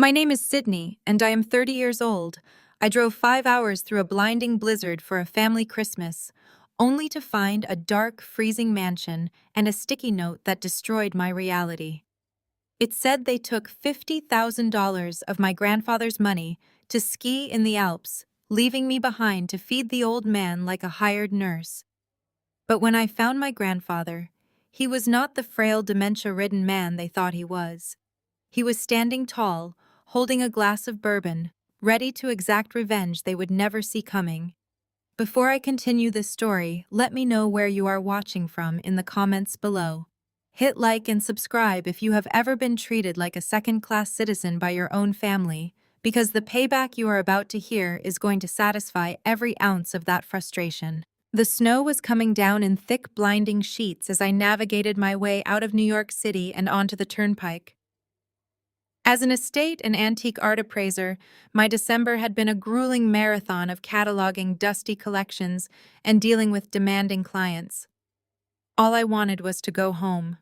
My name is Sydney, and I am 30 years old. I drove 5 hours through a blinding blizzard for a family Christmas, only to find a dark, freezing mansion and a sticky note that destroyed my reality. It said they took $50,000 of my grandfather's money to ski in the Alps, leaving me behind to feed the old man like a hired nurse. But when I found my grandfather, he was not the frail, dementia-ridden man they thought he was. He was standing tall, holding a glass of bourbon, ready to exact revenge they would never see coming. Before I continue this story, let me know where you are watching from in the comments below. Hit like and subscribe if you have ever been treated like a second-class citizen by your own family, because the payback you are about to hear is going to satisfy every ounce of that frustration. The snow was coming down in thick, blinding sheets as I navigated my way out of New York City and onto the turnpike. As an estate and antique art appraiser, my December had been a grueling marathon of cataloging dusty collections and dealing with demanding clients. All I wanted was to go home.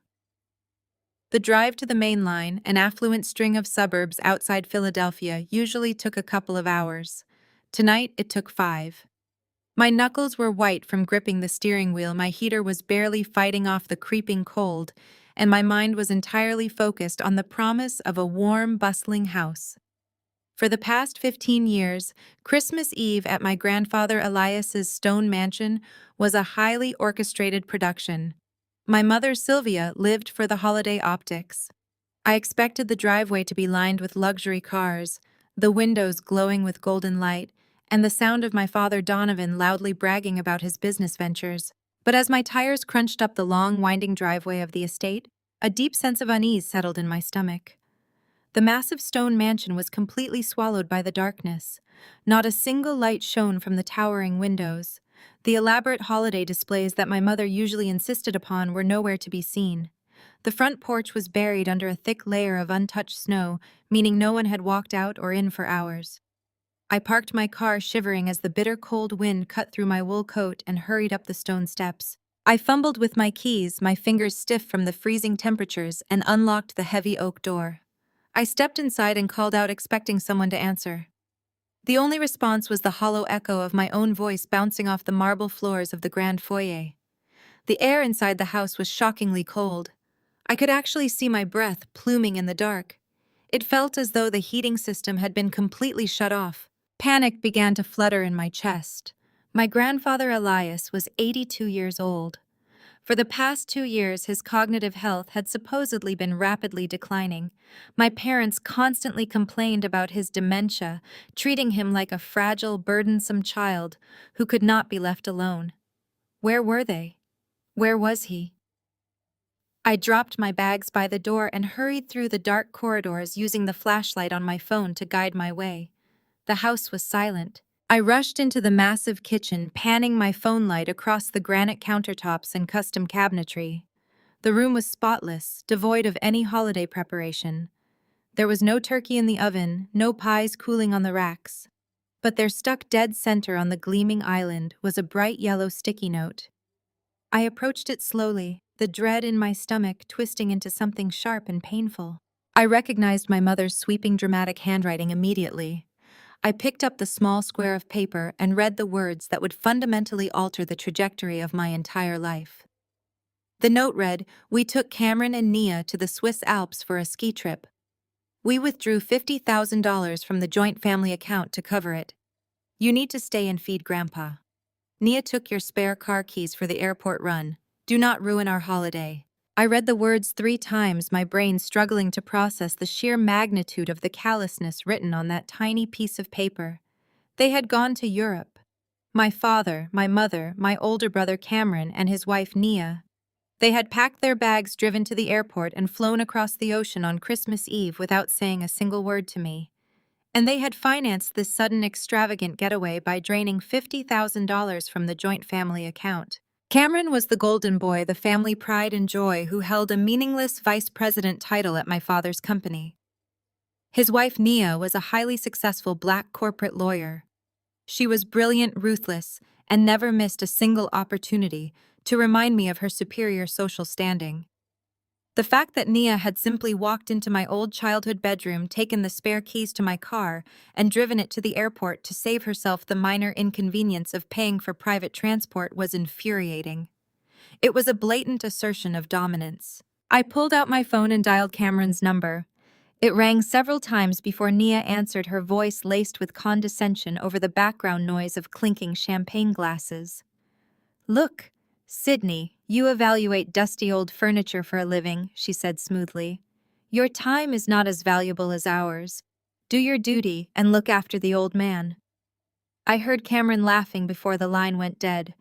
The drive to the main line, an affluent string of suburbs outside Philadelphia, usually took a couple of hours. Tonight, it took 5. My knuckles were white from gripping the steering wheel, my heater was barely fighting off the creeping cold, and my mind was entirely focused on the promise of a warm, bustling house. For the past 15 years, Christmas Eve at my grandfather Elias's stone mansion was a highly orchestrated production. My mother Sylvia lived for the holiday optics. I expected the driveway to be lined with luxury cars, the windows glowing with golden light, and the sound of my father Donovan loudly bragging about his business ventures. But as my tires crunched up the long, winding driveway of the estate, a deep sense of unease settled in my stomach. The massive stone mansion was completely swallowed by the darkness. Not a single light shone from the towering windows. The elaborate holiday displays that my mother usually insisted upon were nowhere to be seen. The front porch was buried under a thick layer of untouched snow, meaning no one had walked out or in for hours. I parked my car shivering as the bitter cold wind cut through my wool coat and hurried up the stone steps. I fumbled with my keys, my fingers stiff from the freezing temperatures, and unlocked the heavy oak door. I stepped inside and called out, expecting someone to answer. The only response was the hollow echo of my own voice bouncing off the marble floors of the grand foyer. The air inside the house was shockingly cold. I could actually see my breath pluming in the dark. It felt as though the heating system had been completely shut off. Panic began to flutter in my chest. My grandfather Elias was 82 years old. For the past 2 years, his cognitive health had supposedly been rapidly declining. My parents constantly complained about his dementia, treating him like a fragile, burdensome child who could not be left alone. Where were they? Where was he? I dropped my bags by the door and hurried through the dark corridors using the flashlight on my phone to guide my way. The house was silent. I rushed into the massive kitchen, panning my phone light across the granite countertops and custom cabinetry. The room was spotless, devoid of any holiday preparation. There was no turkey in the oven, no pies cooling on the racks. But there, stuck dead center on the gleaming island, was a bright yellow sticky note. I approached it slowly, the dread in my stomach twisting into something sharp and painful. I recognized my mother's sweeping, dramatic handwriting immediately. I picked up the small square of paper and read the words that would fundamentally alter the trajectory of my entire life. The note read, "We took Cameron and Nia to the Swiss Alps for a ski trip. We withdrew $50,000 from the joint family account to cover it. You need to stay and feed Grandpa. Nia took your spare car keys for the airport run. Do not ruin our holiday." I read the words 3 times, my brain struggling to process the sheer magnitude of the callousness written on that tiny piece of paper. They had gone to Europe. My father, my mother, my older brother Cameron, and his wife Nia. They had packed their bags, driven to the airport, and flown across the ocean on Christmas Eve without saying a single word to me. And they had financed this sudden, extravagant getaway by draining $50,000 from the joint family account. Cameron was the golden boy, the family pride and joy, who held a meaningless vice president title at my father's company. His wife Nia was a highly successful black corporate lawyer. She was brilliant, ruthless, and never missed a single opportunity to remind me of her superior social standing. The fact that Nia had simply walked into my old childhood bedroom, taken the spare keys to my car, and driven it to the airport to save herself the minor inconvenience of paying for private transport was infuriating. It was a blatant assertion of dominance. I pulled out my phone and dialed Cameron's number. It rang several times before Nia answered, her voice laced with condescension over the background noise of clinking champagne glasses. "Look, Sydney, you evaluate dusty old furniture for a living," she said smoothly. "Your time is not as valuable as ours. Do your duty and look after the old man." I heard Cameron laughing before the line went dead.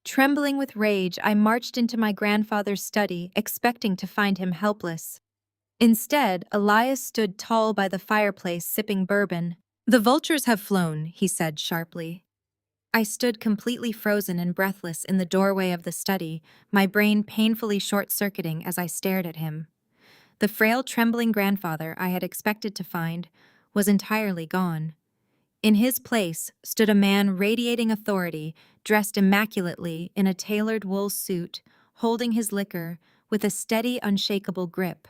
Trembling with rage, I marched into my grandfather's study, expecting to find him helpless. Instead, Elias stood tall by the fireplace, sipping bourbon. "The vultures have flown," he said sharply. I stood completely frozen and breathless in the doorway of the study, my brain painfully short-circuiting as I stared at him. The frail, trembling grandfather I had expected to find was entirely gone. In his place stood a man radiating authority, dressed immaculately in a tailored wool suit, holding his liquor with a steady, unshakable grip.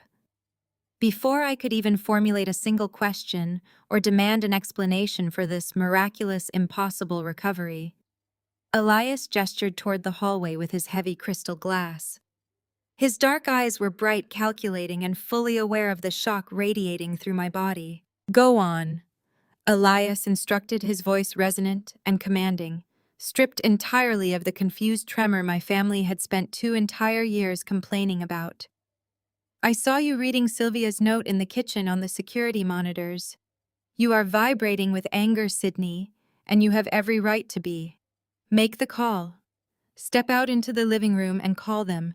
Before I could even formulate a single question or demand an explanation for this miraculous, impossible recovery, Elias gestured toward the hallway with his heavy crystal glass. His dark eyes were bright, calculating, and fully aware of the shock radiating through my body. "Go on," Elias instructed, his voice resonant and commanding, stripped entirely of the confused tremor my family had spent 2 entire years complaining about. "I saw you reading Sylvia's note in the kitchen on the security monitors. You are vibrating with anger, Sydney, and you have every right to be. Make the call. Step out into the living room and call them.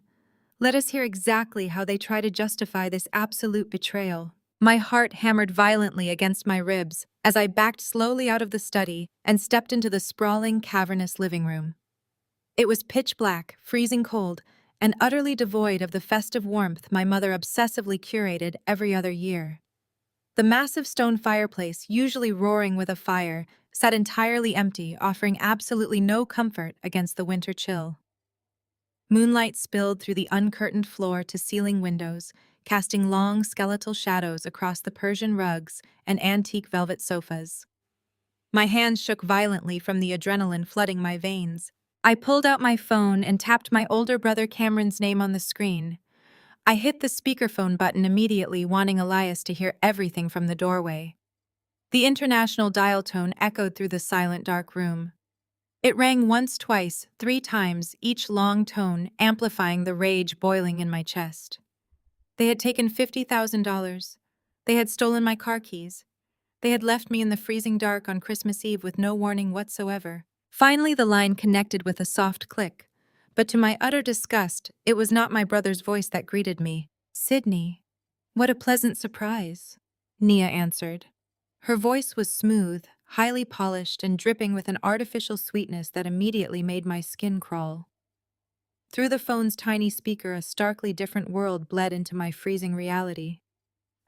Let us hear exactly how they try to justify this absolute betrayal." My heart hammered violently against my ribs as I backed slowly out of the study and stepped into the sprawling, cavernous living room. It was pitch black, freezing cold, and utterly devoid of the festive warmth my mother obsessively curated every other year. The massive stone fireplace, usually roaring with a fire, sat entirely empty, offering absolutely no comfort against the winter chill. Moonlight spilled through the uncurtained floor-to-ceiling windows, casting long skeletal shadows across the Persian rugs and antique velvet sofas. My hands shook violently from the adrenaline flooding my veins. I pulled out my phone and tapped my older brother Cameron's name on the screen. I hit the speakerphone button immediately, wanting Elias to hear everything from the doorway. The international dial tone echoed through the silent, dark room. It rang once, twice, 3 times, each long tone amplifying the rage boiling in my chest. They had taken $50,000. They had stolen my car keys. They had left me in the freezing dark on Christmas Eve with no warning whatsoever. Finally, the line connected with a soft click, but to my utter disgust, it was not my brother's voice that greeted me. "Sydney, what a pleasant surprise," Nia answered. Her voice was smooth, highly polished, and dripping with an artificial sweetness that immediately made my skin crawl. Through the phone's tiny speaker, a starkly different world bled into my freezing reality.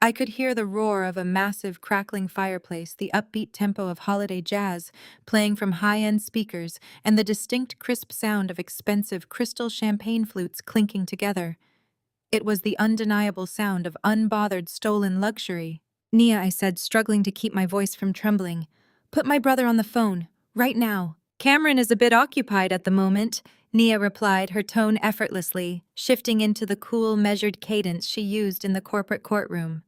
I could hear the roar of a massive, crackling fireplace, the upbeat tempo of holiday jazz playing from high-end speakers, and the distinct, crisp sound of expensive crystal champagne flutes clinking together. It was the undeniable sound of unbothered, stolen luxury. "Nia," I said, struggling to keep my voice from trembling, "put my brother on the phone, right now." "Cameron is a bit occupied at the moment," Nia replied, her tone effortlessly, shifting into the cool, measured cadence she used in the corporate courtroom.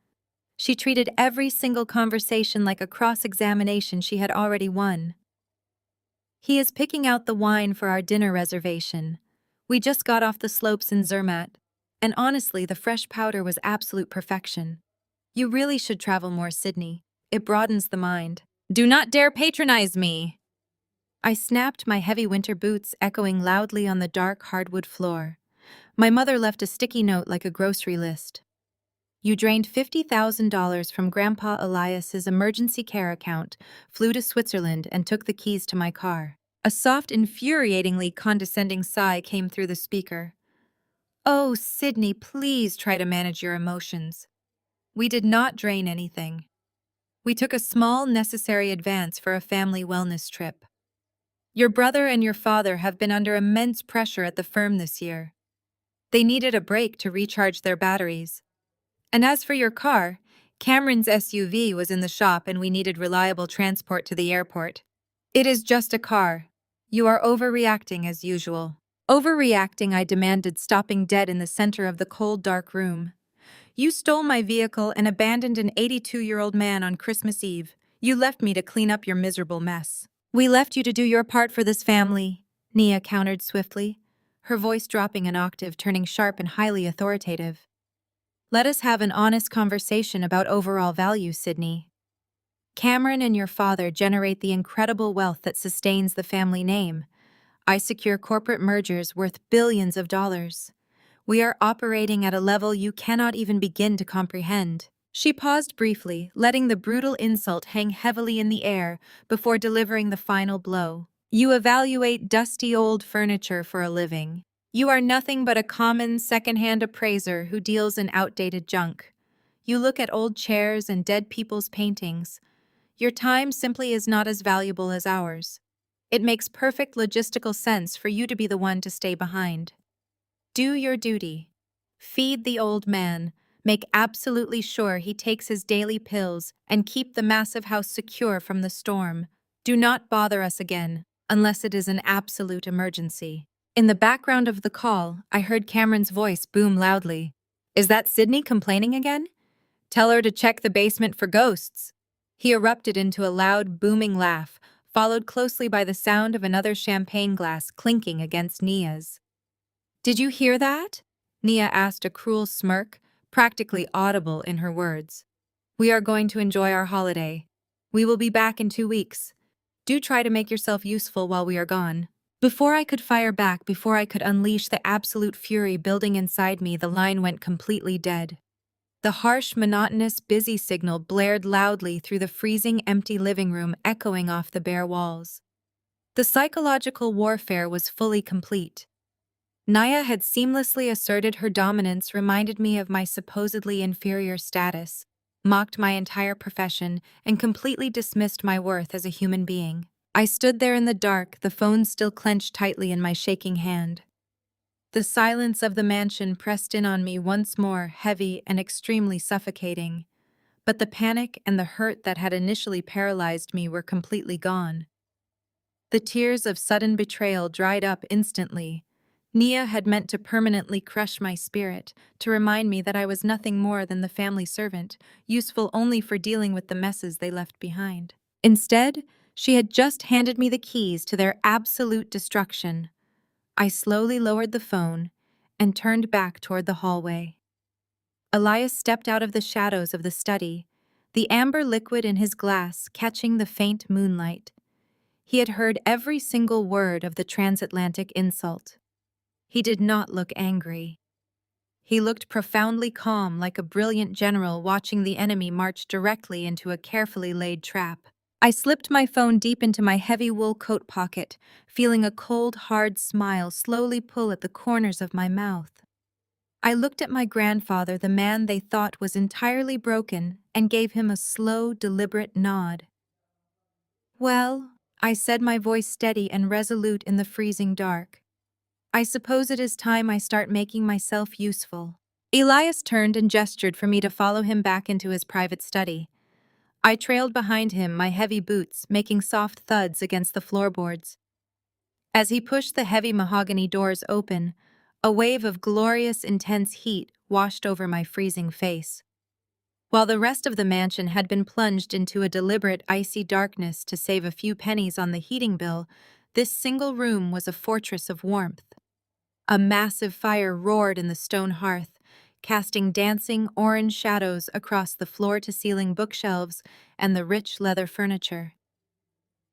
She treated every single conversation like a cross-examination she had already won. "He is picking out the wine for our dinner reservation. We just got off the slopes in Zermatt, and honestly, the fresh powder was absolute perfection. You really should travel more, Sydney. It broadens the mind." "Do not dare patronize me!" I snapped, my heavy winter boots echoing loudly on the dark hardwood floor. My mother left a sticky note like a grocery list. "You drained $50,000 from Grandpa Elias's emergency care account, flew to Switzerland, and took the keys to my car." A soft, infuriatingly condescending sigh came through the speaker. "Oh, Sydney, please try to manage your emotions. We did not drain anything. We took a small, necessary advance for a family wellness trip. Your brother and your father have been under immense pressure at the firm this year. They needed a break to recharge their batteries. And as for your car, Cameron's SUV was in the shop and we needed reliable transport to the airport. It is just a car. You are overreacting as usual. Overreacting, I demanded, stopping dead in the center of the cold, dark room. You stole my vehicle and abandoned an 82-year-old man on Christmas Eve. You left me to clean up your miserable mess. We left you to do your part for this family, Nia countered swiftly, her voice dropping an octave, turning sharp and highly authoritative. Let us have an honest conversation about overall value, Sydney. Cameron and your father generate the incredible wealth that sustains the family name. I secure corporate mergers worth billions of dollars. We are operating at a level you cannot even begin to comprehend. She paused briefly, letting the brutal insult hang heavily in the air before delivering the final blow. You evaluate dusty old furniture for a living. You are nothing but a common second-hand appraiser who deals in outdated junk. You look at old chairs and dead people's paintings. Your time simply is not as valuable as ours. It makes perfect logistical sense for you to be the one to stay behind. Do your duty. Feed the old man. Make absolutely sure he takes his daily pills and keep the massive house secure from the storm. Do not bother us again, unless it is an absolute emergency. In the background of the call, I heard Cameron's voice boom loudly. Is that Sydney complaining again? Tell her to check the basement for ghosts. He erupted into a loud, booming laugh, followed closely by the sound of another champagne glass clinking against Nia's. Did you hear that? Nia asked, a cruel smirk, practically audible in her words. We are going to enjoy our holiday. We will be back in 2 weeks. Do try to make yourself useful while we are gone. Before I could fire back, before I could unleash the absolute fury building inside me, the line went completely dead. The harsh, monotonous, busy signal blared loudly through the freezing, empty living room, echoing off the bare walls. The psychological warfare was fully complete. Nia had seamlessly asserted her dominance, reminded me of my supposedly inferior status, mocked my entire profession, and completely dismissed my worth as a human being. I stood there in the dark, the phone still clenched tightly in my shaking hand. The silence of the mansion pressed in on me once more, heavy and extremely suffocating. But the panic and the hurt that had initially paralyzed me were completely gone. The tears of sudden betrayal dried up instantly. Nia had meant to permanently crush my spirit, to remind me that I was nothing more than the family servant, useful only for dealing with the messes they left behind. Instead, she had just handed me the keys to their absolute destruction. I slowly lowered the phone and turned back toward the hallway. Elias stepped out of the shadows of the study, the amber liquid in his glass catching the faint moonlight. He had heard every single word of the transatlantic insult. He did not look angry. He looked profoundly calm, like a brilliant general watching the enemy march directly into a carefully laid trap. I slipped my phone deep into my heavy wool coat pocket, feeling a cold, hard smile slowly pull at the corners of my mouth. I looked at my grandfather, the man they thought was entirely broken, and gave him a slow, deliberate nod. Well, I said, my voice steady and resolute in the freezing dark. I suppose it is time I start making myself useful. Elias turned and gestured for me to follow him back into his private study. I trailed behind him, my heavy boots making soft thuds against the floorboards. As he pushed the heavy mahogany doors open, a wave of glorious, intense heat washed over my freezing face. While the rest of the mansion had been plunged into a deliberate icy darkness to save a few pennies on the heating bill, this single room was a fortress of warmth. A massive fire roared in the stone hearth, casting dancing orange shadows across the floor-to-ceiling bookshelves and the rich leather furniture.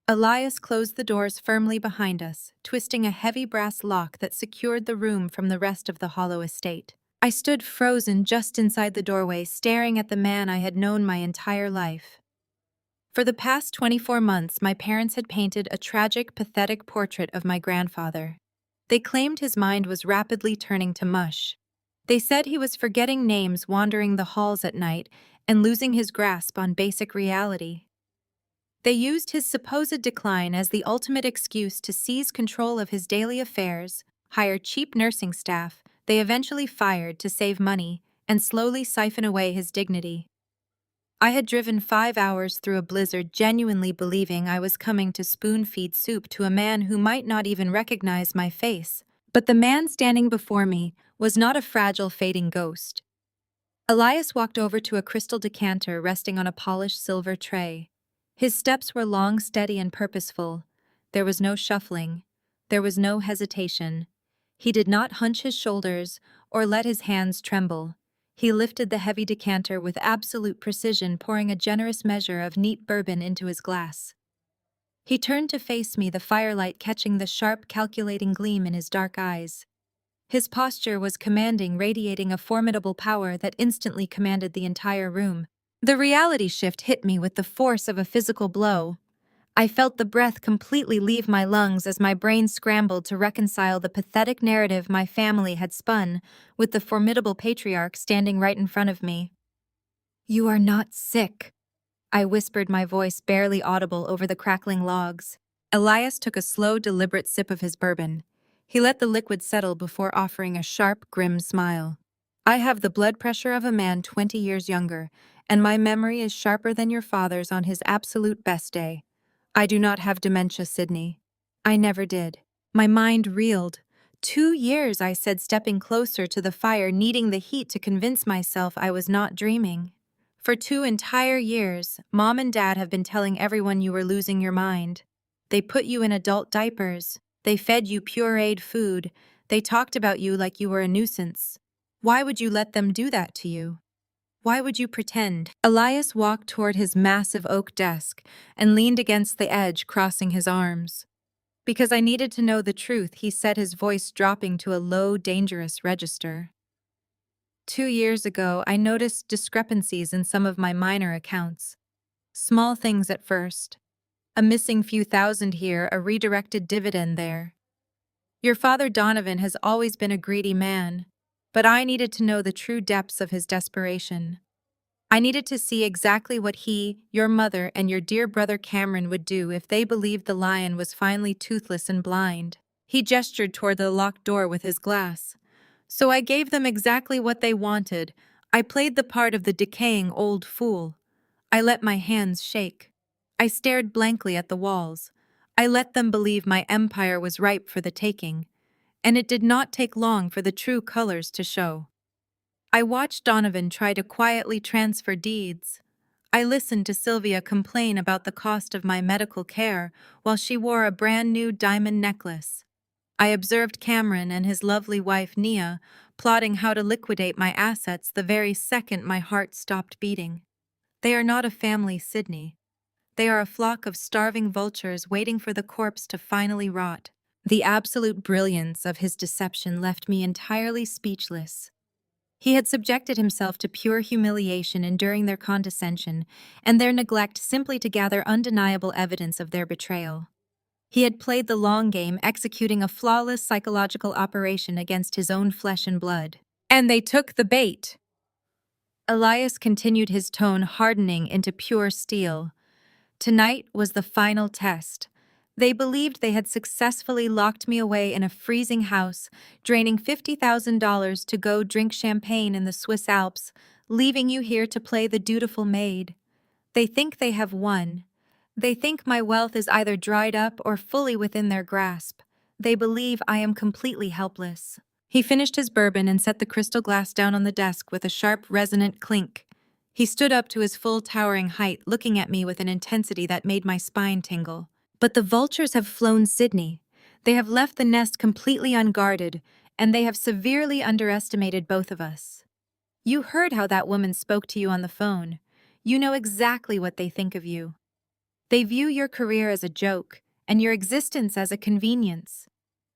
Elias closed the doors firmly behind us, twisting a heavy brass lock that secured the room from the rest of the hollow estate. I stood frozen just inside the doorway, staring at the man I had known my entire life. For the past 24 months, my parents had painted a tragic, pathetic portrait of my grandfather. They claimed his mind was rapidly turning to mush. They said he was forgetting names, wandering the halls at night, and losing his grasp on basic reality. They used his supposed decline as the ultimate excuse to seize control of his daily affairs, hire cheap nursing staff, they eventually fired to save money and slowly siphon away his dignity. I had driven 5 hours through a blizzard, genuinely believing I was coming to spoon-feed soup to a man who might not even recognize my face. But the man standing before me was not a fragile, fading ghost. Elias walked over to a crystal decanter resting on a polished silver tray. His steps were long, steady, and purposeful. There was no shuffling. There was no hesitation. He did not hunch his shoulders or let his hands tremble. He lifted the heavy decanter with absolute precision, pouring a generous measure of neat bourbon into his glass. He turned to face me, the firelight catching the sharp, calculating gleam in his dark eyes. His posture was commanding, radiating a formidable power that instantly commanded the entire room. The reality shift hit me with the force of a physical blow. I felt the breath completely leave my lungs as my brain scrambled to reconcile the pathetic narrative my family had spun with the formidable patriarch standing right in front of me. "You are not sick," I whispered, my voice barely audible over the crackling logs. Elias took a slow, deliberate sip of his bourbon. He let the liquid settle before offering a sharp, grim smile. "I have the blood pressure of a man 20 years younger, and my memory is sharper than your father's on his absolute best day. I do not have dementia, Sydney. I never did." My mind reeled. 2 years, I said, stepping closer to the fire, needing the heat to convince myself I was not dreaming. "For 2 entire years, Mom and Dad have been telling everyone you were losing your mind. They put you in adult diapers. They fed you pureed food. They talked about you like you were a nuisance. Why would you let them do that to you? Why would you pretend?" Elias walked toward his massive oak desk and leaned against the edge, crossing his arms. "Because I needed to know the truth," he said, his voice dropping to a low, dangerous register. 2 years ago, I noticed discrepancies in some of my minor accounts. Small things at first. A missing few thousand here, a redirected dividend there. Your father Donovan has always been a greedy man, but I needed to know the true depths of his desperation. I needed to see exactly what he, your mother, and your dear brother Cameron would do if they believed the lion was finally toothless and blind. He gestured toward the locked door with his glass. So I gave them exactly what they wanted. I played the part of the decaying old fool. I let my hands shake. I stared blankly at the walls. I let them believe my empire was ripe for the taking. And it did not take long for the true colors to show. I watched Donovan try to quietly transfer deeds. I listened to Sylvia complain about the cost of my medical care while she wore a brand new diamond necklace. I observed Cameron and his lovely wife Nia plotting how to liquidate my assets the very second my heart stopped beating. They are not a family, Sydney. They are a flock of starving vultures waiting for the corpse to finally rot. The absolute brilliance of his deception left me entirely speechless. He had subjected himself to pure humiliation, enduring their condescension and their neglect simply to gather undeniable evidence of their betrayal. He had played the long game, executing a flawless psychological operation against his own flesh and blood. And they took the bait. Elias continued, his tone hardening into pure steel. Tonight was the final test. They believed they had successfully locked me away in a freezing house, draining $50,000 to go drink champagne in the Swiss Alps, leaving you here to play the dutiful maid. They think they have won. They think my wealth is either dried up or fully within their grasp. They believe I am completely helpless. He finished his bourbon and set the crystal glass down on the desk with a sharp, resonant clink. He stood up to his full towering height, looking at me with an intensity that made my spine tingle. "But the vultures have flown, Sydney. They have left the nest completely unguarded, and they have severely underestimated both of us. You heard how that woman spoke to you on the phone. You know exactly what they think of you. They view your career as a joke, and your existence as a convenience.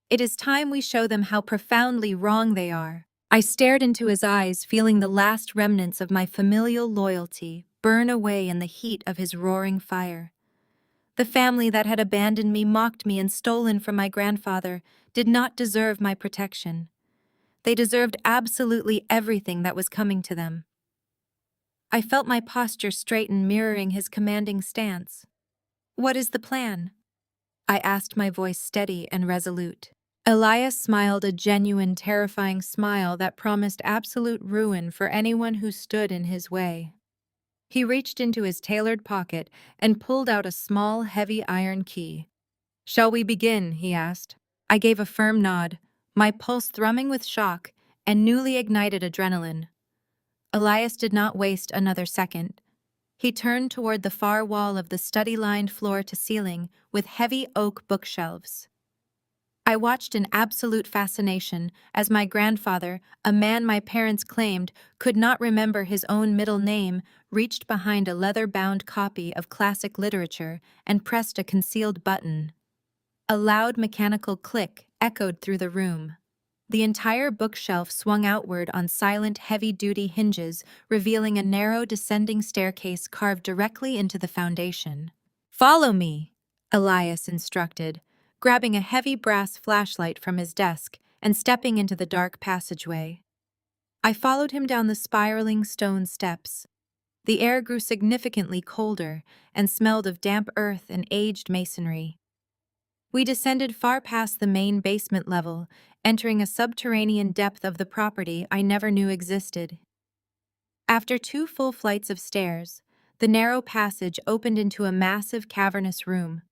It is time we show them how profoundly wrong they are." I stared into his eyes, feeling the last remnants of my familial loyalty burn away in the heat of his roaring fire. The family that had abandoned me, mocked me, and stolen from my grandfather did not deserve my protection. They deserved absolutely everything that was coming to them. I felt my posture straighten, mirroring his commanding stance. "What is the plan?" I asked, my voice steady and resolute. Elias smiled a genuine, terrifying smile that promised absolute ruin for anyone who stood in his way. He reached into his tailored pocket and pulled out a small, heavy iron key. "Shall we begin?" he asked. I gave a firm nod, my pulse thrumming with shock and newly ignited adrenaline. Elias did not waste another second. He turned toward the far wall of the study-lined floor-to-ceiling with heavy oak bookshelves. I watched in absolute fascination as my grandfather, a man my parents claimed could not remember his own middle name, reached behind a leather-bound copy of classic literature and pressed a concealed button. A loud mechanical click echoed through the room. The entire bookshelf swung outward on silent, heavy-duty hinges, revealing a narrow descending staircase carved directly into the foundation. "Follow me," Elias instructed, grabbing a heavy brass flashlight from his desk and stepping into the dark passageway. I followed him down the spiraling stone steps. The air grew significantly colder and smelled of damp earth and aged masonry. We descended far past the main basement level, entering a subterranean depth of the property I never knew existed. After 2 full flights of stairs, the narrow passage opened into a massive cavernous room.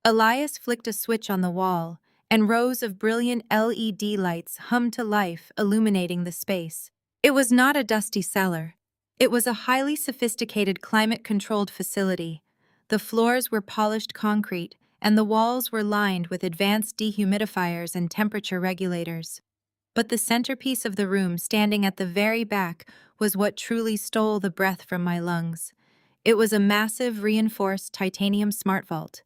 Elias flicked a switch on the wall, and rows of brilliant LED lights hummed to life, illuminating the space. It was not a dusty cellar. It was a highly sophisticated climate-controlled facility. The floors were polished concrete, and the walls were lined with advanced dehumidifiers and temperature regulators. But the centerpiece of the room, standing at the very back, was what truly stole the breath from my lungs. It was a massive, reinforced titanium smart vault.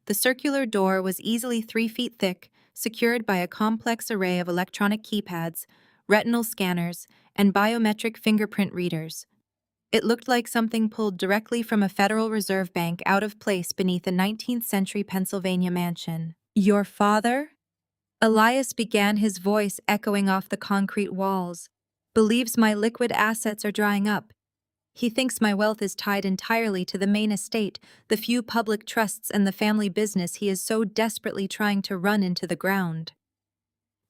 The circular door was easily 3 feet thick, secured by a complex array of electronic keypads, retinal scanners, and biometric fingerprint readers. It looked like something pulled directly from a Federal Reserve Bank out of place beneath a 19th-century Pennsylvania mansion. "Your father?" Elias began, his voice echoing off the concrete walls. "Believes my liquid assets are drying up. He thinks my wealth is tied entirely to the main estate, the few public trusts and the family business he is so desperately trying to run into the ground.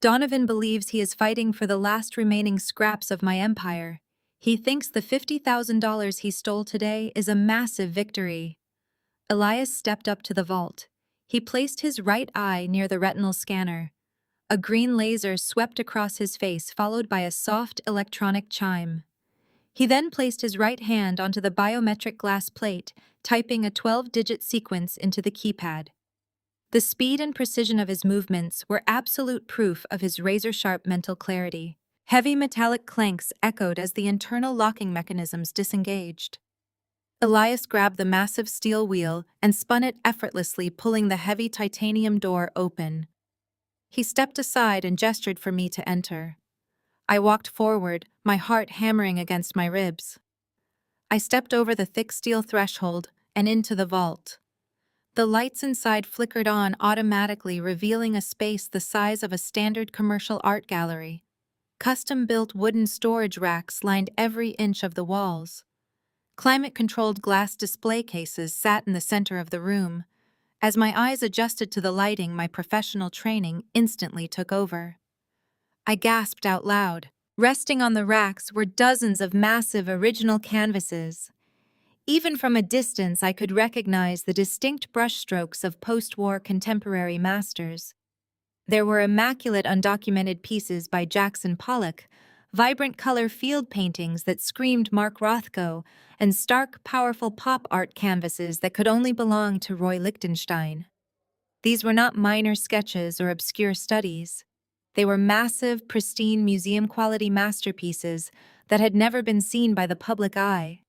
Donovan believes he is fighting for the last remaining scraps of my empire. He thinks the $50,000 he stole today is a massive victory." Elias stepped up to the vault. He placed his right eye near the retinal scanner. A green laser swept across his face, followed by a soft electronic chime. He then placed his right hand onto the biometric glass plate, typing a 12-digit sequence into the keypad. The speed and precision of his movements were absolute proof of his razor-sharp mental clarity. Heavy metallic clanks echoed as the internal locking mechanisms disengaged. Elias grabbed the massive steel wheel and spun it effortlessly, pulling the heavy titanium door open. He stepped aside and gestured for me to enter. I walked forward, my heart hammering against my ribs. I stepped over the thick steel threshold and into the vault. The lights inside flickered on automatically, revealing a space the size of a standard commercial art gallery. Custom-built wooden storage racks lined every inch of the walls. Climate-controlled glass display cases sat in the center of the room. As my eyes adjusted to the lighting, my professional training instantly took over. I gasped out loud. Resting on the racks were dozens of massive original canvases. Even from a distance, I could recognize the distinct brushstrokes of post-war contemporary masters. There were immaculate undocumented pieces by Jackson Pollock, vibrant color field paintings that screamed Mark Rothko, and stark, powerful pop art canvases that could only belong to Roy Lichtenstein. These were not minor sketches or obscure studies. They were massive, pristine, museum-quality masterpieces that had never been seen by the public eye.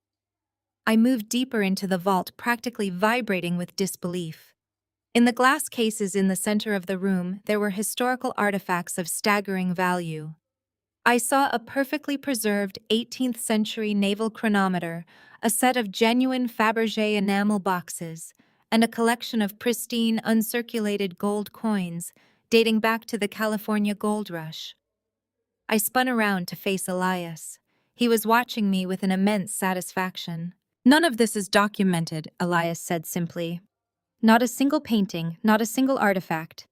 I moved deeper into the vault, practically vibrating with disbelief. In the glass cases in the center of the room, there were historical artifacts of staggering value. I saw a perfectly preserved 18th-century naval chronometer, a set of genuine Fabergé enamel boxes, and a collection of pristine, uncirculated gold coins dating back to the California gold rush. I spun around to face Elias. He was watching me with an immense satisfaction. "None of this is documented," Elias said simply. "Not a single painting, not a single artifact.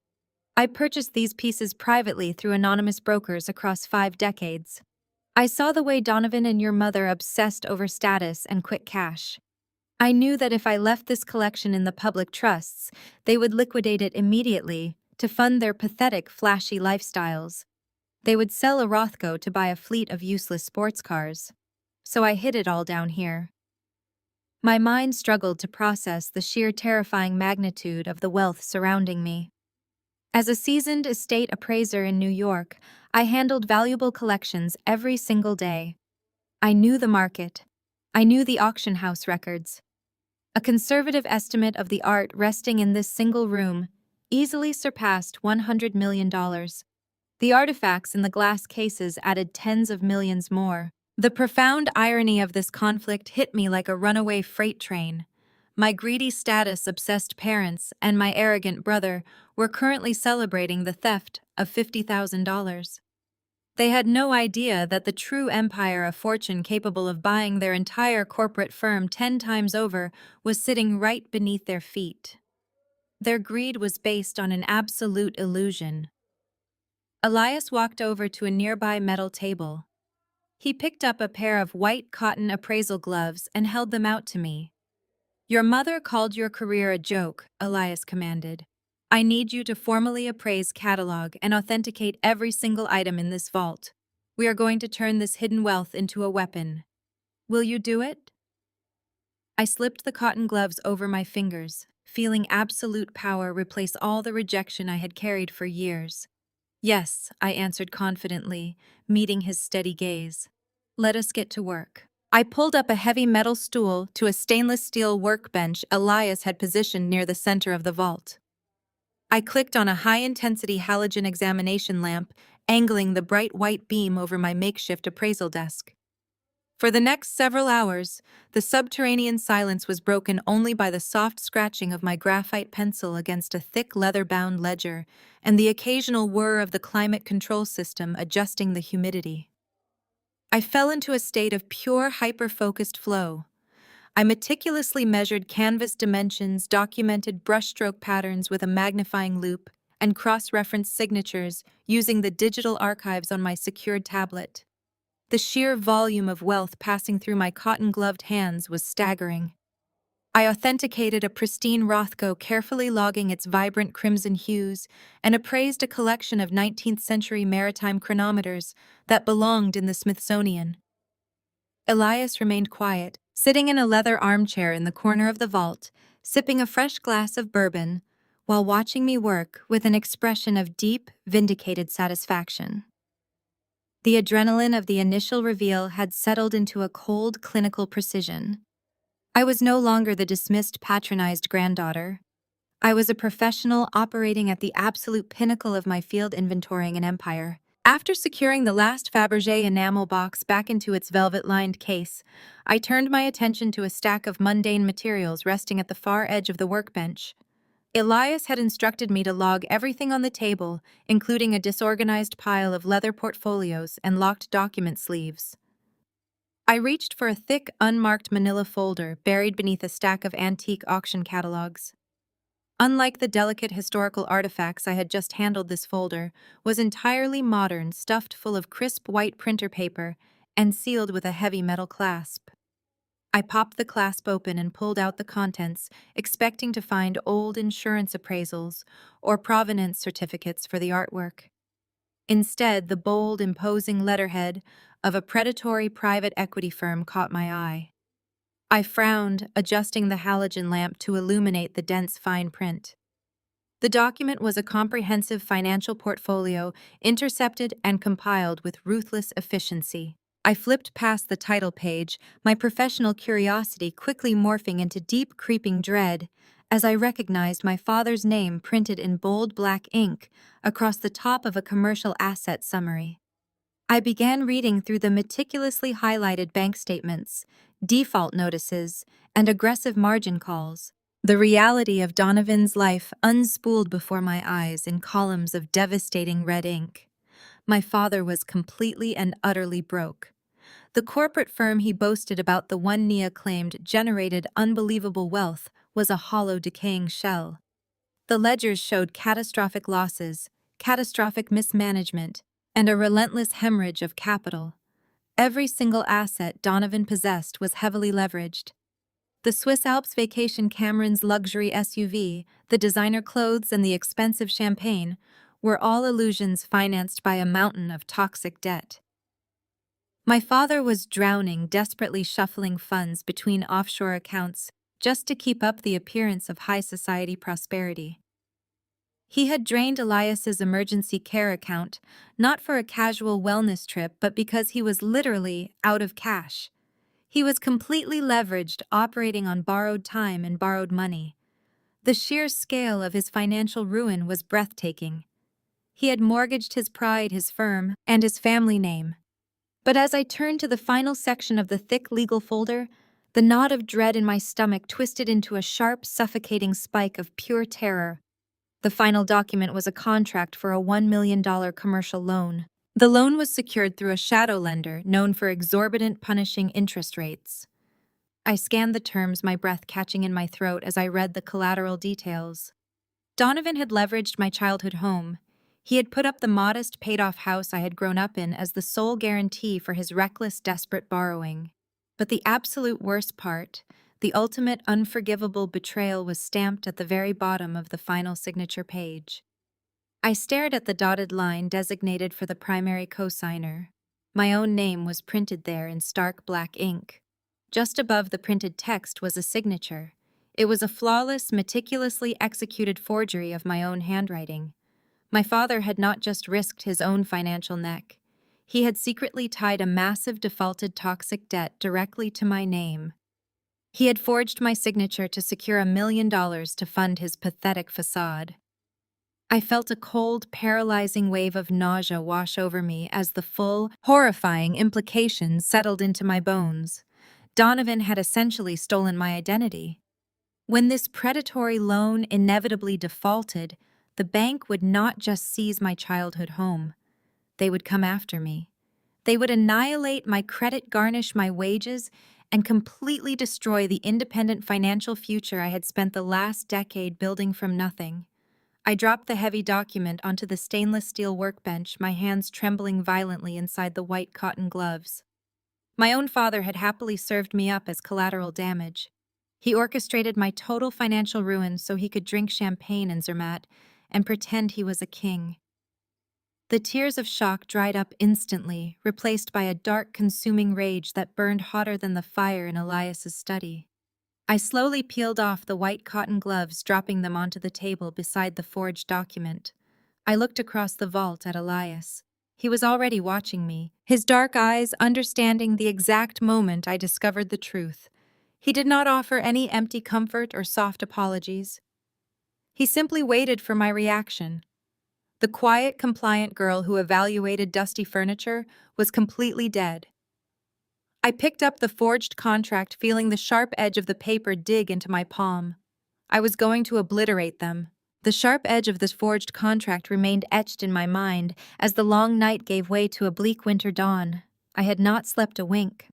I purchased these pieces privately through anonymous brokers across 5 decades. I saw the way Donovan and your mother obsessed over status and quick cash. I knew that if I left this collection in the public trusts, they would liquidate it immediately to fund their pathetic, flashy lifestyles. They would sell a Rothko to buy a fleet of useless sports cars. So I hid it all down here. My mind struggled to process the sheer terrifying magnitude of the wealth surrounding me. As a seasoned estate appraiser in New York, I handled valuable collections every single day. I knew the market. I knew the auction house records. A conservative estimate of the art resting in this single room easily surpassed $100 million. The artifacts in the glass cases added tens of millions more. The profound irony of this conflict hit me like a runaway freight train. My greedy status-obsessed parents and my arrogant brother were currently celebrating the theft of $50,000. They had no idea that the true empire of fortune capable of buying their entire corporate firm 10 times over was sitting right beneath their feet. Their greed was based on an absolute illusion. Elias walked over to a nearby metal table. He picked up a pair of white cotton appraisal gloves and held them out to me. "Your mother called your career a joke," Elias commanded. "I need you to formally appraise, catalog, and authenticate every single item in this vault. We are going to turn this hidden wealth into a weapon. Will you do it?" I slipped the cotton gloves over my fingers, feeling absolute power replace all the rejection I had carried for years. "Yes," I answered confidently, meeting his steady gaze. "Let us get to work." I pulled up a heavy metal stool to a stainless steel workbench Elias had positioned near the center of the vault. I clicked on a high-intensity halogen examination lamp, angling the bright white beam over my makeshift appraisal desk. For the next several hours, the subterranean silence was broken only by the soft scratching of my graphite pencil against a thick leather-bound ledger and the occasional whir of the climate control system adjusting the humidity. I fell into a state of pure hyper-focused flow. I meticulously measured canvas dimensions, documented brushstroke patterns with a magnifying loupe, and cross-referenced signatures using the digital archives on my secured tablet. The sheer volume of wealth passing through my cotton-gloved hands was staggering. I authenticated a pristine Rothko, carefully logging its vibrant crimson hues, and appraised a collection of 19th-century maritime chronometers that belonged in the Smithsonian. Elias remained quiet, sitting in a leather armchair in the corner of the vault, sipping a fresh glass of bourbon, while watching me work with an expression of deep, vindicated satisfaction. The adrenaline of the initial reveal had settled into a cold, clinical precision. I was no longer the dismissed, patronized granddaughter. I was a professional operating at the absolute pinnacle of my field inventorying and empire. After securing the last Fabergé enamel box back into its velvet-lined case, I turned my attention to a stack of mundane materials resting at the far edge of the workbench. Elias had instructed me to log everything on the table, including a disorganized pile of leather portfolios and locked document sleeves. I reached for a thick, unmarked manila folder buried beneath a stack of antique auction catalogs. Unlike the delicate historical artifacts I had just handled, this folder was entirely modern, stuffed full of crisp white printer paper and sealed with a heavy metal clasp. I popped the clasp open and pulled out the contents, expecting to find old insurance appraisals or provenance certificates for the artwork. Instead, the bold, imposing letterhead of a predatory private equity firm caught my eye. I frowned, adjusting the halogen lamp to illuminate the dense fine print. The document was a comprehensive financial portfolio, intercepted and compiled with ruthless efficiency. I flipped past the title page, my professional curiosity quickly morphing into deep, creeping dread as I recognized my father's name printed in bold black ink across the top of a commercial asset summary. I began reading through the meticulously highlighted bank statements, default notices, and aggressive margin calls. The reality of Donovan's life unspooled before my eyes in columns of devastating red ink. My father was completely and utterly broke. The corporate firm he boasted about, the one Nia claimed generated unbelievable wealth, was a hollow, decaying shell. The ledgers showed catastrophic losses, catastrophic mismanagement, and a relentless hemorrhage of capital. Every single asset Donovan possessed was heavily leveraged. The Swiss Alps vacation Cameron's luxury SUV, the designer clothes, and the expensive champagne were all illusions financed by a mountain of toxic debt. My father was drowning, desperately shuffling funds between offshore accounts just to keep up the appearance of high society prosperity. He had drained Elias's emergency care account, not for a casual wellness trip, but because he was literally out of cash. He was completely leveraged, operating on borrowed time and borrowed money. The sheer scale of his financial ruin was breathtaking. He had mortgaged his pride, his firm, and his family name. But as I turned to the final section of the thick legal folder, the knot of dread in my stomach twisted into a sharp, suffocating spike of pure terror. The final document was a contract for a $1 million commercial loan. The loan was secured through a shadow lender known for exorbitant, punishing interest rates. I scanned the terms, my breath catching in my throat as I read the collateral details. Donovan had leveraged my childhood home. He had put up the modest, paid-off house I had grown up in as the sole guarantee for his reckless, desperate borrowing. But the absolute worst part, the ultimate unforgivable betrayal, was stamped at the very bottom of the final signature page. I stared at the dotted line designated for the primary cosigner. My own name was printed there in stark black ink. Just above the printed text was a signature. It was a flawless, meticulously executed forgery of my own handwriting. My father had not just risked his own financial neck. He had secretly tied a massive defaulted toxic debt directly to my name. He had forged my signature to secure $1 million to fund his pathetic facade. I felt a cold, paralyzing wave of nausea wash over me as the full, horrifying implications settled into my bones. Donovan had essentially stolen my identity. When this predatory loan inevitably defaulted, the bank would not just seize my childhood home. They would come after me. They would annihilate my credit, garnish my wages, and completely destroy the independent financial future I had spent the last decade building from nothing. I dropped the heavy document onto the stainless steel workbench, my hands trembling violently inside the white cotton gloves. My own father had happily served me up as collateral damage. He orchestrated my total financial ruin so he could drink champagne in Zermatt and pretend he was a king. The tears of shock dried up instantly, replaced by a dark, consuming rage that burned hotter than the fire in Elias's study. I slowly peeled off the white cotton gloves, dropping them onto the table beside the forged document. I looked across the vault at Elias. He was already watching me, his dark eyes understanding the exact moment I discovered the truth. He did not offer any empty comfort or soft apologies. He simply waited for my reaction. The quiet, compliant girl who evaluated dusty furniture was completely dead. I picked up the forged contract, feeling the sharp edge of the paper dig into my palm. I was going to obliterate them. The sharp edge of this forged contract remained etched in my mind as the long night gave way to a bleak winter dawn. I had not slept a wink.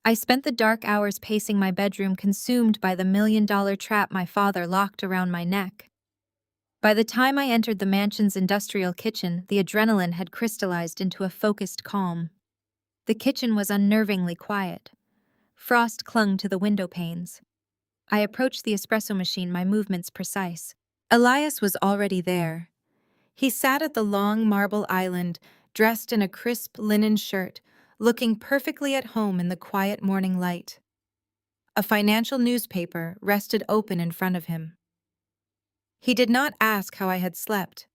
I spent the dark hours pacing my bedroom, consumed by the $1 million trap my father locked around my neck. By the time I entered the mansion's industrial kitchen, the adrenaline had crystallized into a focused calm. The kitchen was unnervingly quiet. Frost clung to the window panes. I approached the espresso machine, my movements precise. Elias was already there. He sat at the long marble island, dressed in a crisp linen shirt, looking perfectly at home in the quiet morning light. A financial newspaper rested open in front of him. He did not ask how I had slept.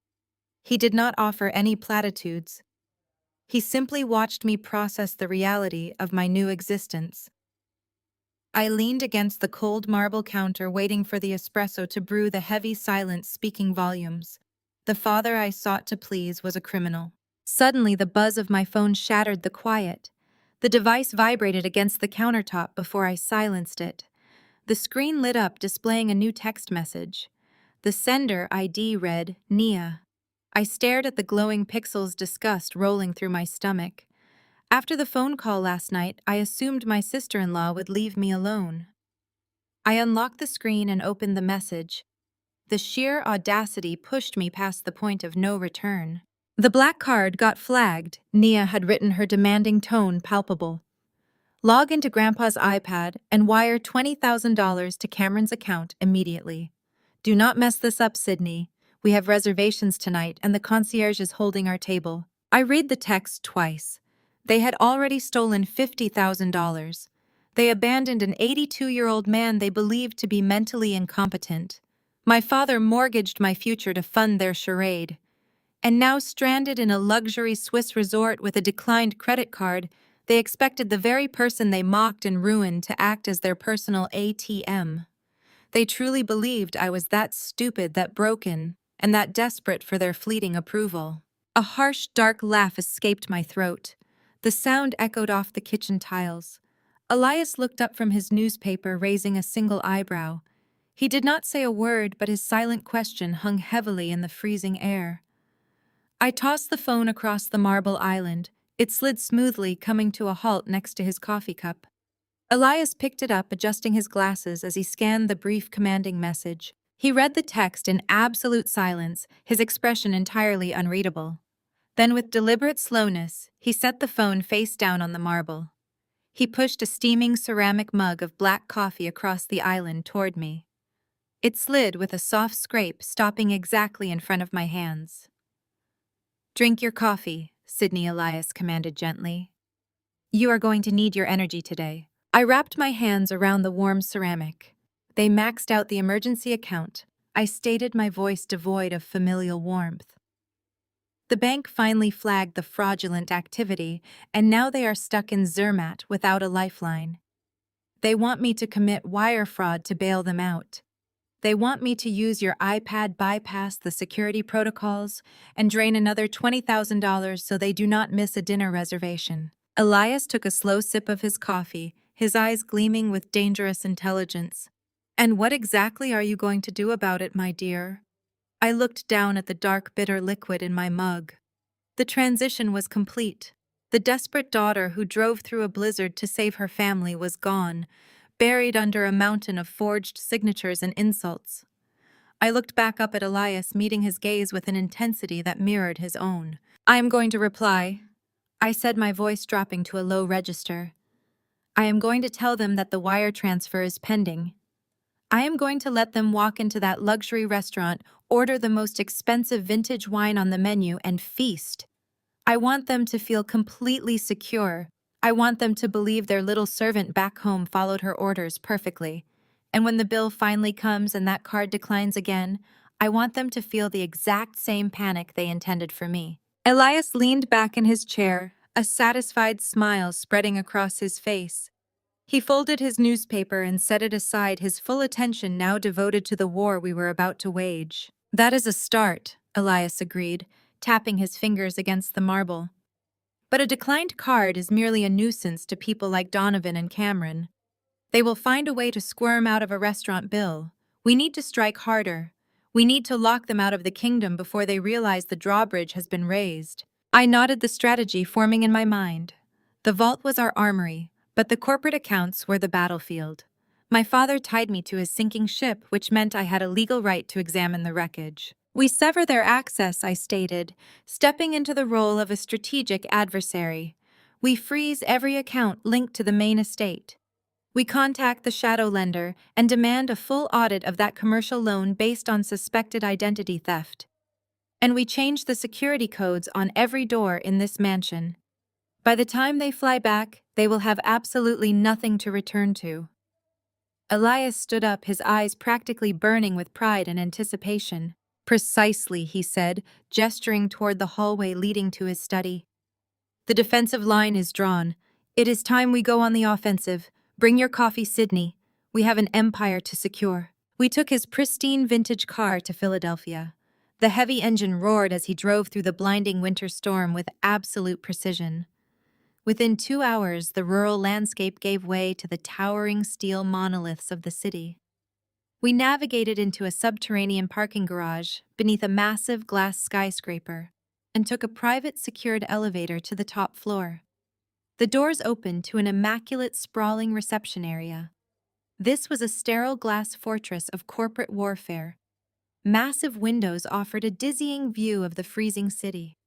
He did not offer any platitudes. He simply watched me process the reality of my new existence. I leaned against the cold marble counter, waiting for the espresso to brew the heavy silence speaking volumes. The father I sought to please was a criminal. Suddenly, the buzz of my phone shattered the quiet. The device vibrated against the countertop before I silenced it. The screen lit up, displaying a new text message. The sender ID read, Nia. I stared at the glowing pixels, disgust rolling through my stomach. After the phone call last night, I assumed my sister-in-law would leave me alone. I unlocked the screen and opened the message. The sheer audacity pushed me past the point of no return. The black card got flagged. Nia had written, her demanding tone palpable. Log into Grandpa's iPad and wire $20,000 to Cameron's account immediately. Do not mess this up, Sydney. We have reservations tonight and the concierge is holding our table. I read the text twice. They had already stolen $50,000. They abandoned an 82-year-old man they believed to be mentally incompetent. My father mortgaged my future to fund their charade. And now, stranded in a luxury Swiss resort with a declined credit card, they expected the very person they mocked and ruined to act as their personal ATM. They truly believed I was that stupid, that broken, and that desperate for their fleeting approval. A harsh, dark laugh escaped my throat. The sound echoed off the kitchen tiles. Elias looked up from his newspaper, raising a single eyebrow. He did not say a word, but his silent question hung heavily in the freezing air. I tossed the phone across the marble island. It slid smoothly, coming to a halt next to his coffee cup. Elias picked it up, adjusting his glasses as he scanned the brief commanding message. He read the text in absolute silence, his expression entirely unreadable. Then, with deliberate slowness, he set the phone face down on the marble. He pushed a steaming ceramic mug of black coffee across the island toward me. It slid with a soft scrape, stopping exactly in front of my hands. "Drink your coffee," Sydney, Elias commanded gently. "You are going to need your energy today." I wrapped my hands around the warm ceramic. They maxed out the emergency account. I stated, my voice devoid of familial warmth. The bank finally flagged the fraudulent activity, and now they are stuck in Zermatt without a lifeline. They want me to commit wire fraud to bail them out. They want me to use your iPad, bypass the security protocols, and drain another $20,000 so they do not miss a dinner reservation. Elias took a slow sip of his coffee, his eyes gleaming with dangerous intelligence. "And what exactly are you going to do about it, my dear?" I looked down at the dark, bitter liquid in my mug. The transition was complete. The desperate daughter who drove through a blizzard to save her family was gone, buried under a mountain of forged signatures and insults. I looked back up at Elias, meeting his gaze with an intensity that mirrored his own. "I am going to reply," I said, my voice dropping to a low register. "I am going to tell them that the wire transfer is pending. I am going to let them walk into that luxury restaurant, order the most expensive vintage wine on the menu, and feast. I want them to feel completely secure. I want them to believe their little servant back home followed her orders perfectly. And when the bill finally comes and that card declines again, I want them to feel the exact same panic they intended for me." Elias leaned back in his chair, a satisfied smile spreading across his face. He folded his newspaper and set it aside, his full attention now devoted to the war we were about to wage. "That is a start," Elias agreed, tapping his fingers against the marble. "But a declined card is merely a nuisance to people like Donovan and Cameron. They will find a way to squirm out of a restaurant bill. We need to strike harder. We need to lock them out of the kingdom before they realize the drawbridge has been raised." I nodded, the strategy forming in my mind. The vault was our armory, but the corporate accounts were the battlefield. My father tied me to his sinking ship, which meant I had a legal right to examine the wreckage. "We sever their access," I stated, stepping into the role of a strategic adversary. "We freeze every account linked to the main estate. We contact the shadow lender and demand a full audit of that commercial loan based on suspected identity theft. And we change the security codes on every door in this mansion. By the time they fly back, they will have absolutely nothing to return to." Elias stood up, his eyes practically burning with pride and anticipation. "Precisely," he said, gesturing toward the hallway leading to his study. "The defensive line is drawn. It is time we go on the offensive. Bring your coffee, Sydney. We have an empire to secure." We took his pristine vintage car to Philadelphia. The heavy engine roared as he drove through the blinding winter storm with absolute precision. Within 2 hours, the rural landscape gave way to the towering steel monoliths of the city. We navigated into a subterranean parking garage beneath a massive glass skyscraper and took a private secured elevator to the top floor. The doors opened to an immaculate, sprawling reception area. This was a sterile glass fortress of corporate warfare. Massive windows offered a dizzying view of the freezing city.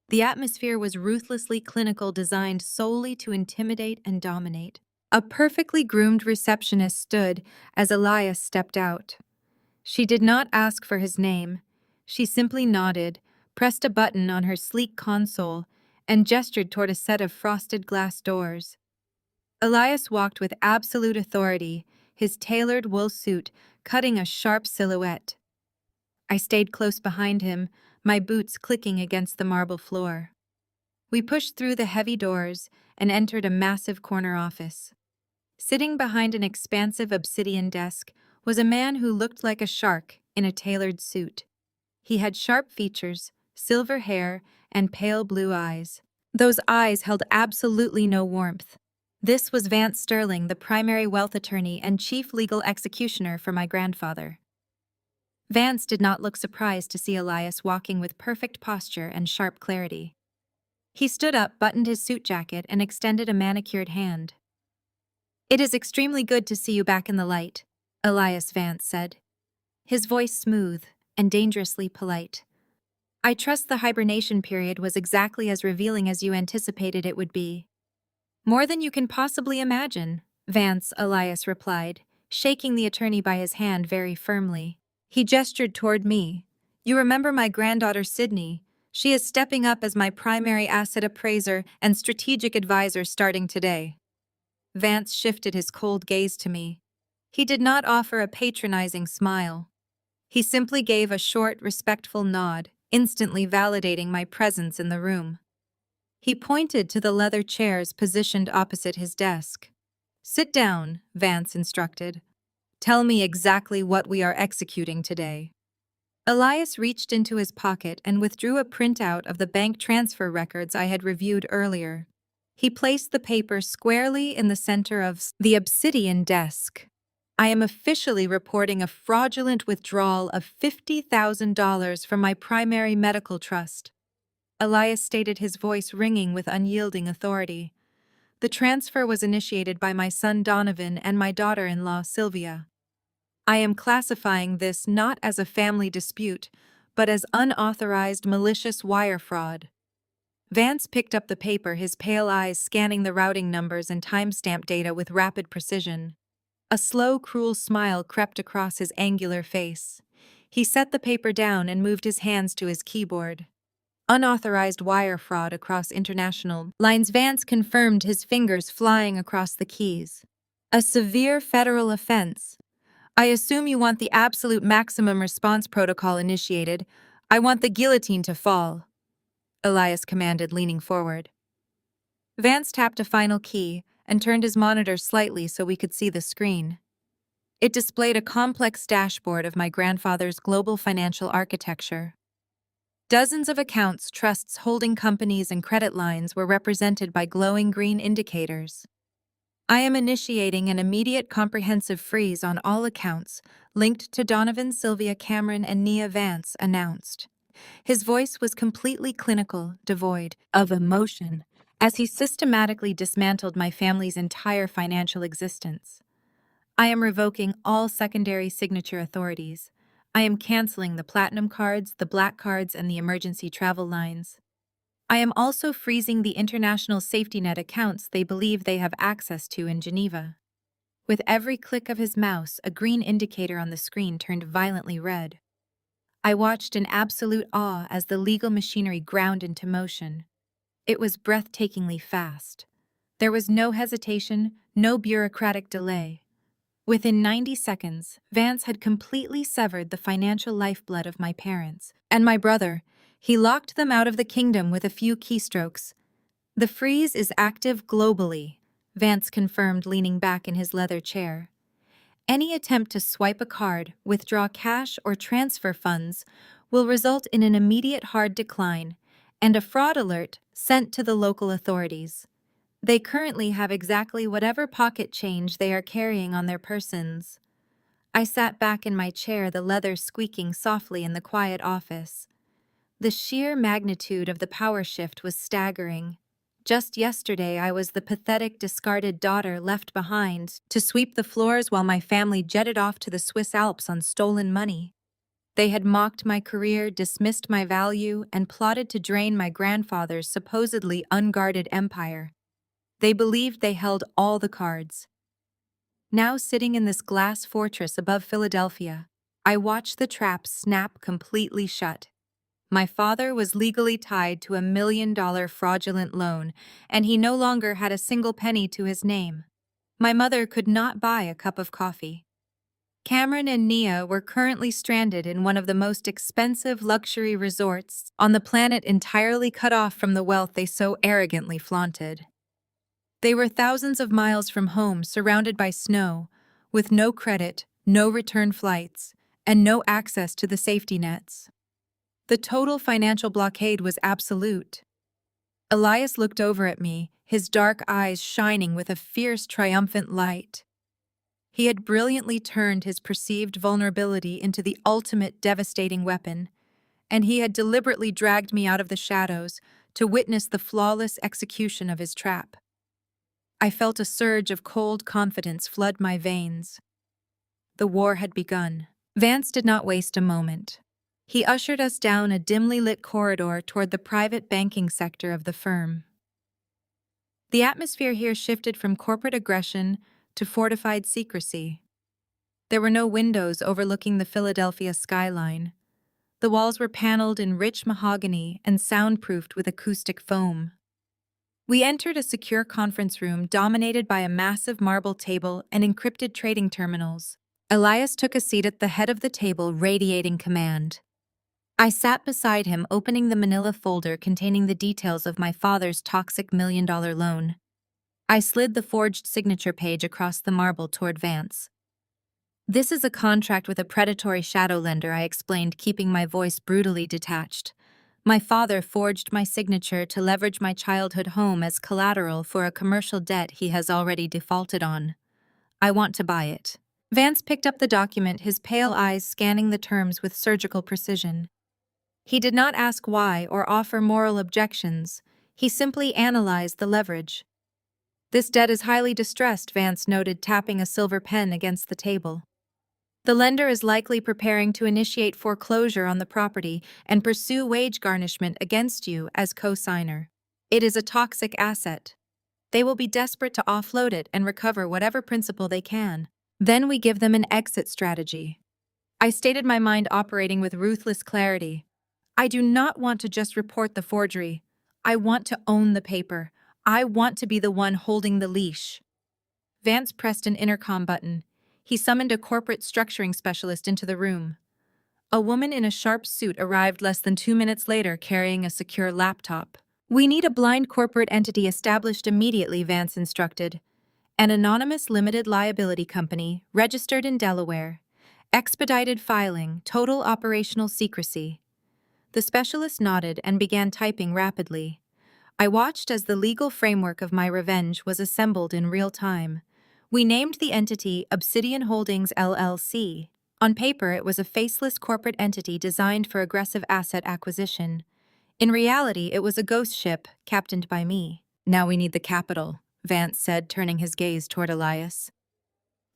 The atmosphere was ruthlessly clinical, designed solely to intimidate and dominate. A perfectly groomed receptionist stood as Elias stepped out. She did not ask for his name. She simply nodded, pressed a button on her sleek console, and gestured toward a set of frosted glass doors. Elias walked with absolute authority, his tailored wool suit cutting a sharp silhouette. I stayed close behind him, my boots clicking against the marble floor. We pushed through the heavy doors and entered a massive corner office. Sitting behind an expansive obsidian desk was a man who looked like a shark in a tailored suit. He had sharp features, silver hair, and pale blue eyes. Those eyes held absolutely no warmth. This was Vance Sterling, the primary wealth attorney and chief legal executioner for my grandfather. Vance did not look surprised to see Elias walking with perfect posture and sharp clarity. He stood up, buttoned his suit jacket, and extended a manicured hand. "It is extremely good to see you back in the light," Elias Vance said, his voice smooth and dangerously polite. "I trust the hibernation period was exactly as revealing as you anticipated it would be." "More than you can possibly imagine," Vance, Elias replied, shaking the attorney by his hand very firmly. He gestured toward me. "You remember my granddaughter Sydney? She is stepping up as my primary asset appraiser and strategic advisor starting today." Vance shifted his cold gaze to me. He did not offer a patronizing smile. He simply gave a short, respectful nod, instantly validating my presence in the room. He pointed to the leather chairs positioned opposite his desk. "Sit down," Vance instructed. "Tell me exactly what we are executing today." Elias reached into his pocket and withdrew a printout of the bank transfer records I had reviewed earlier. He placed the paper squarely in the center of the obsidian desk. "I am officially reporting a fraudulent withdrawal of $50,000 from my primary medical trust." Elias stated, his voice ringing with unyielding authority. "The transfer was initiated by my son Donovan and my daughter-in-law Sylvia. I am classifying this not as a family dispute, but as unauthorized malicious wire fraud." Vance picked up the paper, his pale eyes scanning the routing numbers and timestamp data with rapid precision. A slow, cruel smile crept across his angular face. He set the paper down and moved his hands to his keyboard. "Unauthorized wire fraud across international lines," Vance confirmed, his fingers flying across the keys. "A severe federal offense. I assume you want the absolute maximum response protocol initiated. I want the guillotine to fall," Elias commanded, leaning forward. Vance tapped a final key and turned his monitor slightly so we could see the screen. It displayed a complex dashboard of my grandfather's global financial architecture. Dozens of accounts, trusts, holding companies, and credit lines were represented by glowing green indicators. "I am initiating an immediate comprehensive freeze on all accounts linked to Donovan, Sylvia Cameron, and Nia Vance," announced. His voice was completely clinical, devoid of emotion, as he systematically dismantled my family's entire financial existence. "I am revoking all secondary signature authorities. I am canceling the platinum cards, the black cards, and the emergency travel lines. I am also freezing the international safety net accounts they believe they have access to in Geneva." With every click of his mouse, a green indicator on the screen turned violently red. I watched in absolute awe as the legal machinery ground into motion. It was breathtakingly fast. There was no hesitation, no bureaucratic delay. Within 90 seconds, Vance had completely severed the financial lifeblood of my parents and my brother. He locked them out of the kingdom with a few keystrokes. "The freeze is active globally," Vance confirmed, leaning back in his leather chair. "Any attempt to swipe a card, withdraw cash, or transfer funds will result in an immediate hard decline and a fraud alert sent to the local authorities. They currently have exactly whatever pocket change they are carrying on their persons." I sat back in my chair, the leather squeaking softly in the quiet office. The sheer magnitude of the power shift was staggering. Just yesterday, I was the pathetic, discarded daughter left behind to sweep the floors while my family jetted off to the Swiss Alps on stolen money. They had mocked my career, dismissed my value, and plotted to drain my grandfather's supposedly unguarded empire. They believed they held all the cards. Now sitting in this glass fortress above Philadelphia, I watched the trap snap completely shut. My father was legally tied to $1 million fraudulent loan, and he no longer had a single penny to his name. My mother could not buy a cup of coffee. Cameron and Nia were currently stranded in one of the most expensive luxury resorts on the planet, entirely cut off from the wealth they so arrogantly flaunted. They were thousands of miles from home, surrounded by snow, with no credit, no return flights, and no access to the safety nets. The total financial blockade was absolute. Elias looked over at me, his dark eyes shining with a fierce, triumphant light. He had brilliantly turned his perceived vulnerability into the ultimate devastating weapon, and he had deliberately dragged me out of the shadows to witness the flawless execution of his trap. I felt a surge of cold confidence flood my veins. The war had begun. Vance did not waste a moment. He ushered us down a dimly lit corridor toward the private banking sector of the firm. The atmosphere here shifted from corporate aggression to fortified secrecy. There were no windows overlooking the Philadelphia skyline. The walls were paneled in rich mahogany and soundproofed with acoustic foam. We entered a secure conference room dominated by a massive marble table and encrypted trading terminals. Elias took a seat at the head of the table, radiating command. I sat beside him, opening the manila folder containing the details of my father's toxic $1 million loan. I slid the forged signature page across the marble toward Vance. "This is a contract with a predatory shadow lender," I explained, keeping my voice brutally detached. "My father forged my signature to leverage my childhood home as collateral for a commercial debt he has already defaulted on. I want to buy it." Vance picked up the document, his pale eyes scanning the terms with surgical precision. He did not ask why or offer moral objections. He simply analyzed the leverage. "This debt is highly distressed," Vance noted, tapping a silver pen against the table. "The lender is likely preparing to initiate foreclosure on the property and pursue wage garnishment against you as co-signer. It is a toxic asset. They will be desperate to offload it and recover whatever principal they can. Then we give them an exit strategy." I stated my mind, operating with ruthless clarity. "I do not want to just report the forgery. I want to own the paper. I want to be the one holding the leash." Vance pressed an intercom button. He summoned a corporate structuring specialist into the room. A woman in a sharp suit arrived less than 2 minutes later, carrying a secure laptop. "We need a blind corporate entity established immediately," Vance instructed. "An anonymous limited liability company, registered in Delaware. Expedited filing, total operational secrecy." The specialist nodded and began typing rapidly. I watched as the legal framework of my revenge was assembled in real time. We named the entity Obsidian Holdings LLC. On paper, it was a faceless corporate entity designed for aggressive asset acquisition. In reality, it was a ghost ship, captained by me. "Now we need the capital," Vance said, turning his gaze toward Elias.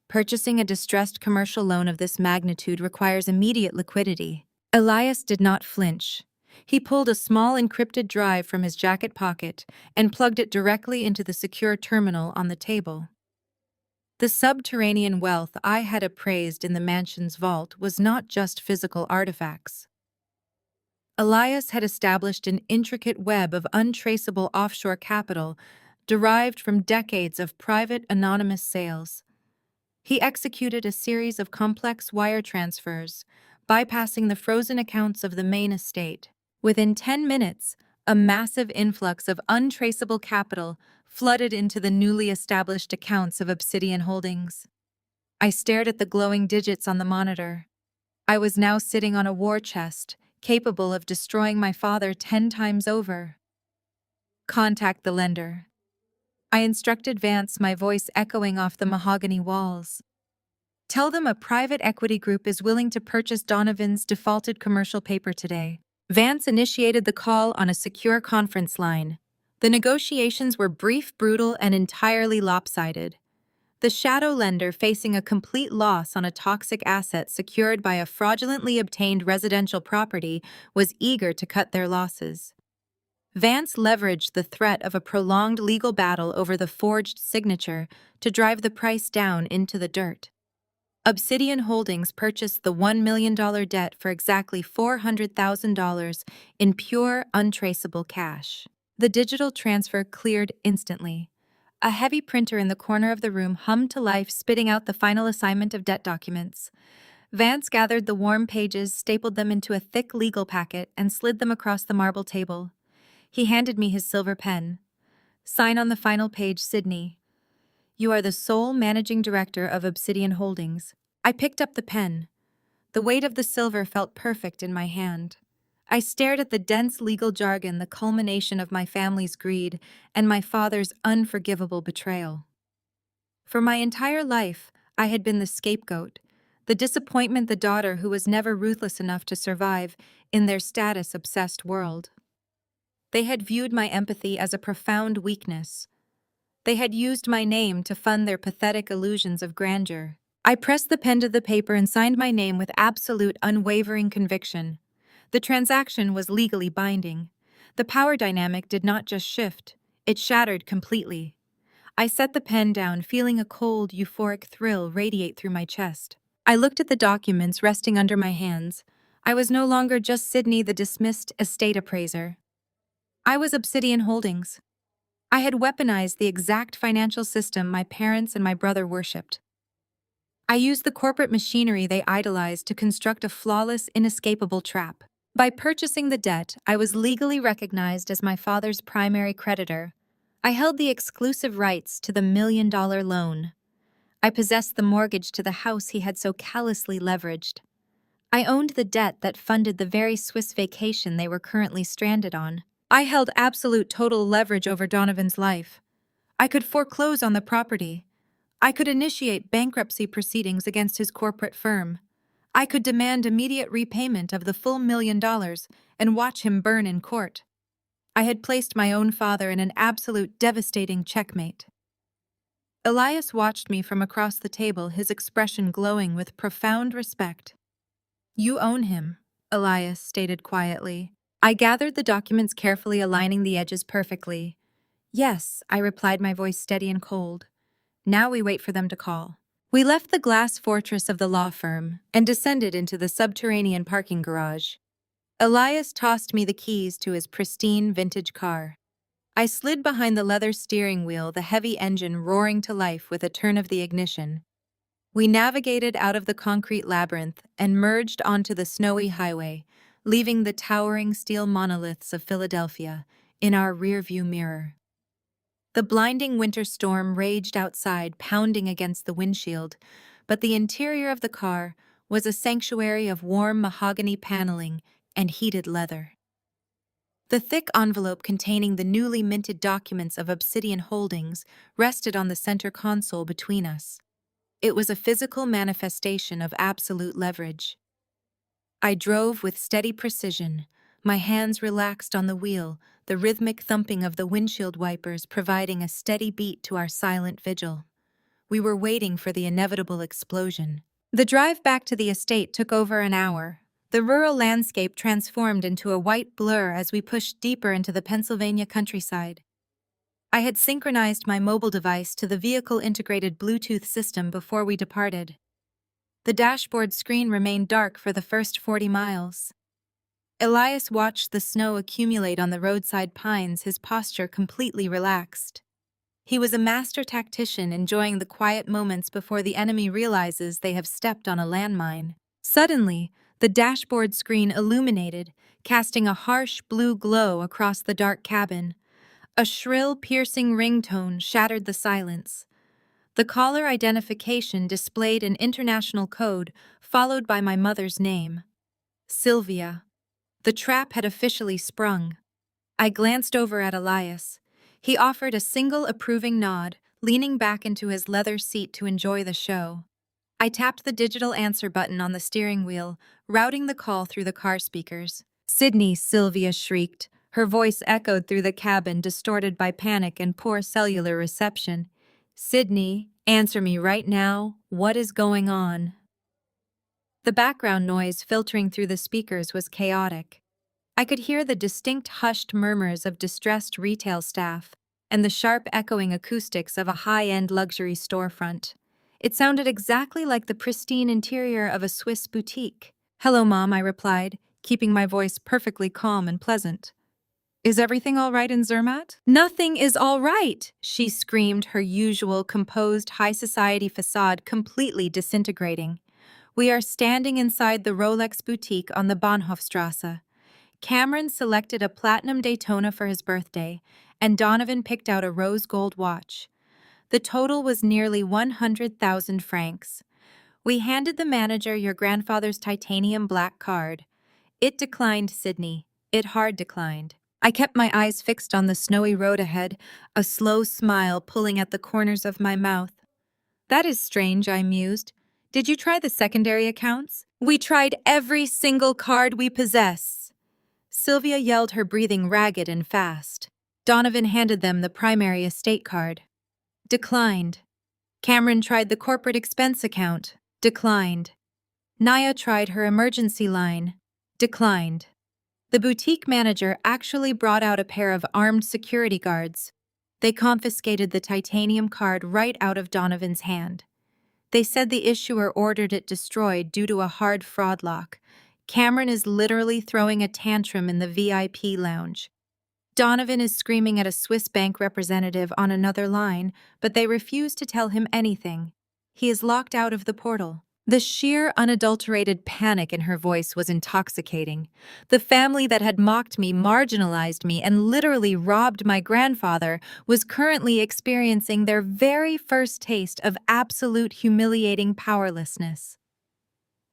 "Purchasing a distressed commercial loan of this magnitude requires immediate liquidity." Elias did not flinch. He pulled a small encrypted drive from his jacket pocket and plugged it directly into the secure terminal on the table. The subterranean wealth I had appraised in the mansion's vault was not just physical artifacts. Elias had established an intricate web of untraceable offshore capital derived from decades of private anonymous sales. He executed a series of complex wire transfers, bypassing the frozen accounts of the main estate. Within 10 minutes, a massive influx of untraceable capital flooded into the newly established accounts of Obsidian Holdings. I stared at the glowing digits on the monitor. I was now sitting on a war chest, capable of destroying my father 10 times over. "Contact the lender," I instructed Vance, my voice echoing off the mahogany walls. "Tell them a private equity group is willing to purchase Donovan's defaulted commercial paper today." Vance initiated the call on a secure conference line. The negotiations were brief, brutal, and entirely lopsided. The shadow lender, facing a complete loss on a toxic asset secured by a fraudulently obtained residential property, was eager to cut their losses. Vance leveraged the threat of a prolonged legal battle over the forged signature to drive the price down into the dirt. Obsidian Holdings purchased the $1 million debt for exactly $400,000 in pure, untraceable cash. The digital transfer cleared instantly. A heavy printer in the corner of the room hummed to life, spitting out the final assignment of debt documents. Vance gathered the warm pages, stapled them into a thick legal packet, and slid them across the marble table. He handed me his silver pen. "Sign on the final page, Sydney. You are the sole managing director of Obsidian Holdings." I picked up the pen. The weight of the silver felt perfect in my hand. I stared at the dense legal jargon, the culmination of my family's greed and my father's unforgivable betrayal. For my entire life, I had been the scapegoat, the disappointment, the daughter who was never ruthless enough to survive in their status-obsessed world. They had viewed my empathy as a profound weakness. They had used my name to fund their pathetic illusions of grandeur. I pressed the pen to the paper and signed my name with absolute, unwavering conviction. The transaction was legally binding. The power dynamic did not just shift, it shattered completely. I set the pen down, feeling a cold, euphoric thrill radiate through my chest. I looked at the documents resting under my hands. I was no longer just Sydney, the dismissed estate appraiser. I was Obsidian Holdings. I had weaponized the exact financial system my parents and my brother worshipped. I used the corporate machinery they idolized to construct a flawless, inescapable trap. By purchasing the debt, I was legally recognized as my father's primary creditor. I held the exclusive rights to the $1 million loan. I possessed the mortgage to the house he had so callously leveraged. I owned the debt that funded the very Swiss vacation they were currently stranded on. I held absolute total leverage over Donovan's life. I could foreclose on the property. I could initiate bankruptcy proceedings against his corporate firm. I could demand immediate repayment of the full $1 million and watch him burn in court. I had placed my own father in an absolute devastating checkmate. Elias watched me from across the table, his expression glowing with profound respect. "You own him," Elias stated quietly. I gathered the documents carefully, aligning the edges perfectly. "Yes," I replied, my voice steady and cold. "Now we wait for them to call." We left the glass fortress of the law firm and descended into the subterranean parking garage. Elias tossed me the keys to his pristine vintage car. I slid behind the leather steering wheel, the heavy engine roaring to life with a turn of the ignition. We navigated out of the concrete labyrinth and merged onto the snowy highway, leaving the towering steel monoliths of Philadelphia in our rearview mirror. The blinding winter storm raged outside, pounding against the windshield, but the interior of the car was a sanctuary of warm mahogany paneling and heated leather. The thick envelope containing the newly minted documents of Obsidian Holdings rested on the center console between us. It was a physical manifestation of absolute leverage. I drove with steady precision, my hands relaxed on the wheel, the rhythmic thumping of the windshield wipers providing a steady beat to our silent vigil. We were waiting for the inevitable explosion. The drive back to the estate took over an hour. The rural landscape transformed into a white blur as we pushed deeper into the Pennsylvania countryside. I had synchronized my mobile device to the vehicle-integrated Bluetooth system before we departed. The dashboard screen remained dark for the first 40 miles. Elias watched the snow accumulate on the roadside pines, his posture completely relaxed. He was a master tactician, enjoying the quiet moments before the enemy realizes they have stepped on a landmine. Suddenly, the dashboard screen illuminated, casting a harsh blue glow across the dark cabin. A shrill, piercing ringtone shattered the silence. The caller identification displayed an international code, followed by my mother's name. Sylvia. The trap had officially sprung. I glanced over at Elias. He offered a single approving nod, leaning back into his leather seat to enjoy the show. I tapped the digital answer button on the steering wheel, routing the call through the car speakers. "Sydney," Sylvia shrieked. Her voice echoed through the cabin, distorted by panic and poor cellular reception. "Sydney, Answer me right now. What is going on? The background noise filtering through the speakers was chaotic. I could hear the distinct hushed murmurs of distressed retail staff and the sharp echoing acoustics of a high-end luxury storefront. It sounded exactly like the pristine interior of a Swiss boutique. "Hello, Mom," I replied, keeping my voice perfectly calm and pleasant. "Is everything all right in Zermatt?" "Nothing is all right," she screamed, her usual composed high society facade completely disintegrating. "We are standing inside the Rolex boutique on the Bahnhofstrasse. Cameron selected a platinum Daytona for his birthday, and Donovan picked out a rose gold watch. The total was nearly 100,000 francs. We handed the manager your grandfather's titanium black card. It declined, Sydney. It hard declined." I kept my eyes fixed on the snowy road ahead, a slow smile pulling at the corners of my mouth. "That is strange," I mused. "Did you try the secondary accounts?" "We tried every single card we possess," Sylvia yelled, her breathing ragged and fast. Donovan handed them the primary estate card. Declined. Cameron tried the corporate expense account. Declined. Naya tried her emergency line. Declined. The boutique manager actually brought out a pair of armed security guards. They confiscated the titanium card right out of Donovan's hand. They said the issuer ordered it destroyed due to a hard fraud lock. Cameron is literally throwing a tantrum in the VIP lounge. Donovan is screaming at a Swiss bank representative on another line, but they refuse to tell him anything. He is locked out of the portal. The sheer, unadulterated panic in her voice was intoxicating. The family that had mocked me, marginalized me, and literally robbed my grandfather was currently experiencing their very first taste of absolute humiliating powerlessness.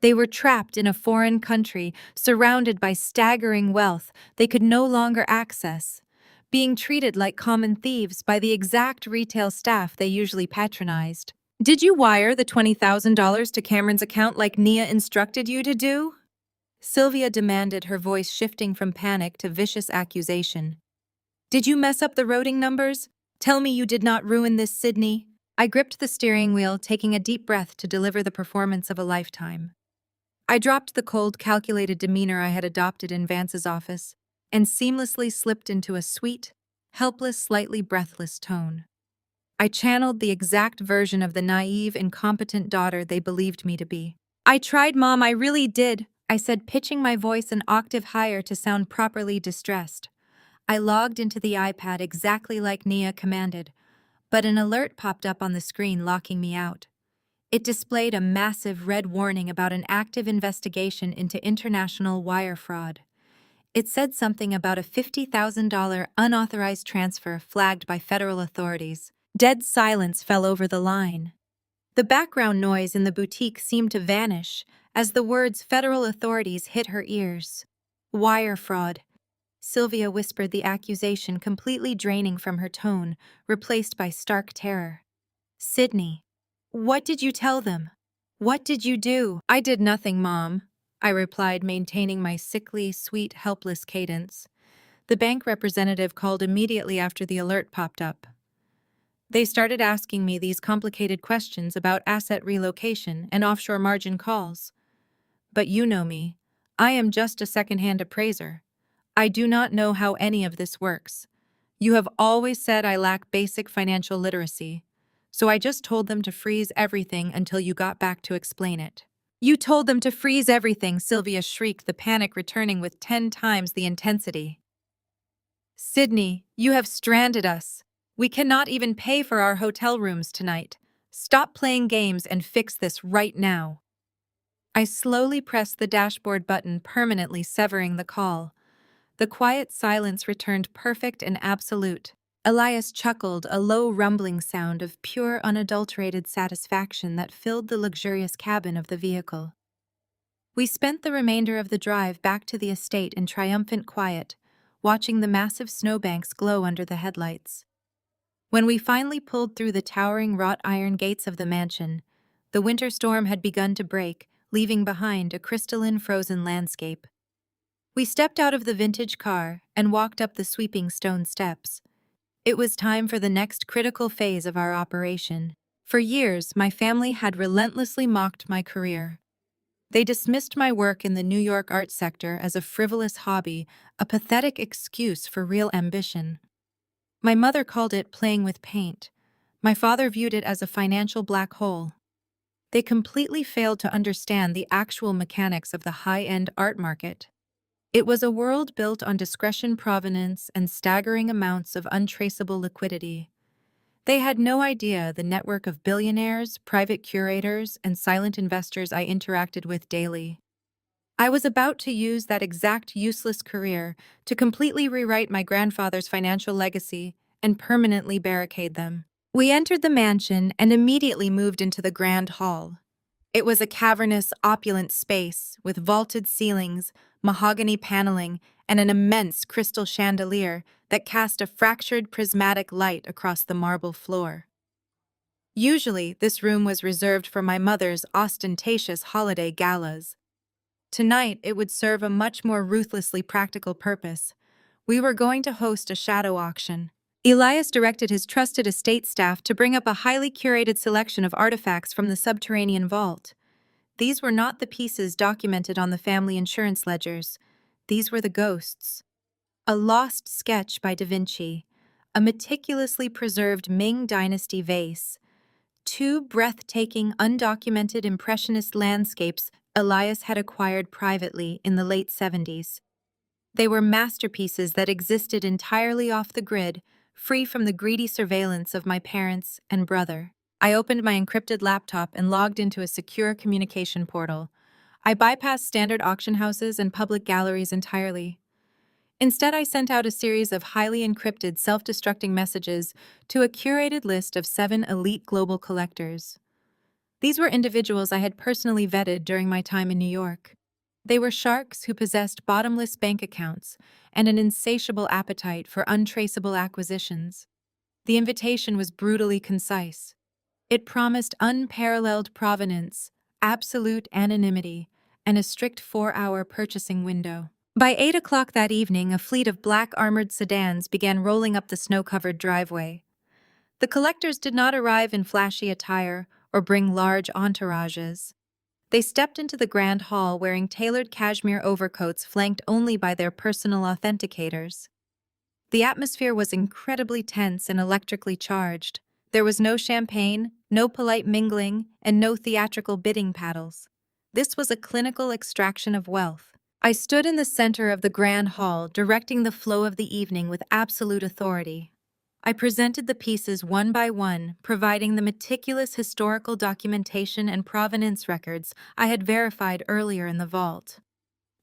They were trapped in a foreign country, surrounded by staggering wealth they could no longer access, being treated like common thieves by the exact retail staff they usually patronized. "Did you wire the $20,000 to Cameron's account like Nia instructed you to do?" Sylvia demanded, her voice shifting from panic to vicious accusation. "Did you mess up the routing numbers? Tell me you did not ruin this, Sydney." I gripped the steering wheel, taking a deep breath to deliver the performance of a lifetime. I dropped the cold, calculated demeanor I had adopted in Vance's office and seamlessly slipped into a sweet, helpless, slightly breathless tone. I channeled the exact version of the naive, incompetent daughter they believed me to be. "I tried, Mom, I really did," I said, pitching my voice an octave higher to sound properly distressed. I logged into the iPad exactly like Nia commanded, but an alert popped up on the screen locking me out. It displayed a massive red warning about an active investigation into international wire fraud. It said something about a $50,000 unauthorized transfer flagged by federal authorities. Dead silence fell over the line. The background noise in the boutique seemed to vanish as the words federal authorities hit her ears. "Wire fraud," Sylvia whispered, the accusation completely draining from her tone, replaced by stark terror. "Sydney, what did you tell them? What did you do?" "I did nothing, Mom," I replied, maintaining my sickly, sweet, helpless cadence. The bank representative called immediately after the alert popped up. They started asking me these complicated questions about asset relocation and offshore margin calls. But you know me. I am just a second-hand appraiser. I do not know how any of this works. You have always said I lack basic financial literacy, so I just told them to freeze everything until you got back to explain it. "You told them to freeze everything," Sylvia shrieked, the panic returning with 10 times the intensity. "Sydney, you have stranded us. We cannot even pay for our hotel rooms tonight. Stop playing games and fix this right now." I slowly pressed the dashboard button, permanently severing the call. The quiet silence returned, perfect and absolute. Elias chuckled, a low rumbling sound of pure, unadulterated satisfaction that filled the luxurious cabin of the vehicle. We spent the remainder of the drive back to the estate in triumphant quiet, watching the massive snowbanks glow under the headlights. When we finally pulled through the towering wrought iron gates of the mansion, the winter storm had begun to break, leaving behind a crystalline frozen landscape. We stepped out of the vintage car and walked up the sweeping stone steps. It was time for the next critical phase of our operation: For years, my family had relentlessly mocked my career. They dismissed my work in the New York art sector as a frivolous hobby, a pathetic excuse for real ambition. My mother called it playing with paint. My father viewed it as a financial black hole. They completely failed to understand the actual mechanics of the high-end art market. It was a world built on discretion, provenance, and staggering amounts of untraceable liquidity. They had no idea the network of billionaires, private curators, and silent investors I interacted with daily. I was about to use that exact useless career to completely rewrite my grandfather's financial legacy and permanently barricade them. We entered the mansion and immediately moved into the grand hall. It was a cavernous, opulent space with vaulted ceilings, mahogany paneling, and an immense crystal chandelier that cast a fractured prismatic light across the marble floor. Usually, this room was reserved for my mother's ostentatious holiday galas. Tonight, it would serve a much more ruthlessly practical purpose. We were going to host a shadow auction. Elias directed his trusted estate staff to bring up a highly curated selection of artifacts from the subterranean vault. These were not the pieces documented on the family insurance ledgers. These were the ghosts. A lost sketch by Da Vinci, a meticulously preserved Ming Dynasty vase, two breathtaking, undocumented Impressionist landscapes Elias had acquired privately in the late 70s. They were masterpieces that existed entirely off the grid, free from the greedy surveillance of my parents and brother. I opened my encrypted laptop and logged into a secure communication portal. I bypassed standard auction houses and public galleries entirely. Instead, I sent out a series of highly encrypted, self-destructing messages to a curated list of 7 elite global collectors. These were individuals I had personally vetted during my time in New York. They were sharks who possessed bottomless bank accounts and an insatiable appetite for untraceable acquisitions. The invitation was brutally concise. It promised unparalleled provenance, absolute anonymity, and a strict 4-hour purchasing window. By 8 o'clock that evening, a fleet of black armored sedans began rolling up the snow-covered driveway. The collectors did not arrive in flashy attire or bring large entourages. They stepped into the grand hall wearing tailored cashmere overcoats flanked only by their personal authenticators. The atmosphere was incredibly tense and electrically charged. There was no champagne, no polite mingling, and no theatrical bidding paddles. This was a clinical extraction of wealth. I stood in the center of the grand hall, directing the flow of the evening with absolute authority. I presented the pieces one by one, providing the meticulous historical documentation and provenance records I had verified earlier in the vault.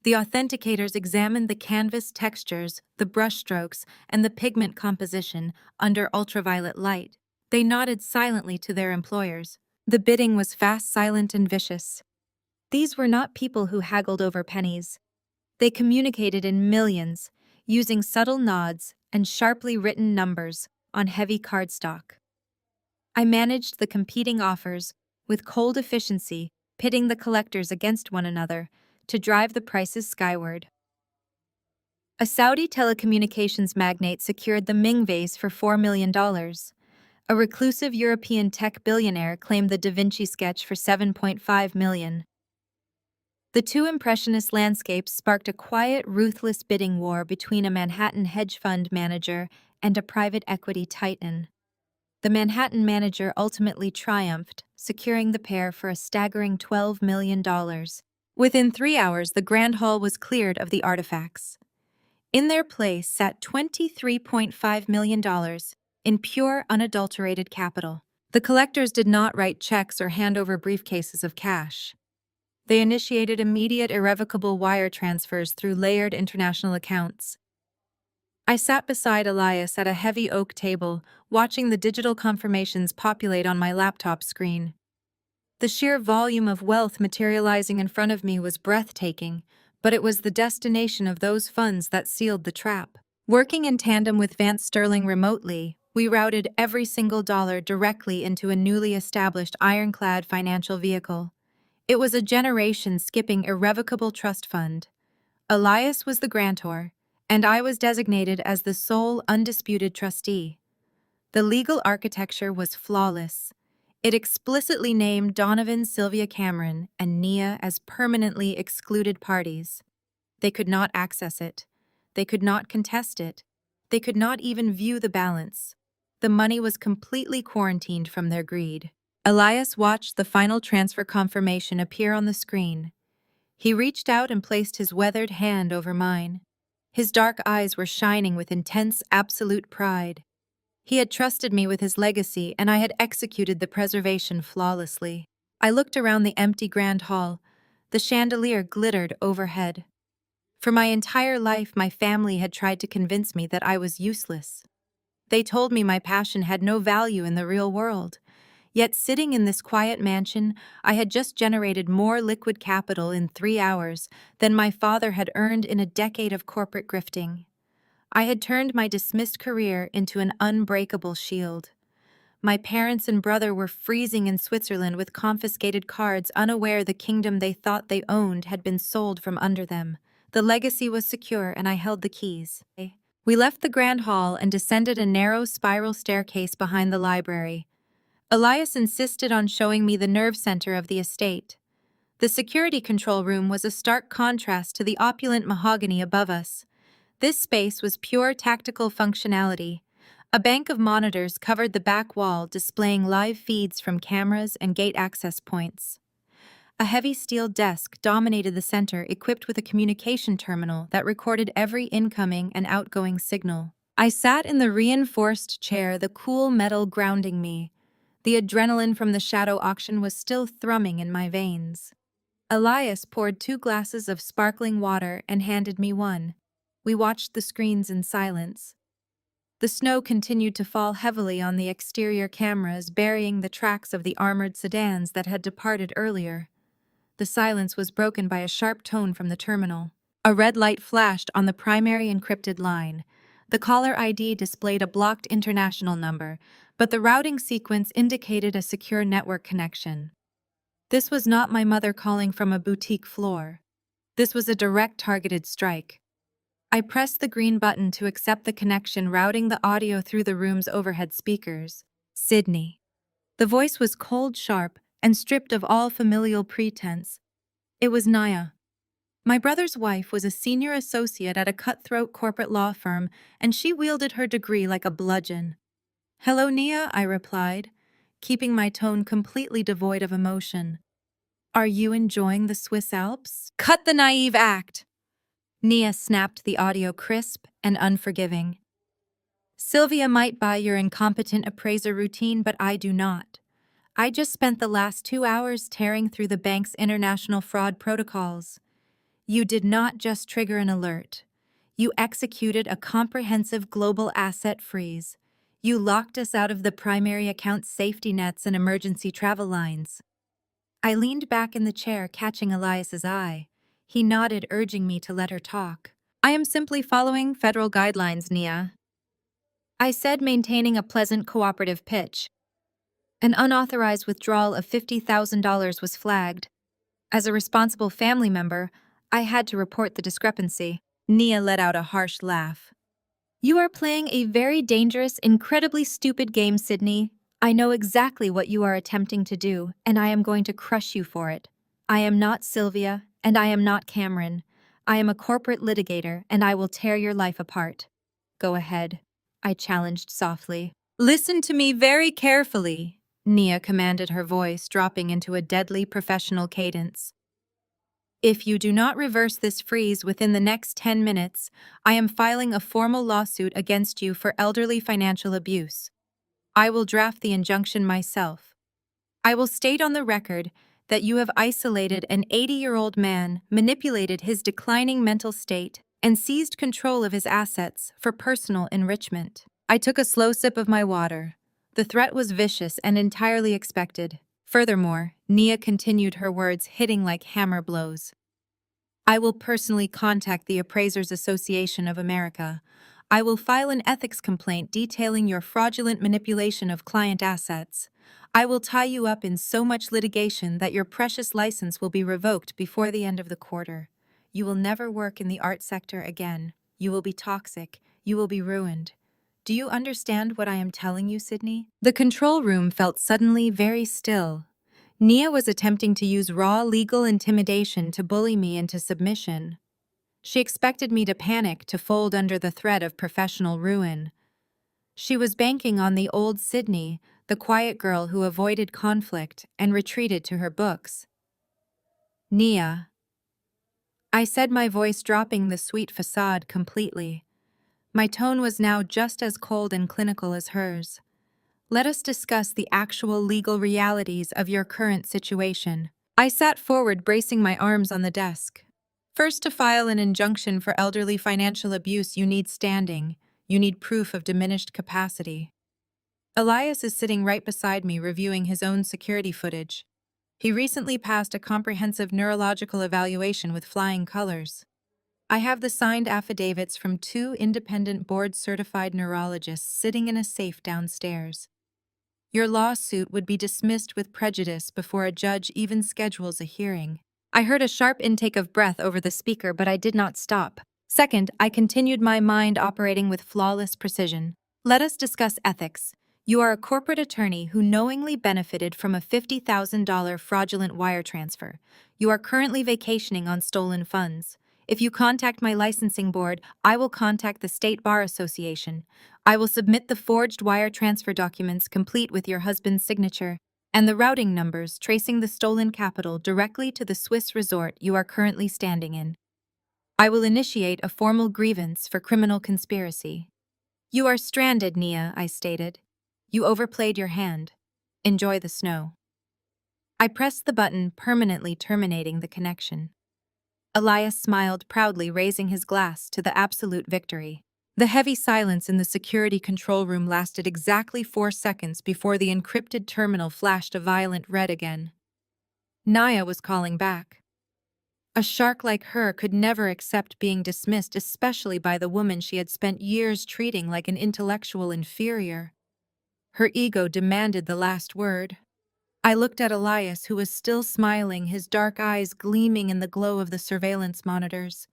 The authenticators examined the canvas textures, the brushstrokes, and the pigment composition under ultraviolet light. They nodded silently to their employers. The bidding was fast, silent, and vicious. These were not people who haggled over pennies. They communicated in millions, using subtle nods and sharply written numbers on heavy cardstock. I managed the competing offers with cold efficiency, pitting the collectors against one another to drive the prices skyward. A Saudi telecommunications magnate secured the Ming vase for $4 million. A reclusive European tech billionaire claimed the Da Vinci sketch for $7.5 million. The two impressionist landscapes sparked a quiet, ruthless bidding war between a Manhattan hedge fund manager and a private equity titan. The Manhattan manager ultimately triumphed, securing the pair for a staggering $12 million. Within 3 hours, the grand hall was cleared of the artifacts. In their place sat $23.5 million in pure, unadulterated capital. The collectors did not write checks or hand over briefcases of cash. They initiated immediate, irrevocable wire transfers through layered international accounts. I sat beside Elias at a heavy oak table, watching the digital confirmations populate on my laptop screen. The sheer volume of wealth materializing in front of me was breathtaking, but it was the destination of those funds that sealed the trap. Working in tandem with Vance Sterling remotely, we routed every single dollar directly into a newly established ironclad financial vehicle. It was a generation-skipping irrevocable trust fund. Elias was the grantor, and I was designated as the sole undisputed trustee. The legal architecture was flawless. It explicitly named Donovan Sylvia Cameron and Nia as permanently excluded parties. They could not access it. They could not contest it. They could not even view the balance. The money was completely quarantined from their greed. Elias watched the final transfer confirmation appear on the screen. He reached out and placed his weathered hand over mine. His dark eyes were shining with intense, absolute pride. He had trusted me with his legacy, and I had executed the preservation flawlessly. I looked around the empty grand hall. The chandelier glittered overhead. For my entire life, my family had tried to convince me that I was useless. They told me my passion had no value in the real world. Yet sitting in this quiet mansion, I had just generated more liquid capital in 3 hours than my father had earned in a decade of corporate grifting. I had turned my dismissed career into an unbreakable shield. My parents and brother were freezing in Switzerland with confiscated cards, unaware the kingdom they thought they owned had been sold from under them. The legacy was secure, and I held the keys. We left the grand hall and descended a narrow spiral staircase behind the library. Elias insisted on showing me the nerve center of the estate. The security control room was a stark contrast to the opulent mahogany above us. This space was pure tactical functionality. A bank of monitors covered the back wall, displaying live feeds from cameras and gate access points. A heavy steel desk dominated the center, equipped with a communication terminal that recorded every incoming and outgoing signal. I sat in the reinforced chair, the cool metal grounding me. The adrenaline from the shadow auction was still thrumming in my veins. Elias poured 2 glasses of sparkling water and handed me one. We watched the screens in silence. The snow continued to fall heavily on the exterior cameras, burying the tracks of the armored sedans that had departed earlier. The silence was broken by a sharp tone from the terminal. A red light flashed on the primary encrypted line. The caller ID displayed a blocked international number, but the routing sequence indicated a secure network connection. This was not my mother calling from a boutique floor. This was a direct targeted strike. I pressed the green button to accept the connection, routing the audio through the room's overhead speakers. Sydney. The voice was cold, sharp, and stripped of all familial pretense. It was Naya. My brother's wife was a senior associate at a cutthroat corporate law firm, and she wielded her degree like a bludgeon. "Hello, Nia," I replied, keeping my tone completely devoid of emotion. "Are you enjoying the Swiss Alps?" "Cut the naive act!" Nia snapped the audio crisp and unforgiving. "Sylvia might buy your incompetent appraiser routine, but I do not. I just spent the last 2 hours tearing through the bank's international fraud protocols. You did not just trigger an alert. You executed a comprehensive global asset freeze. You locked us out of the primary account safety nets and emergency travel lines." I leaned back in the chair, catching Elias's eye. He nodded, urging me to let her talk. "I am simply following federal guidelines, Nia," I said, maintaining a pleasant cooperative pitch. An unauthorized withdrawal of $50,000 was flagged. As a responsible family member, I had to report the discrepancy. Nia let out a harsh laugh. "You are playing a very dangerous, incredibly stupid game, Sydney. I know exactly what you are attempting to do, and I am going to crush you for it. I am not Sylvia, and I am not Cameron. I am a corporate litigator, and I will tear your life apart." "Go ahead," I challenged softly. "Listen to me very carefully," Nia commanded, her voice dropping into a deadly professional cadence. "If you do not reverse this freeze within the next 10 minutes, I am filing a formal lawsuit against you for elderly financial abuse. I will draft the injunction myself. I will state on the record that you have isolated an 80-year-old man, manipulated his declining mental state, and seized control of his assets for personal enrichment." I took a slow sip of my water. The threat was vicious and entirely expected. Furthermore, Nia continued, her words hitting like hammer blows. "I will personally contact the Appraisers Association of America. I will file an ethics complaint detailing your fraudulent manipulation of client assets. I will tie you up in so much litigation that your precious license will be revoked before the end of the quarter. You will never work in the art sector again. You will be toxic. You will be ruined. Do you understand what I am telling you, Sydney? The control room felt suddenly very still. Nia was attempting to use raw legal intimidation to bully me into submission. She expected me to panic, to fold under the threat of professional ruin. She was banking on the old Sydney, the quiet girl who avoided conflict and retreated to her books. Nia, I said, my voice dropping the sweet facade completely. My tone was now just as cold and clinical as hers. Let us discuss the actual legal realities of your current situation. I sat forward, bracing my arms on the desk. First, to file an injunction for elderly financial abuse, you need standing. You need proof of diminished capacity. Elias is sitting right beside me, reviewing his own security footage. He recently passed a comprehensive neurological evaluation with flying colors. I have the signed affidavits from 2 independent board-certified neurologists sitting in a safe downstairs. Your lawsuit would be dismissed with prejudice before a judge even schedules a hearing. I heard a sharp intake of breath over the speaker, but I did not stop. Second, I continued, my mind operating with flawless precision. Let us discuss ethics. You are a corporate attorney who knowingly benefited from a $50,000 fraudulent wire transfer. You are currently vacationing on stolen funds. If you contact my licensing board, I will contact the State Bar Association. I will submit the forged wire transfer documents complete with your husband's signature and the routing numbers tracing the stolen capital directly to the Swiss resort you are currently standing in. I will initiate a formal grievance for criminal conspiracy. You are stranded, Nia, I stated. You overplayed your hand. Enjoy the snow. I pressed the button, permanently terminating the connection. Elias smiled proudly, raising his glass to the absolute victory. The heavy silence in the security control room lasted exactly 4 seconds before the encrypted terminal flashed a violent red again. Nia was calling back. A shark like her could never accept being dismissed, especially by the woman she had spent years treating like an intellectual inferior. Her ego demanded the last word. I looked at Elias, who was still smiling, his dark eyes gleaming in the glow of the surveillance monitors.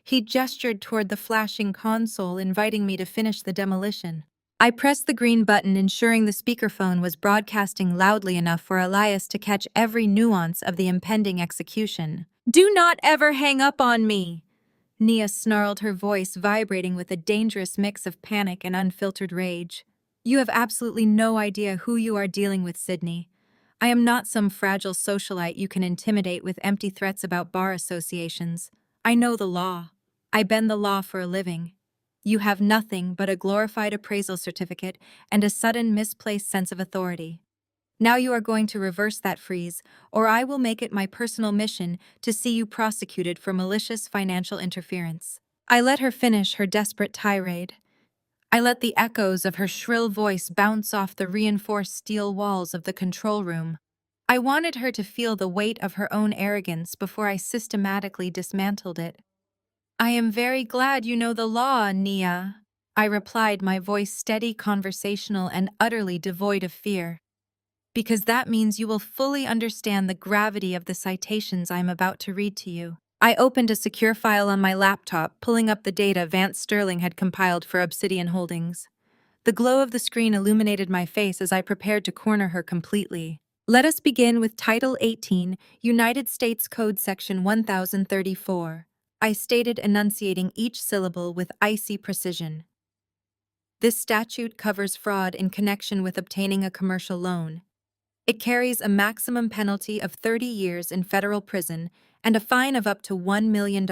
He gestured toward the flashing console, inviting me to finish the demolition. I pressed the green button, ensuring the speakerphone was broadcasting loudly enough for Elias to catch every nuance of the impending execution. Do not ever hang up on me! Nia snarled, her voice vibrating with a dangerous mix of panic and unfiltered rage. You have absolutely no idea who you are dealing with, Sydney. I am not some fragile socialite you can intimidate with empty threats about bar associations. I know the law. I bend the law for a living. You have nothing but a glorified appraisal certificate and a sudden misplaced sense of authority. Now you are going to reverse that freeze, or I will make it my personal mission to see you prosecuted for malicious financial interference. I let her finish her desperate tirade. I let the echoes of her shrill voice bounce off the reinforced steel walls of the control room. I wanted her to feel the weight of her own arrogance before I systematically dismantled it. I am very glad you know the law, Nia, I replied, my voice steady, conversational, and utterly devoid of fear. Because that means you will fully understand the gravity of the citations I am about to read to you. I opened a secure file on my laptop, pulling up the data Vance Sterling had compiled for Obsidian Holdings. The glow of the screen illuminated my face as I prepared to corner her completely. Let us begin with Title 18, United States Code Section 1034. I stated, enunciating each syllable with icy precision. This statute covers fraud in connection with obtaining a commercial loan. It carries a maximum penalty of 30 years in federal prison and a fine of up to $1 million.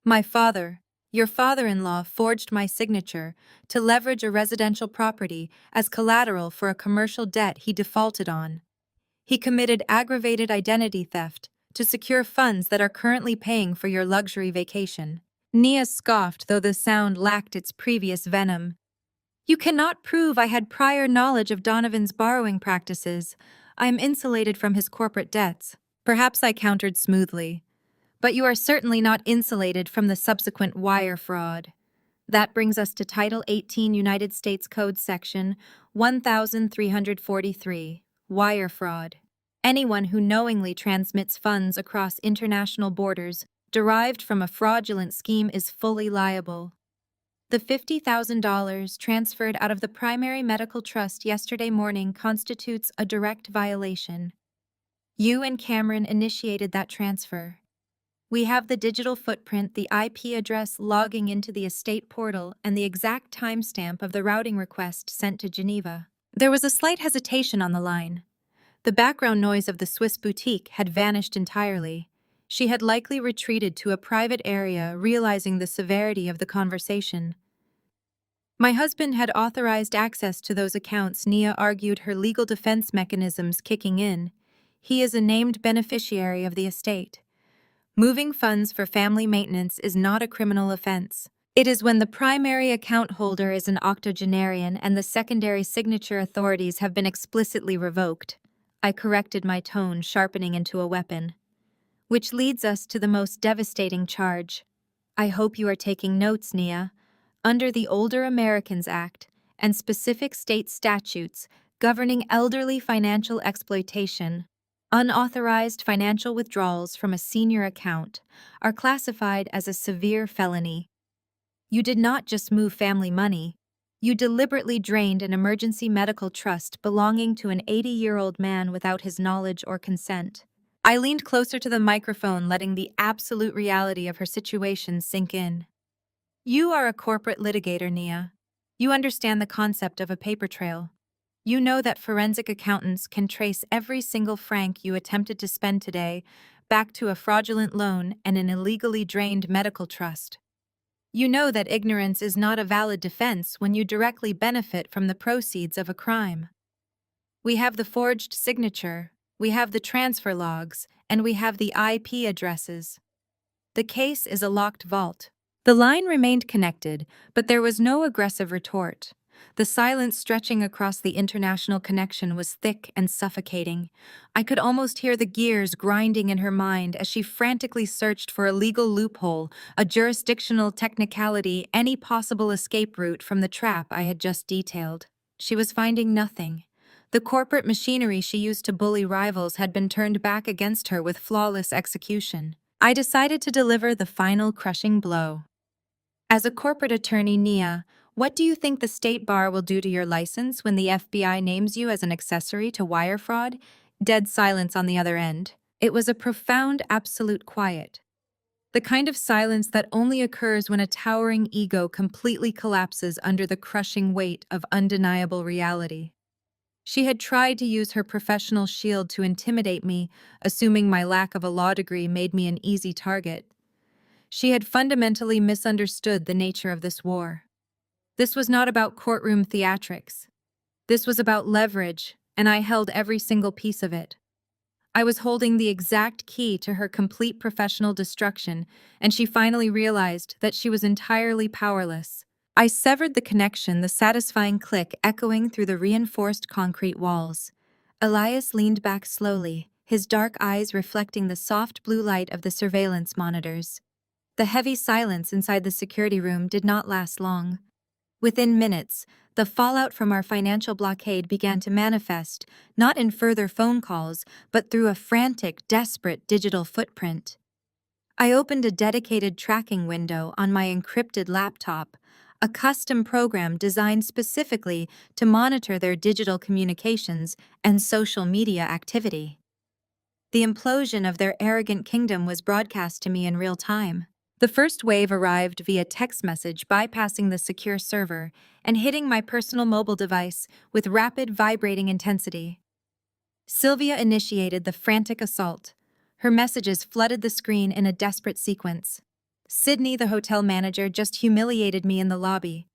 My father, your father-in-law, forged my signature to leverage a residential property as collateral for a commercial debt he defaulted on. He committed aggravated identity theft to secure funds that are currently paying for your luxury vacation. Nia scoffed, though the sound lacked its previous venom. You cannot prove I had prior knowledge of Donovan's borrowing practices. I am insulated from his corporate debts. Perhaps I countered smoothly. But you are certainly not insulated from the subsequent wire fraud. That brings us to Title 18 United States Code Section 1343, wire fraud. Anyone who knowingly transmits funds across international borders derived from a fraudulent scheme is fully liable. The $50,000 transferred out of the primary medical trust yesterday morning constitutes a direct violation. You and Cameron initiated that transfer. We have the digital footprint, the IP address logging into the estate portal, and the exact timestamp of the routing request sent to Geneva. There was a slight hesitation on the line. The background noise of the Swiss boutique had vanished entirely. She had likely retreated to a private area, realizing the severity of the conversation. My husband had authorized access to those accounts, Nia argued, her legal defense mechanisms kicking in. He is a named beneficiary of the estate. Moving funds for family maintenance is not a criminal offense. It is when the primary account holder is an octogenarian and the secondary signature authorities have been explicitly revoked. I corrected my tone, sharpening into a weapon. Which leads us to the most devastating charge. I hope you are taking notes, Nia. Under the Older Americans Act and specific state statutes governing elderly financial exploitation, unauthorized financial withdrawals from a senior account are classified as a severe felony. You did not just move family money, you deliberately drained an emergency medical trust belonging to an 80-year-old man without his knowledge or consent. I leaned closer to the microphone, letting the absolute reality of her situation sink in. You are a corporate litigator, Nia. You understand the concept of a paper trail. You know that forensic accountants can trace every single franc you attempted to spend today back to a fraudulent loan and an illegally drained medical trust. You know that ignorance is not a valid defense when you directly benefit from the proceeds of a crime. We have the forged signature, we have the transfer logs, and we have the IP addresses. The case is a locked vault. The line remained connected, but there was no aggressive retort. The silence stretching across the international connection was thick and suffocating. I could almost hear the gears grinding in her mind as she frantically searched for a legal loophole, a jurisdictional technicality, any possible escape route from the trap I had just detailed. She was finding nothing. The corporate machinery she used to bully rivals had been turned back against her with flawless execution. I decided to deliver the final crushing blow. As a corporate attorney, Nia, what do you think the state bar will do to your license when the FBI names you as an accessory to wire fraud? Dead silence on the other end. It was a profound, absolute quiet. The kind of silence that only occurs when a towering ego completely collapses under the crushing weight of undeniable reality. She had tried to use her professional shield to intimidate me, assuming my lack of a law degree made me an easy target. She had fundamentally misunderstood the nature of this war. This was not about courtroom theatrics. This was about leverage, and I held every single piece of it. I was holding the exact key to her complete professional destruction, and she finally realized that she was entirely powerless. I severed the connection, the satisfying click echoing through the reinforced concrete walls. Elias leaned back slowly, his dark eyes reflecting the soft blue light of the surveillance monitors. The heavy silence inside the security room did not last long. Within minutes, the fallout from our financial blockade began to manifest, not in further phone calls, but through a frantic, desperate digital footprint. I opened a dedicated tracking window on my encrypted laptop, a custom program designed specifically to monitor their digital communications and social media activity. The implosion of their arrogant kingdom was broadcast to me in real time. The first wave arrived via text message, bypassing the secure server and hitting my personal mobile device with rapid, vibrating intensity. Sylvia initiated the frantic assault. Her messages flooded the screen in a desperate sequence. Sydney, the hotel manager, just humiliated me in the lobby.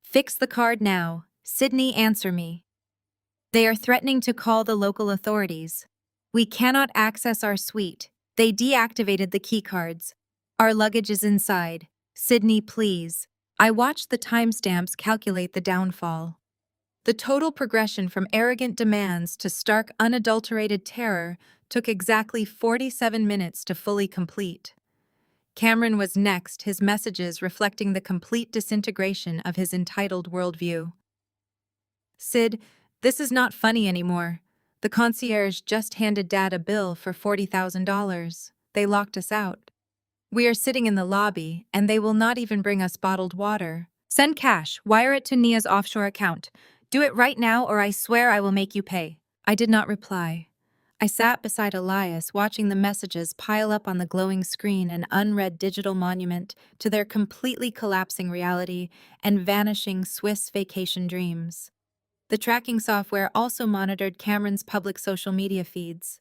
Fix the card now. Sydney, answer me. They are threatening to call the local authorities. We cannot access our suite. They deactivated the keycards. Our luggage is inside. Sydney, please. I watched the timestamps calculate the downfall. The total progression from arrogant demands to stark, unadulterated terror took exactly 47 minutes to fully complete. Cameron was next, his messages reflecting the complete disintegration of his entitled worldview. Sid, this is not funny anymore. The concierge just handed Dad a bill for $40,000. They locked us out. We are sitting in the lobby, and they will not even bring us bottled water. Send cash. Wire it to Nia's offshore account. Do it right now or I swear I will make you pay. I did not reply. I sat beside Elias, watching the messages pile up on the glowing screen, an unread digital monument to their completely collapsing reality and vanishing Swiss vacation dreams. The tracking software also monitored Cameron's public social media feeds.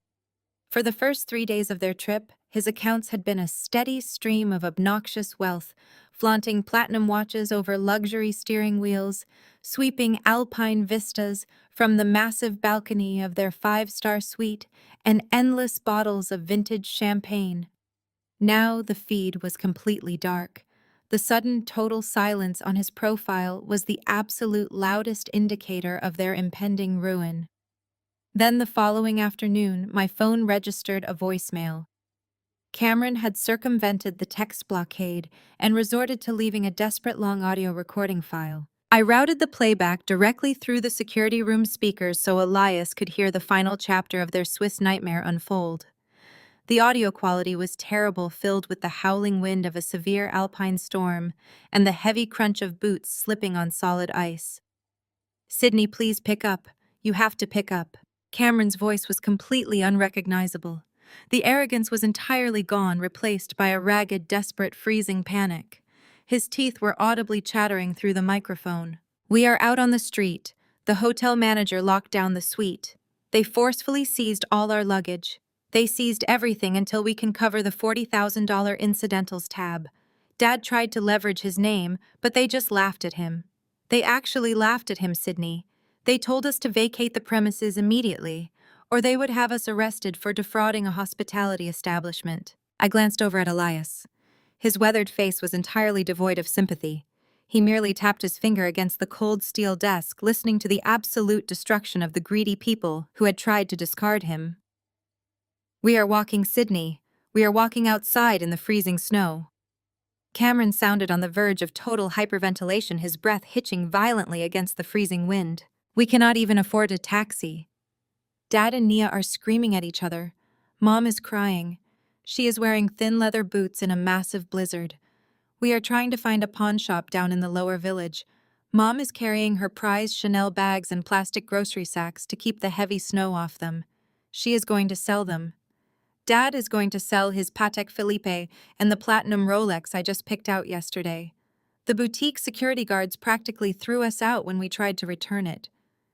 For the first 3 days of their trip, his accounts had been a steady stream of obnoxious wealth, flaunting platinum watches over luxury steering wheels, sweeping alpine vistas from the massive balcony of their five-star suite, and endless bottles of vintage champagne. Now the feed was completely dark. The sudden total silence on his profile was the absolute loudest indicator of their impending ruin. Then the following afternoon, my phone registered a voicemail. Cameron had circumvented the text blockade and resorted to leaving a desperate long audio recording file. I routed the playback directly through the security room speakers so Elias could hear the final chapter of their Swiss nightmare unfold. The audio quality was terrible, filled with the howling wind of a severe alpine storm and the heavy crunch of boots slipping on solid ice. "Sydney, please pick up. You have to pick up." Cameron's voice was completely unrecognizable. The arrogance was entirely gone, replaced by a ragged, desperate, freezing panic. His teeth were audibly chattering through the microphone. "We are out on the street. The hotel manager locked down the suite. They forcefully seized all our luggage. They seized everything until we can cover the $40,000 incidentals tab. Dad tried to leverage his name, but they just laughed at him. They actually laughed at him, Sydney. They told us to vacate the premises immediately, or they would have us arrested for defrauding a hospitality establishment." I glanced over at Elias. His weathered face was entirely devoid of sympathy. He merely tapped his finger against the cold steel desk, listening to the absolute destruction of the greedy people who had tried to discard him. "We are walking, Sydney. We are walking outside in the freezing snow." Cameron sounded on the verge of total hyperventilation, his breath hitching violently against the freezing wind. "We cannot even afford a taxi." Dad and Nia are screaming at each other. Mom is crying. She is wearing thin leather boots in a massive blizzard. We are trying to find a pawn shop down in the lower village. Mom is carrying her prized Chanel bags and plastic grocery sacks to keep the heavy snow off them. She is going to sell them. Dad is going to sell his Patek Philippe and the platinum Rolex I just picked out yesterday. The boutique security guards practically threw us out when we tried to return it.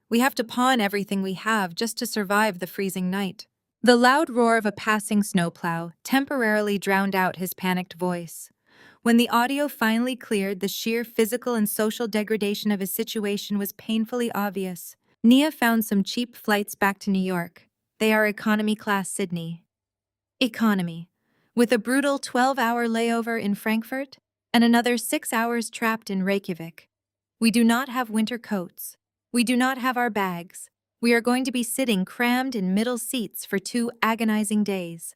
We have to pawn everything we have just to survive the freezing night. The loud roar of a passing snowplow temporarily drowned out his panicked voice. When the audio finally cleared, the sheer physical and social degradation of his situation was painfully obvious. Nia found some cheap flights back to New York. They are economy class, Sydney. Economy. With a brutal 12-hour layover in Frankfurt and another 6 hours trapped in Reykjavik. We do not have winter coats. We do not have our bags. We are going to be sitting crammed in middle seats for 2 agonizing days.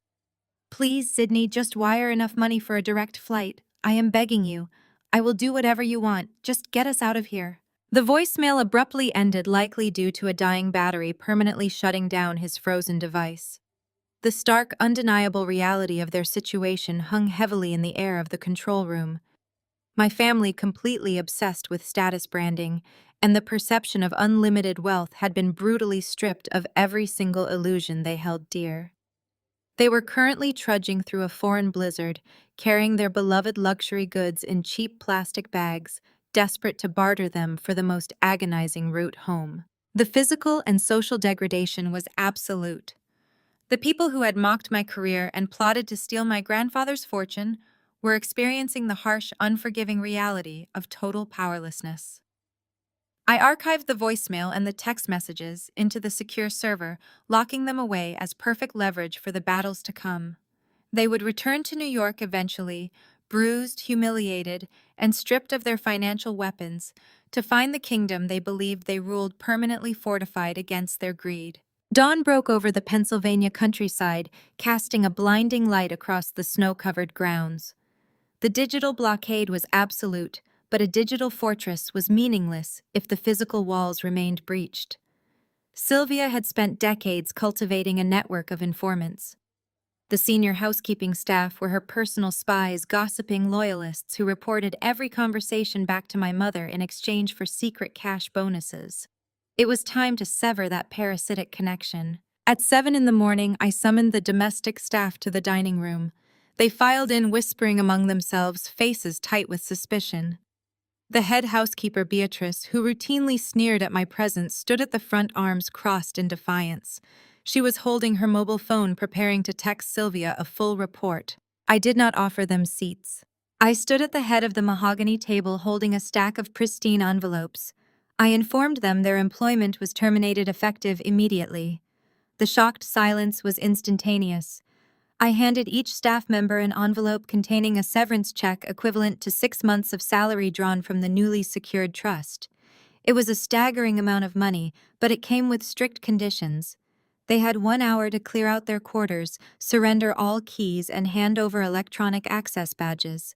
Please, Sydney, just wire enough money for a direct flight. I am begging you. I will do whatever you want. Just get us out of here." The voicemail abruptly ended, likely due to a dying battery permanently shutting down his frozen device. The stark, undeniable reality of their situation hung heavily in the air of the control room. My family, completely obsessed with status branding and the perception of unlimited wealth, had been brutally stripped of every single illusion they held dear. They were currently trudging through a foreign blizzard, carrying their beloved luxury goods in cheap plastic bags, desperate to barter them for the most agonizing route home. The physical and social degradation was absolute. The people who had mocked my career and plotted to steal my grandfather's fortune were experiencing the harsh, unforgiving reality of total powerlessness. I archived the voicemail and the text messages into the secure server, locking them away as perfect leverage for the battles to come. They would return to New York eventually, bruised, humiliated, and stripped of their financial weapons, to find the kingdom they believed they ruled permanently fortified against their greed. Dawn broke over the Pennsylvania countryside, casting a blinding light across the snow-covered grounds. The digital blockade was absolute, but a digital fortress was meaningless if the physical walls remained breached. Sylvia had spent decades cultivating a network of informants. The senior housekeeping staff were her personal spies, gossiping loyalists who reported every conversation back to my mother in exchange for secret cash bonuses. It was time to sever that parasitic connection. At 7 in the morning, I summoned the domestic staff to the dining room. They filed in, whispering among themselves, faces tight with suspicion. The head housekeeper, Beatrice, who routinely sneered at my presence, stood at the front, arms crossed in defiance. She was holding her mobile phone, preparing to text Sylvia a full report. I did not offer them seats. I stood at the head of the mahogany table holding a stack of pristine envelopes. I informed them their employment was terminated effective immediately. The shocked silence was instantaneous. I handed each staff member an envelope containing a severance check equivalent to 6 months of salary drawn from the newly secured trust. It was a staggering amount of money, but it came with strict conditions. They had 1 hour to clear out their quarters, surrender all keys, and hand over electronic access badges.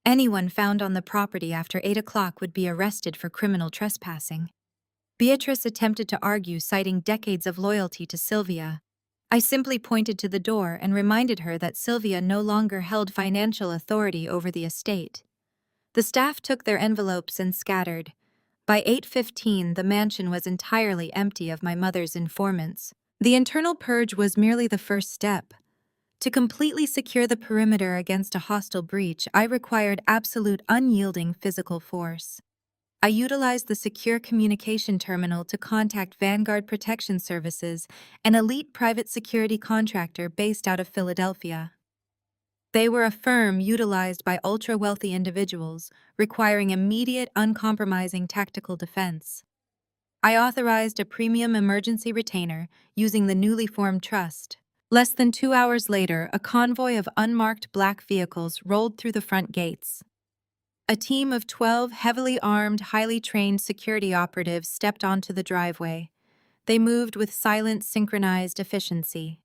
Anyone found on the property after 8 o'clock would be arrested for criminal trespassing. Beatrice attempted to argue, citing decades of loyalty to Sylvia. I simply pointed to the door and reminded her that Sylvia no longer held financial authority over the estate. The staff took their envelopes and scattered. By 8:15, the mansion was entirely empty of my mother's informants. The internal purge was merely the first step. To completely secure the perimeter against a hostile breach, I required absolute, unyielding physical force. I utilized the secure communication terminal to contact Vanguard Protection Services, an elite private security contractor based out of Philadelphia. They were a firm utilized by ultra-wealthy individuals, requiring immediate, uncompromising tactical defense. I authorized a premium emergency retainer using the newly formed trust. Less than 2 hours later, a convoy of unmarked black vehicles rolled through the front gates. A team of 12 heavily armed, highly trained security operatives stepped onto the driveway. They moved with silent, synchronized efficiency.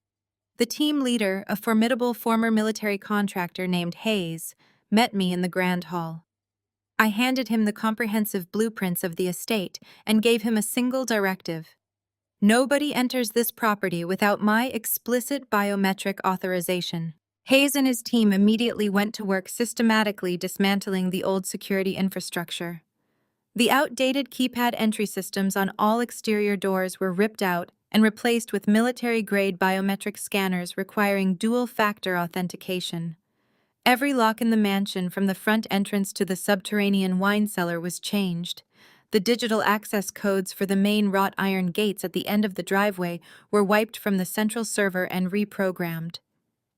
The team leader, a formidable former military contractor named Hayes, met me in the grand hall. I handed him the comprehensive blueprints of the estate and gave him a single directive. Nobody enters this property without my explicit biometric authorization. Hayes and his team immediately went to work systematically dismantling the old security infrastructure. The outdated keypad entry systems on all exterior doors were ripped out and replaced with military-grade biometric scanners requiring dual-factor authentication. Every lock in the mansion, from the front entrance to the subterranean wine cellar, was changed. The digital access codes for the main wrought iron gates at the end of the driveway were wiped from the central server and reprogrammed.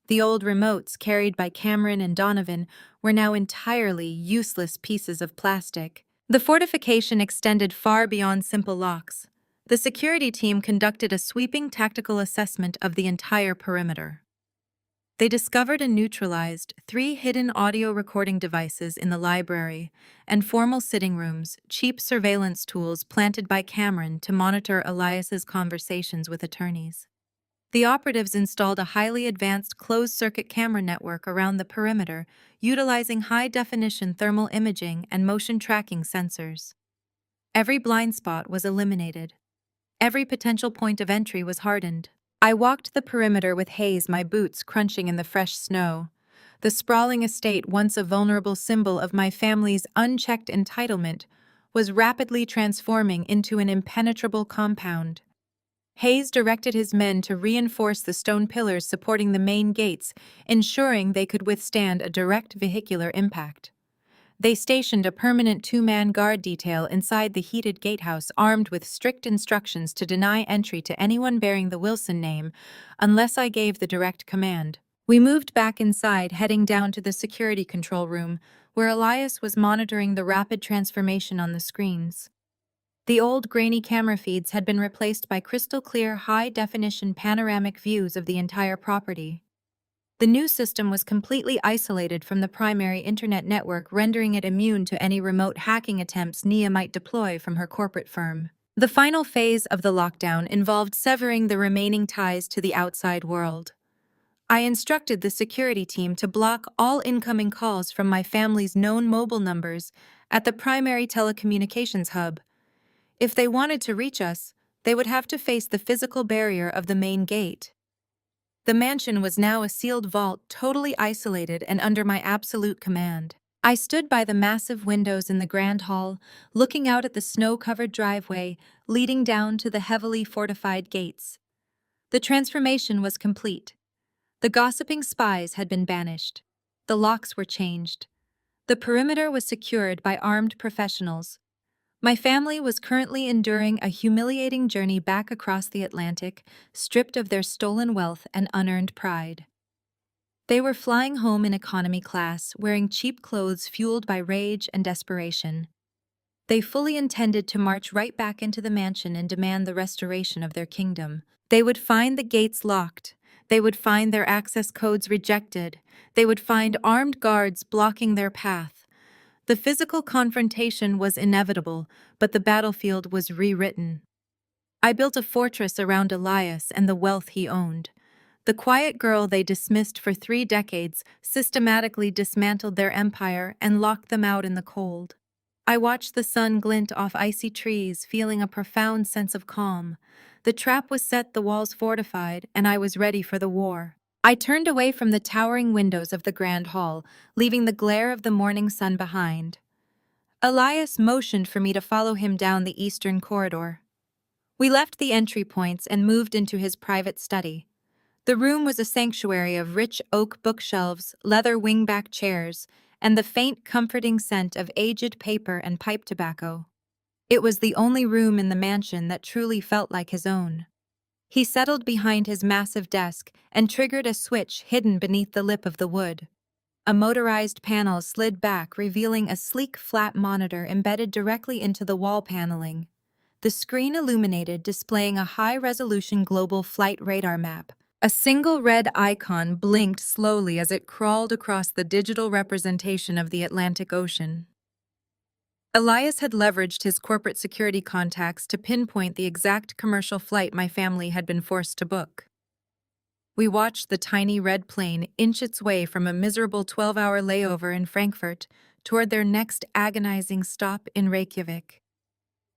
The old remotes, carried by Cameron and Donovan, were now entirely useless pieces of plastic. The fortification extended far beyond simple locks. The security team conducted a sweeping tactical assessment of the entire perimeter. They discovered and neutralized 3 hidden audio recording devices in the library and formal sitting rooms, cheap surveillance tools planted by Cameron to monitor Elias's conversations with attorneys. The operatives installed a highly advanced closed-circuit camera network around the perimeter, utilizing high-definition thermal imaging and motion tracking sensors. Every blind spot was eliminated. Every potential point of entry was hardened. I walked the perimeter with Hayes, my boots crunching in the fresh snow. The sprawling estate, once a vulnerable symbol of my family's unchecked entitlement, was rapidly transforming into an impenetrable compound. Hayes directed his men to reinforce the stone pillars supporting the main gates, ensuring they could withstand a direct vehicular impact. They stationed a permanent 2-man guard detail inside the heated gatehouse, armed with strict instructions to deny entry to anyone bearing the Wilson name unless I gave the direct command. We moved back inside, heading down to the security control room, where Elias was monitoring the rapid transformation on the screens. The old grainy camera feeds had been replaced by crystal-clear, high-definition panoramic views of the entire property. The new system was completely isolated from the primary internet network, rendering it immune to any remote hacking attempts Nia might deploy from her corporate firm. The final phase of the lockdown involved severing the remaining ties to the outside world. I instructed the security team to block all incoming calls from my family's known mobile numbers at the primary telecommunications hub. If they wanted to reach us, they would have to face the physical barrier of the main gate. The mansion was now a sealed vault, totally isolated and under my absolute command. I stood by the massive windows in the grand hall, looking out at the snow-covered driveway leading down to the heavily fortified gates. The transformation was complete. The gossiping spies had been banished. The locks were changed. The perimeter was secured by armed professionals. My family was currently enduring a humiliating journey back across the Atlantic, stripped of their stolen wealth and unearned pride. They were flying home in economy class, wearing cheap clothes fueled by rage and desperation. They fully intended to march right back into the mansion and demand the restoration of their kingdom. They would find the gates locked. They would find their access codes rejected. They would find armed guards blocking their path. The physical confrontation was inevitable, but the battlefield was rewritten. I built a fortress around Elias and the wealth he owned. The quiet girl they dismissed for 3 decades systematically dismantled their empire and locked them out in the cold. I watched the sun glint off icy trees, feeling a profound sense of calm. The trap was set, the walls fortified, and I was ready for the war. I turned away from the towering windows of the grand hall, leaving the glare of the morning sun behind. Elias motioned for me to follow him down the eastern corridor. We left the entry points and moved into his private study. The room was a sanctuary of rich oak bookshelves, leather wingback chairs, and the faint, comforting scent of aged paper and pipe tobacco. It was the only room in the mansion that truly felt like his own. He settled behind his massive desk and triggered a switch hidden beneath the lip of the wood. A motorized panel slid back, revealing a sleek, flat monitor embedded directly into the wall paneling. The screen illuminated, displaying a high-resolution global flight radar map. A single red icon blinked slowly as it crawled across the digital representation of the Atlantic Ocean. Elias had leveraged his corporate security contacts to pinpoint the exact commercial flight my family had been forced to book. We watched the tiny red plane inch its way from a miserable 12-hour layover in Frankfurt toward their next agonizing stop in Reykjavik.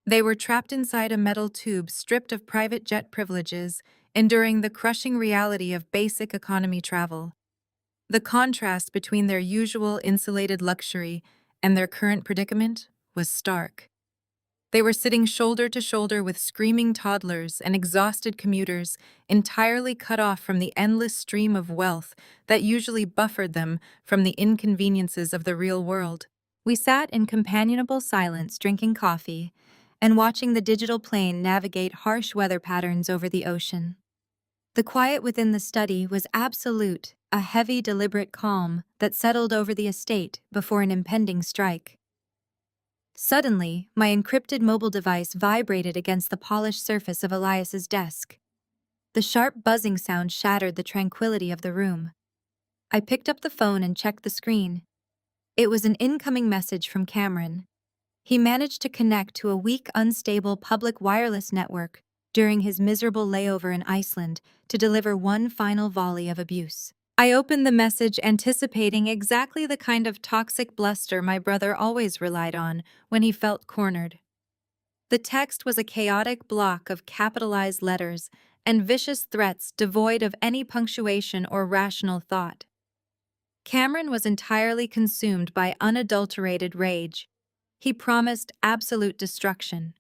They were trapped inside a metal tube, stripped of private jet privileges, enduring the crushing reality of basic economy travel. The contrast between their usual insulated luxury and their current predicament was stark. They were sitting shoulder to shoulder with screaming toddlers and exhausted commuters, entirely cut off from the endless stream of wealth that usually buffered them from the inconveniences of the real world. We sat in companionable silence, drinking coffee and watching the digital plane navigate harsh weather patterns over the ocean. The quiet within the study was absolute, a heavy, deliberate calm that settled over the estate before an impending strike. Suddenly, my encrypted mobile device vibrated against the polished surface of Elias's desk. The sharp buzzing sound shattered the tranquility of the room. I picked up the phone and checked the screen. It was an incoming message from Cameron. He managed to connect to a weak, unstable public wireless network during his miserable layover in Iceland to deliver one final volley of abuse. I opened the message anticipating exactly the kind of toxic bluster my brother always relied on when he felt cornered. The text was a chaotic block of capitalized letters and vicious threats devoid of any punctuation or rational thought. Cameron was entirely consumed by unadulterated rage. He promised absolute destruction.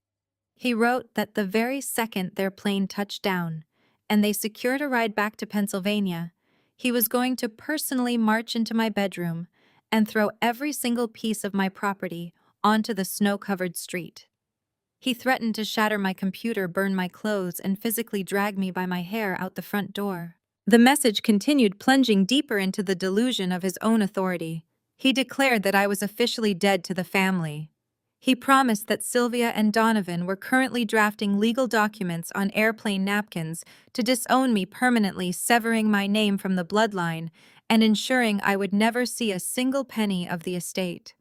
He wrote that the very second their plane touched down and they secured a ride back to Pennsylvania, he was going to personally march into my bedroom and throw every single piece of my property onto the snow-covered street. He threatened to shatter my computer, burn my clothes, and physically drag me by my hair out the front door. The message continued, plunging deeper into the delusion of his own authority. He declared that I was officially dead to the family. He promised that Sylvia and Donovan were currently drafting legal documents on airplane napkins to disown me permanently, severing my name from the bloodline and ensuring I would never see a single penny of the estate.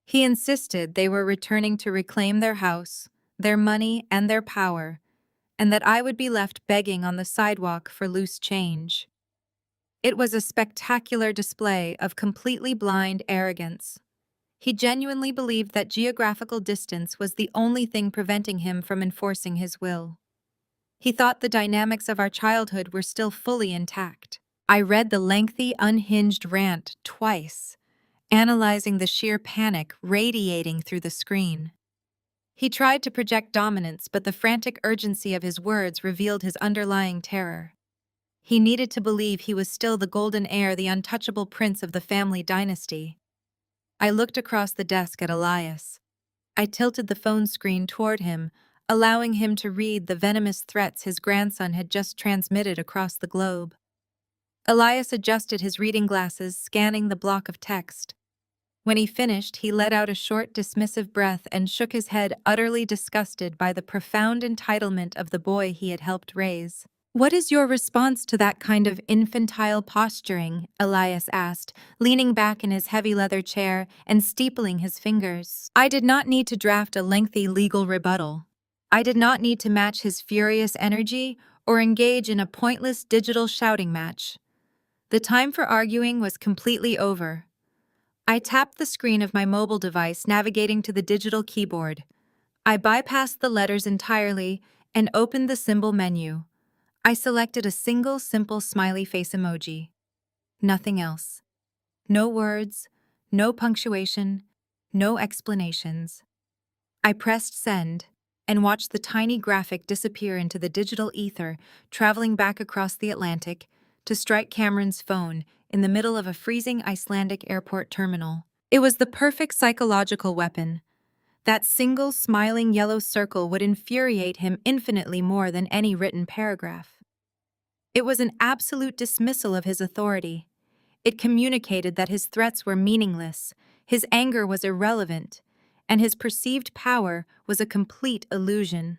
He insisted they were returning to reclaim their house, their money, and their power, and that I would be left begging on the sidewalk for loose change. It was a spectacular display of completely blind arrogance. He genuinely believed that geographical distance was the only thing preventing him from enforcing his will. He thought the dynamics of our childhood were still fully intact. I read the lengthy, unhinged rant twice, analyzing the sheer panic radiating through the screen. He tried to project dominance, but the frantic urgency of his words revealed his underlying terror. He needed to believe he was still the golden heir, the untouchable prince of the family dynasty. I looked across the desk at Elias. I tilted the phone screen toward him, allowing him to read the venomous threats his grandson had just transmitted across the globe. Elias adjusted his reading glasses, scanning the block of text. When he finished, he let out a short, dismissive breath and shook his head, utterly disgusted by the profound entitlement of the boy he had helped raise. "What is your response to that kind of infantile posturing?" Elias asked, leaning back in his heavy leather chair and steepling his fingers. I did not need to draft a lengthy legal rebuttal. I did not need to match his furious energy or engage in a pointless digital shouting match. The time for arguing was completely over. I tapped the screen of my mobile device, navigating to the digital keyboard. I bypassed the letters entirely and opened the symbol menu. I selected a single simple smiley face emoji. Nothing else. No words, no punctuation, no explanations. I pressed send and watched the tiny graphic disappear into the digital ether, traveling back across the Atlantic to strike Cameron's phone in the middle of a freezing Icelandic airport terminal. It was the perfect psychological weapon. That single smiling yellow circle would infuriate him infinitely more than any written paragraph. It was an absolute dismissal of his authority. It communicated that his threats were meaningless, his anger was irrelevant, and his perceived power was a complete illusion.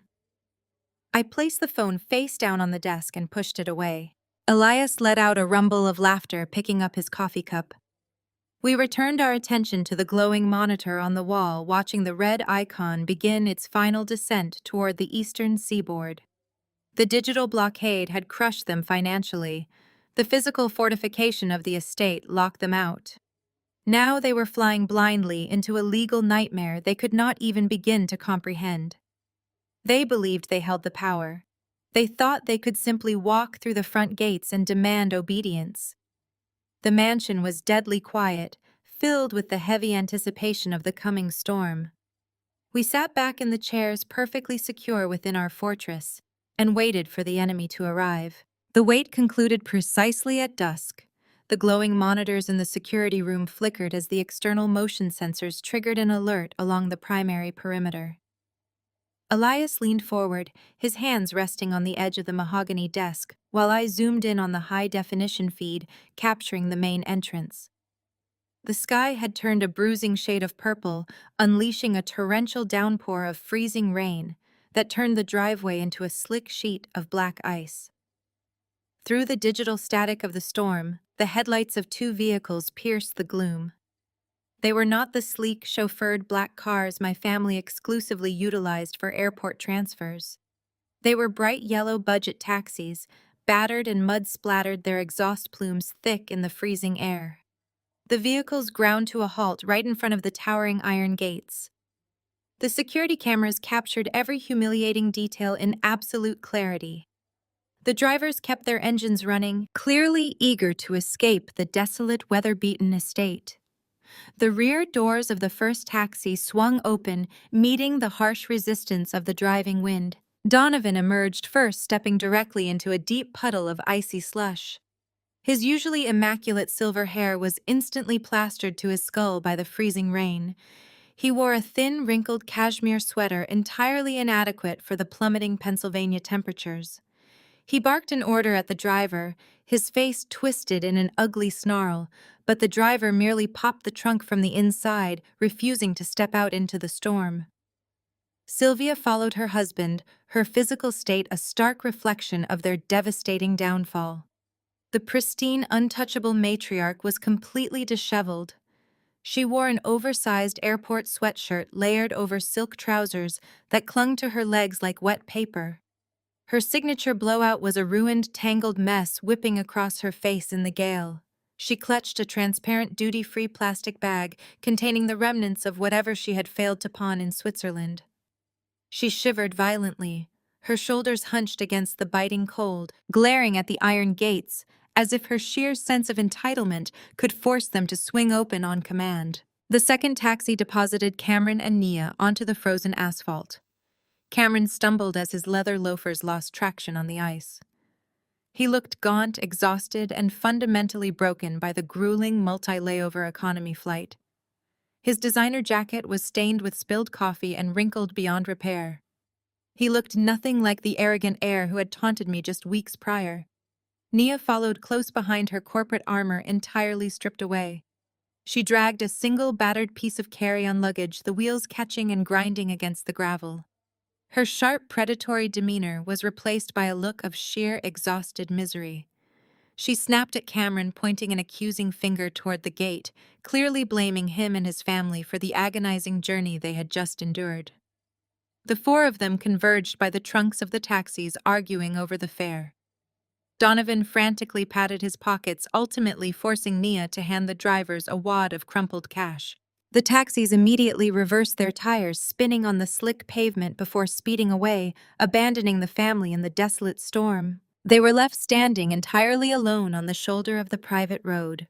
I placed the phone face down on the desk and pushed it away. Elias let out a rumble of laughter, picking up his coffee cup. We returned our attention to the glowing monitor on the wall, watching the red icon begin its final descent toward the eastern seaboard. The digital blockade had crushed them financially. The physical fortification of the estate locked them out. Now they were flying blindly into a legal nightmare they could not even begin to comprehend. They believed they held the power. They thought they could simply walk through the front gates and demand obedience. The mansion was deadly quiet, filled with the heavy anticipation of the coming storm. We sat back in the chairs, perfectly secure within our fortress, and waited for the enemy to arrive. The wait concluded precisely at dusk. The glowing monitors in the security room flickered as the external motion sensors triggered an alert along the primary perimeter. Elias leaned forward, his hands resting on the edge of the mahogany desk, while I zoomed in on the high-definition feed, capturing the main entrance. The sky had turned a bruising shade of purple, unleashing a torrential downpour of freezing rain that turned the driveway into a slick sheet of black ice. Through the digital static of the storm, the headlights of two vehicles pierced the gloom. They were not the sleek, chauffeured black cars my family exclusively utilized for airport transfers. They were bright yellow budget taxis, battered and mud-splattered, their exhaust plumes thick in the freezing air. The vehicles ground to a halt right in front of the towering iron gates. The security cameras captured every humiliating detail in absolute clarity. The drivers kept their engines running, clearly eager to escape the desolate, weather-beaten estate. The rear doors of the first taxi swung open, meeting the harsh resistance of the driving wind. Donovan emerged first, stepping directly into a deep puddle of icy slush. His usually immaculate silver hair was instantly plastered to his skull by the freezing rain. He wore a thin, wrinkled cashmere sweater entirely inadequate for the plummeting Pennsylvania temperatures. He barked an order at the driver, his face twisted in an ugly snarl, but the driver merely popped the trunk from the inside, refusing to step out into the storm. Sylvia followed her husband, her physical state a stark reflection of their devastating downfall. The pristine, untouchable matriarch was completely disheveled. She wore an oversized airport sweatshirt layered over silk trousers that clung to her legs like wet paper. Her signature blowout was a ruined, tangled mess whipping across her face in the gale. She clutched a transparent duty-free plastic bag containing the remnants of whatever she had failed to pawn in Switzerland. She shivered violently, her shoulders hunched against the biting cold, glaring at the iron gates, as if her sheer sense of entitlement could force them to swing open on command. The second taxi deposited Cameron and Nia onto the frozen asphalt. Cameron stumbled as his leather loafers lost traction on the ice. He looked gaunt, exhausted, and fundamentally broken by the grueling multi-layover economy flight. His designer jacket was stained with spilled coffee and wrinkled beyond repair. He looked nothing like the arrogant heir who had taunted me just weeks prior. Nia followed close behind, her corporate armor entirely stripped away. She dragged a single battered piece of carry-on luggage, the wheels catching and grinding against the gravel. Her sharp, predatory demeanor was replaced by a look of sheer, exhausted misery. She snapped at Cameron, pointing an accusing finger toward the gate, clearly blaming him and his family for the agonizing journey they had just endured. The four of them converged by the trunks of the taxis, arguing over the fare. Donovan frantically patted his pockets, ultimately forcing Nia to hand the drivers a wad of crumpled cash. The taxis immediately reversed their tires, spinning on the slick pavement before speeding away, abandoning the family in the desolate storm. They were left standing entirely alone on the shoulder of the private road.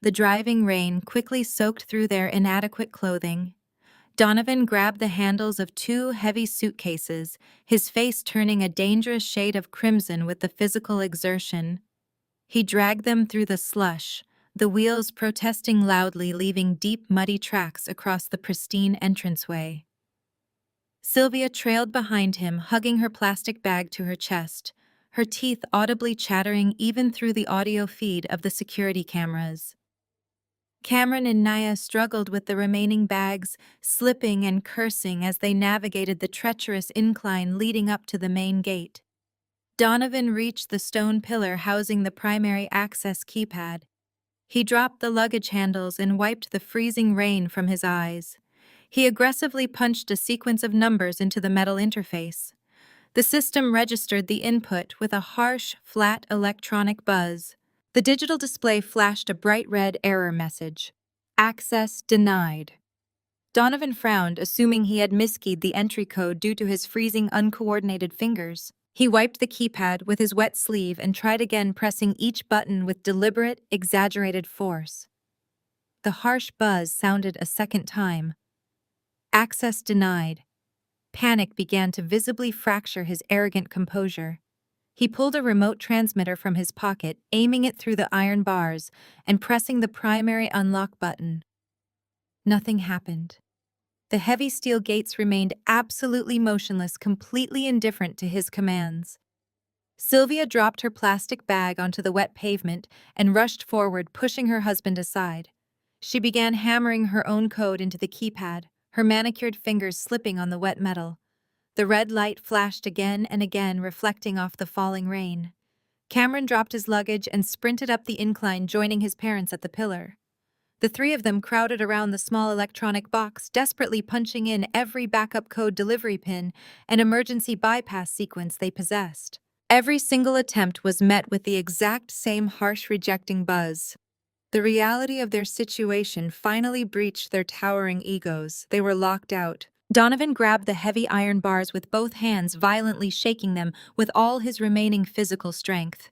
The driving rain quickly soaked through their inadequate clothing. Donovan grabbed the handles of two heavy suitcases, his face turning a dangerous shade of crimson with the physical exertion. He dragged them through the slush, the wheels protesting loudly, leaving deep, muddy tracks across the pristine entranceway. Sylvia trailed behind him, hugging her plastic bag to her chest, her teeth audibly chattering even through the audio feed of the security cameras. Cameron and Nia struggled with the remaining bags, slipping and cursing as they navigated the treacherous incline leading up to the main gate. Donovan reached the stone pillar housing the primary access keypad. He dropped the luggage handles and wiped the freezing rain from his eyes. He aggressively punched a sequence of numbers into the metal interface. The system registered the input with a harsh, flat electronic buzz. The digital display flashed a bright red error message. Access denied. Donovan frowned, assuming he had miskeyed the entry code due to his freezing, uncoordinated fingers. He wiped the keypad with his wet sleeve and tried again, pressing each button with deliberate, exaggerated force. The harsh buzz sounded a second time. Access denied. Panic began to visibly fracture his arrogant composure. He pulled a remote transmitter from his pocket, aiming it through the iron bars and pressing the primary unlock button. Nothing happened. The heavy steel gates remained absolutely motionless, completely indifferent to his commands. Sylvia dropped her plastic bag onto the wet pavement and rushed forward, pushing her husband aside. She began hammering her own code into the keypad, her manicured fingers slipping on the wet metal. The red light flashed again and again, reflecting off the falling rain. Cameron dropped his luggage and sprinted up the incline, joining his parents at the pillar. The three of them crowded around the small electronic box, desperately punching in every backup code, delivery pin, and emergency bypass sequence they possessed. Every single attempt was met with the exact same harsh, rejecting buzz. The reality of their situation finally breached their towering egos. They were locked out. Donovan grabbed the heavy iron bars with both hands, violently shaking them with all his remaining physical strength.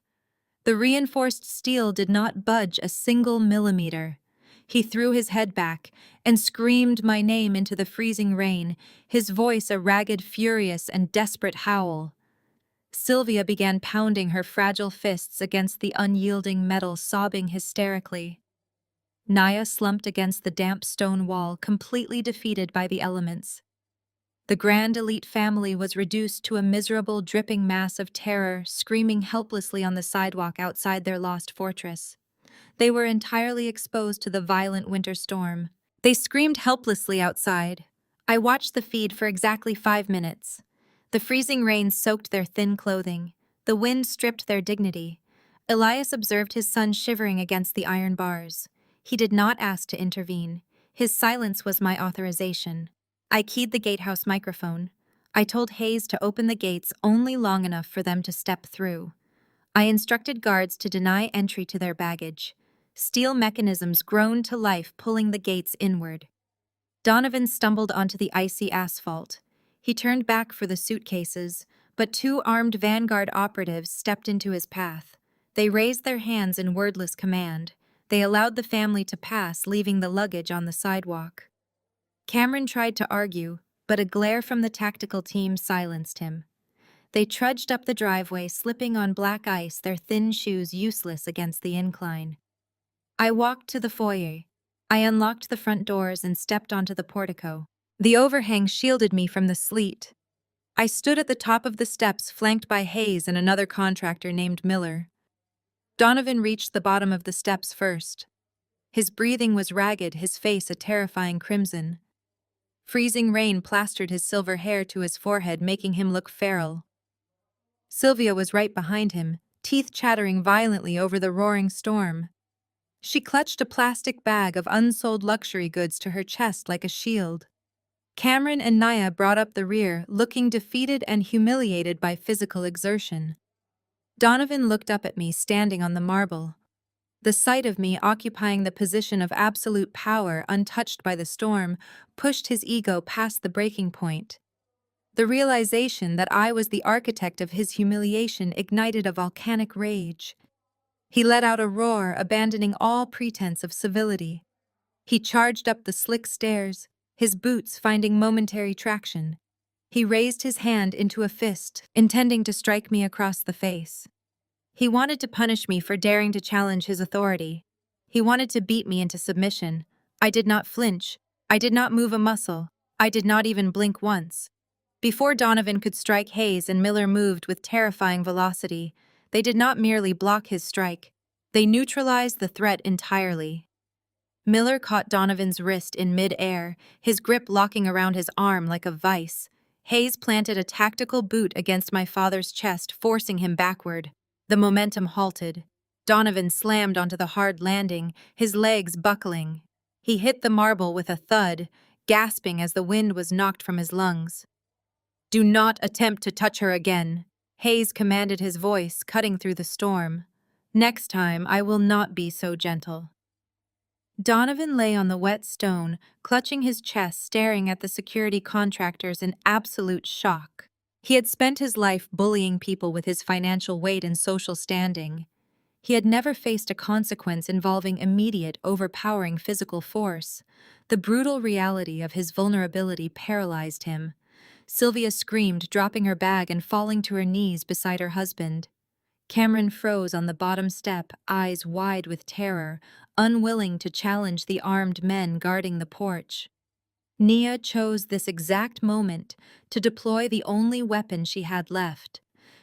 The reinforced steel did not budge a single millimeter. He threw his head back and screamed my name into the freezing rain, his voice a ragged, furious, and desperate howl. Sylvia began pounding her fragile fists against the unyielding metal, sobbing hysterically. Nia slumped against the damp stone wall, completely defeated by the elements. The grand elite family was reduced to a miserable, dripping mass of terror, screaming helplessly on the sidewalk outside their lost fortress. They were entirely exposed to the violent winter storm. They screamed helplessly outside. I watched the feed for exactly 5 minutes. The freezing rain soaked their thin clothing. The wind stripped their dignity. Elias observed his son shivering against the iron bars. He did not ask to intervene. His silence was my authorization. I keyed the gatehouse microphone. I told Hayes to open the gates only long enough for them to step through. I instructed guards to deny entry to their baggage. Steel mechanisms groaned to life, pulling the gates inward. Donovan stumbled onto the icy asphalt. He turned back for the suitcases, but two armed Vanguard operatives stepped into his path. They raised their hands in wordless command. They allowed the family to pass, leaving the luggage on the sidewalk. Cameron tried to argue, but a glare from the tactical team silenced him. They trudged up the driveway, slipping on black ice, their thin shoes useless against the incline. I walked to the foyer. I unlocked the front doors and stepped onto the portico. The overhang shielded me from the sleet. I stood at the top of the steps, flanked by Hayes and another contractor named Miller. Donovan reached the bottom of the steps first. His breathing was ragged, his face a terrifying crimson. Freezing rain plastered his silver hair to his forehead, making him look feral. Sylvia was right behind him, teeth chattering violently over the roaring storm. She clutched a plastic bag of unsold luxury goods to her chest like a shield. Cameron and Naya brought up the rear, looking defeated and humiliated by physical exertion. Donovan looked up at me, standing on the marble. The sight of me occupying the position of absolute power, untouched by the storm, pushed his ego past the breaking point. The realization that I was the architect of his humiliation ignited a volcanic rage. He let out a roar, abandoning all pretense of civility. He charged up the slick stairs, his boots finding momentary traction. He raised his hand into a fist, intending to strike me across the face. He wanted to punish me for daring to challenge his authority. He wanted to beat me into submission. I did not flinch. I did not move a muscle. I did not even blink once. Before Donovan could strike, Hayes and Miller moved with terrifying velocity. They did not merely block his strike. They neutralized the threat entirely. Miller caught Donovan's wrist in mid-air, his grip locking around his arm like a vice. Hayes planted a tactical boot against my father's chest, forcing him backward. The momentum halted. Donovan slammed onto the hard landing, his legs buckling. He hit the marble with a thud, gasping as the wind was knocked from his lungs. "Do not attempt to touch her again," Hayes commanded, his voice cutting through the storm. "Next time, I will not be so gentle." Donovan lay on the wet stone, clutching his chest, staring at the security contractors in absolute shock. He had spent his life bullying people with his financial weight and social standing. He had never faced a consequence involving immediate, overpowering physical force. The brutal reality of his vulnerability paralyzed him. Sylvia screamed, dropping her bag and falling to her knees beside her husband. Cameron froze on the bottom step, eyes wide with terror, unwilling to challenge the armed men guarding the porch. Nia chose this exact moment to deploy the only weapon she had left.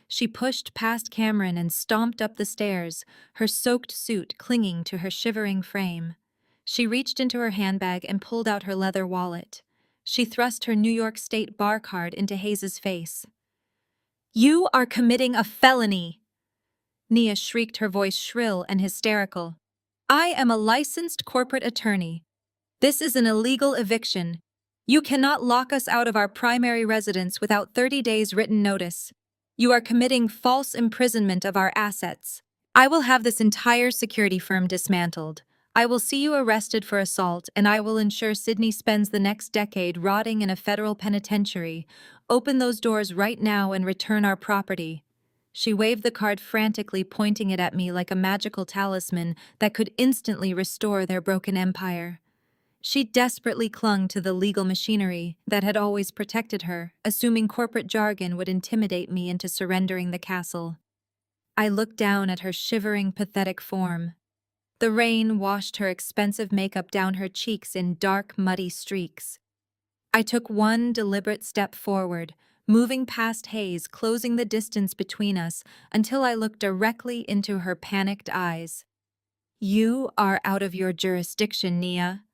She pushed past Cameron and stomped up the stairs, her soaked suit clinging to her shivering frame. She reached into her handbag and pulled out her leather wallet. She thrust her New York State bar card into Hayes' face. "You are committing a felony!" Nia shrieked, her voice shrill and hysterical. "I am a licensed corporate attorney. This is an illegal eviction. You cannot lock us out of our primary residence without 30 days written notice. You are committing false imprisonment of our assets. I will have this entire security firm dismantled. I will see you arrested for assault, and I will ensure Sydney spends the next decade rotting in a federal penitentiary. Open those doors right now and return our property." She waved the card frantically, pointing it at me like a magical talisman that could instantly restore their broken empire. She desperately clung to the legal machinery that had always protected her, assuming corporate jargon would intimidate me into surrendering the castle. I looked down at her shivering, pathetic form. The rain washed her expensive makeup down her cheeks in dark, muddy streaks. I took one deliberate step forward, moving past Hayes, closing the distance between us until I looked directly into her panicked eyes. "You are out of your jurisdiction, Nia,"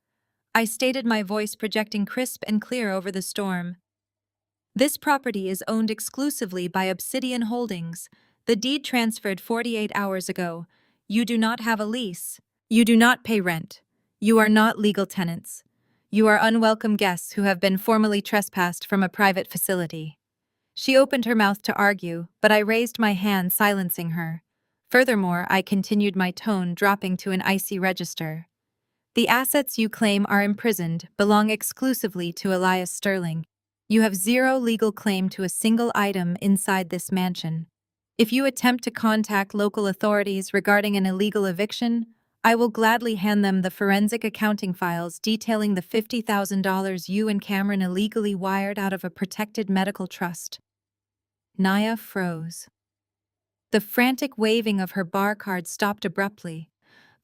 I stated, my voice projecting crisp and clear over the storm. "This property is owned exclusively by Obsidian Holdings. The deed transferred 48 hours ago. You do not have a lease. You do not pay rent. You are not legal tenants. You are unwelcome guests who have been formally trespassed from a private facility." She opened her mouth to argue, but I raised my hand, silencing her. Furthermore, I continued, my tone dropping to an icy register. "The assets you claim are imprisoned belong exclusively to Elias Sterling. You have zero legal claim to a single item inside this mansion. If you attempt to contact local authorities regarding an illegal eviction, I will gladly hand them the forensic accounting files detailing the $50,000 you and Cameron illegally wired out of a protected medical trust. Naya froze. The frantic waving of her bar card stopped abruptly.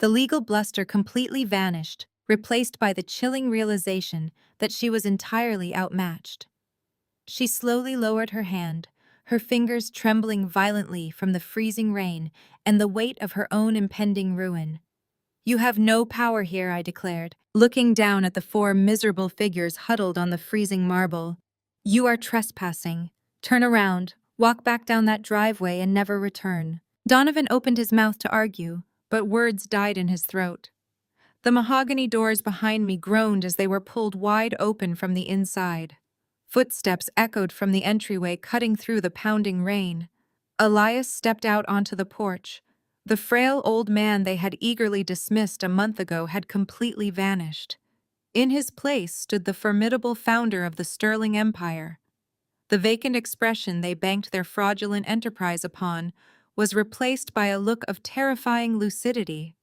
The legal bluster completely vanished, replaced by the chilling realization that she was entirely outmatched. She slowly lowered her hand, her fingers trembling violently from the freezing rain and the weight of her own impending ruin. "You have no power here," I declared, looking down at the four miserable figures huddled on the freezing marble. "You are trespassing. Turn around, walk back down that driveway, and never return." Donovan opened his mouth to argue, but words died in his throat. The mahogany doors behind me groaned as they were pulled wide open from the inside. Footsteps echoed from the entryway, cutting through the pounding rain. Elias stepped out onto the porch. The frail old man they had eagerly dismissed a month ago had completely vanished. In his place stood the formidable founder of the Sterling Empire. The vacant expression they banked their fraudulent enterprise upon was replaced by a look of terrifying lucidity.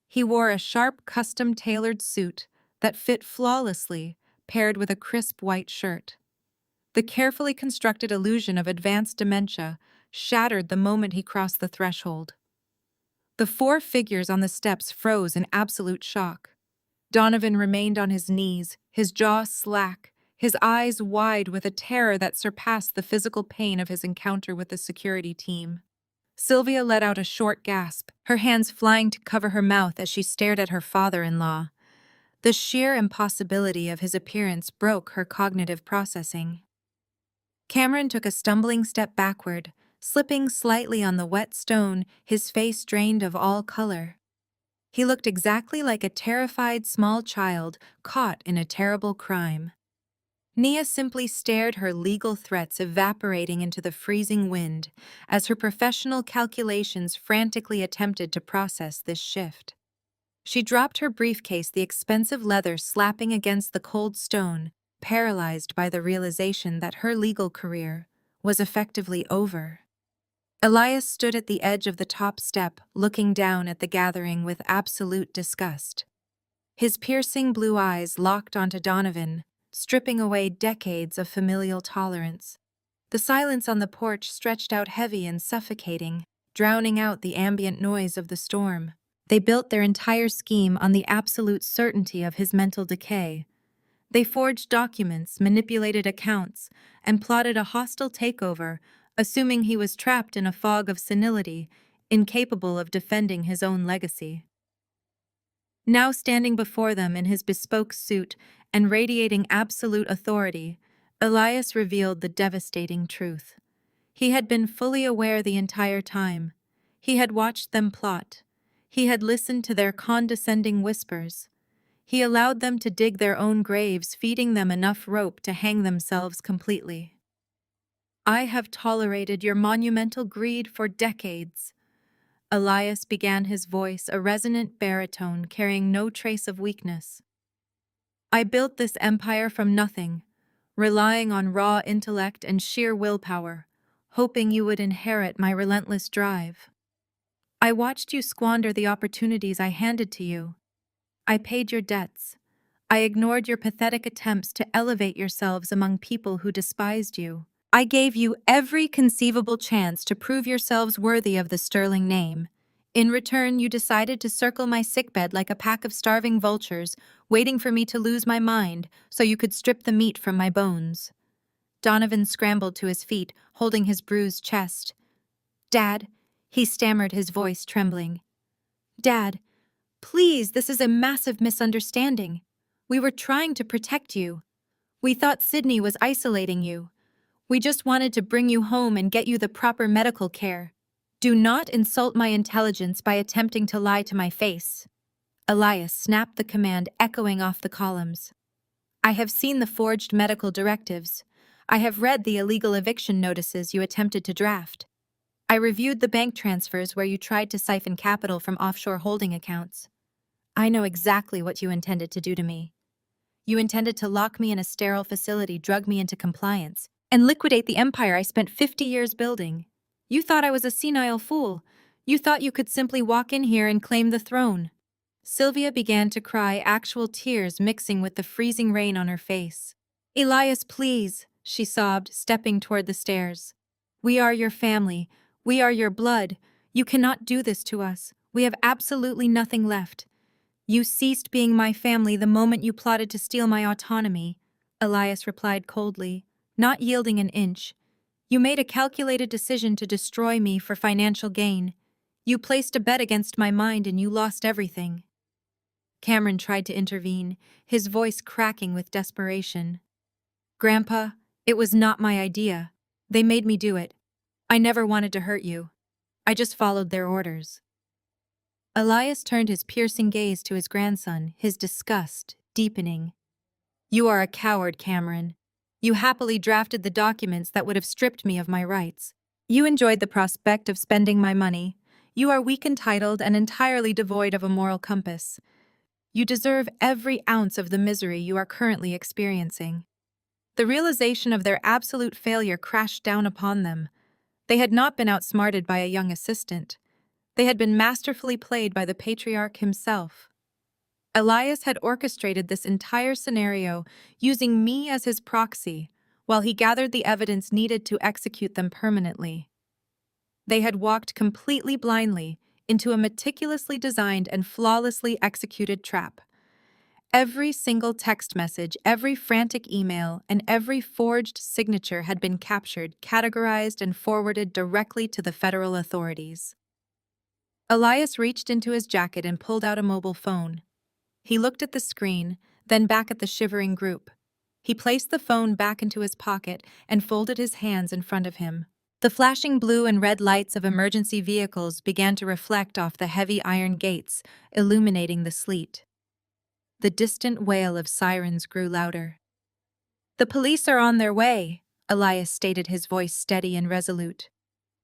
He wore a sharp, custom-tailored suit that fit flawlessly, paired with a crisp white shirt. The carefully constructed illusion of advanced dementia shattered the moment he crossed the threshold. The four figures on the steps froze in absolute shock. Donovan remained on his knees, his jaw slack, his eyes wide with a terror that surpassed the physical pain of his encounter with the security team. Sylvia let out a short gasp, her hands flying to cover her mouth as she stared at her father-in-law. The sheer impossibility of his appearance broke her cognitive processing. Cameron took a stumbling step backward, slipping slightly on the wet stone, his face drained of all color. He looked exactly like a terrified small child caught in a terrible crime. Nia simply stared, her legal threats evaporating into the freezing wind as her professional calculations frantically attempted to process this shift. She dropped her briefcase, the expensive leather slapping against the cold stone, paralyzed by the realization that her legal career was effectively over. Elias stood at the edge of the top step, looking down at the gathering with absolute disgust. His piercing blue eyes locked onto Donovan, stripping away decades of familial tolerance. The silence on the porch stretched out heavy and suffocating, drowning out the ambient noise of the storm. They built their entire scheme on the absolute certainty of his mental decay. They forged documents, manipulated accounts, and plotted a hostile takeover, assuming he was trapped in a fog of senility, incapable of defending his own legacy. Now standing before them in his bespoke suit and radiating absolute authority, Elias revealed the devastating truth. He had been fully aware the entire time. He had watched them plot. He had listened to their condescending whispers. He allowed them to dig their own graves, feeding them enough rope to hang themselves completely. "I have tolerated your monumental greed for decades." Elias began, his voice a resonant baritone carrying no trace of weakness. "I built this empire from nothing, relying on raw intellect and sheer willpower, hoping you would inherit my relentless drive. I watched you squander the opportunities I handed to you. I paid your debts. I ignored your pathetic attempts to elevate yourselves among people who despised you. I gave you every conceivable chance to prove yourselves worthy of the Sterling name. In return, you decided to circle my sickbed like a pack of starving vultures, waiting for me to lose my mind so you could strip the meat from my bones." Donovan scrambled to his feet, holding his bruised chest. "Dad," he stammered, his voice trembling. "Dad, please, this is a massive misunderstanding. We were trying to protect you. We thought Sydney was isolating you. We just wanted to bring you home and get you the proper medical care. Do not insult my intelligence by attempting to lie to my face." Elias snapped the command, echoing off the columns. "I have seen the forged medical directives. I have read the illegal eviction notices you attempted to draft. I reviewed the bank transfers where you tried to siphon capital from offshore holding accounts. I know exactly what you intended to do to me. You intended to lock me in a sterile facility, drug me into compliance, and liquidate the empire I spent 50 years building. You thought I was a senile fool. You thought you could simply walk in here and claim the throne. Sylvia began to cry, actual tears mixing with the freezing rain on her face. Elias, please, she sobbed, stepping toward the stairs. We are your family. We are your blood. You cannot do this to us. We have absolutely nothing left. You ceased being my family the moment you plotted to steal my autonomy, Elias replied coldly, not yielding an inch. You made a calculated decision to destroy me for financial gain. You placed a bet against my mind and you lost everything. Cameron tried to intervene, his voice cracking with desperation. Grandpa, it was not my idea. They made me do it. I never wanted to hurt you. I just followed their orders. Elias turned his piercing gaze to his grandson, his disgust deepening. You are a coward, Cameron. You happily drafted the documents that would have stripped me of my rights. You enjoyed the prospect of spending my money. You are weak entitled and entirely devoid of a moral compass. You deserve every ounce of the misery you are currently experiencing. The realization of their absolute failure crashed down upon them. They had not been outsmarted by a young assistant. They had been masterfully played by the patriarch himself. Elias had orchestrated this entire scenario using me as his proxy, while he gathered the evidence needed to execute them permanently. They had walked completely blindly into a meticulously designed and flawlessly executed trap. Every single text message, every frantic email, and every forged signature had been captured, categorized, and forwarded directly to the federal authorities. Elias reached into his jacket and pulled out a mobile phone. He looked at the screen, then back at the shivering group. He placed the phone back into his pocket and folded his hands in front of him. The flashing blue and red lights of emergency vehicles began to reflect off the heavy iron gates, illuminating the sleet. The distant wail of sirens grew louder. The police are on their way, Elias stated, his voice steady and resolute.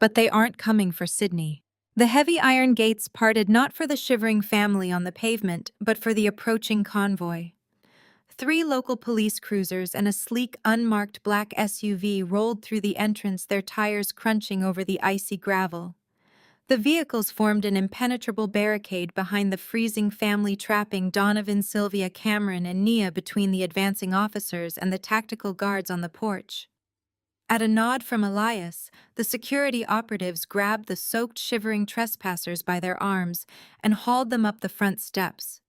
But they aren't coming for Sydney. The heavy iron gates parted not for the shivering family on the pavement, but for the approaching convoy. 3 local police cruisers and a sleek, unmarked black SUV rolled through the entrance, their tires crunching over the icy gravel. The vehicles formed an impenetrable barricade behind the freezing family, trapping Donovan, Sylvia, Cameron, and Nia between the advancing officers and the tactical guards on the porch. At a nod from Elias, the security operatives grabbed the soaked, shivering trespassers by their arms and hauled them up the front steps.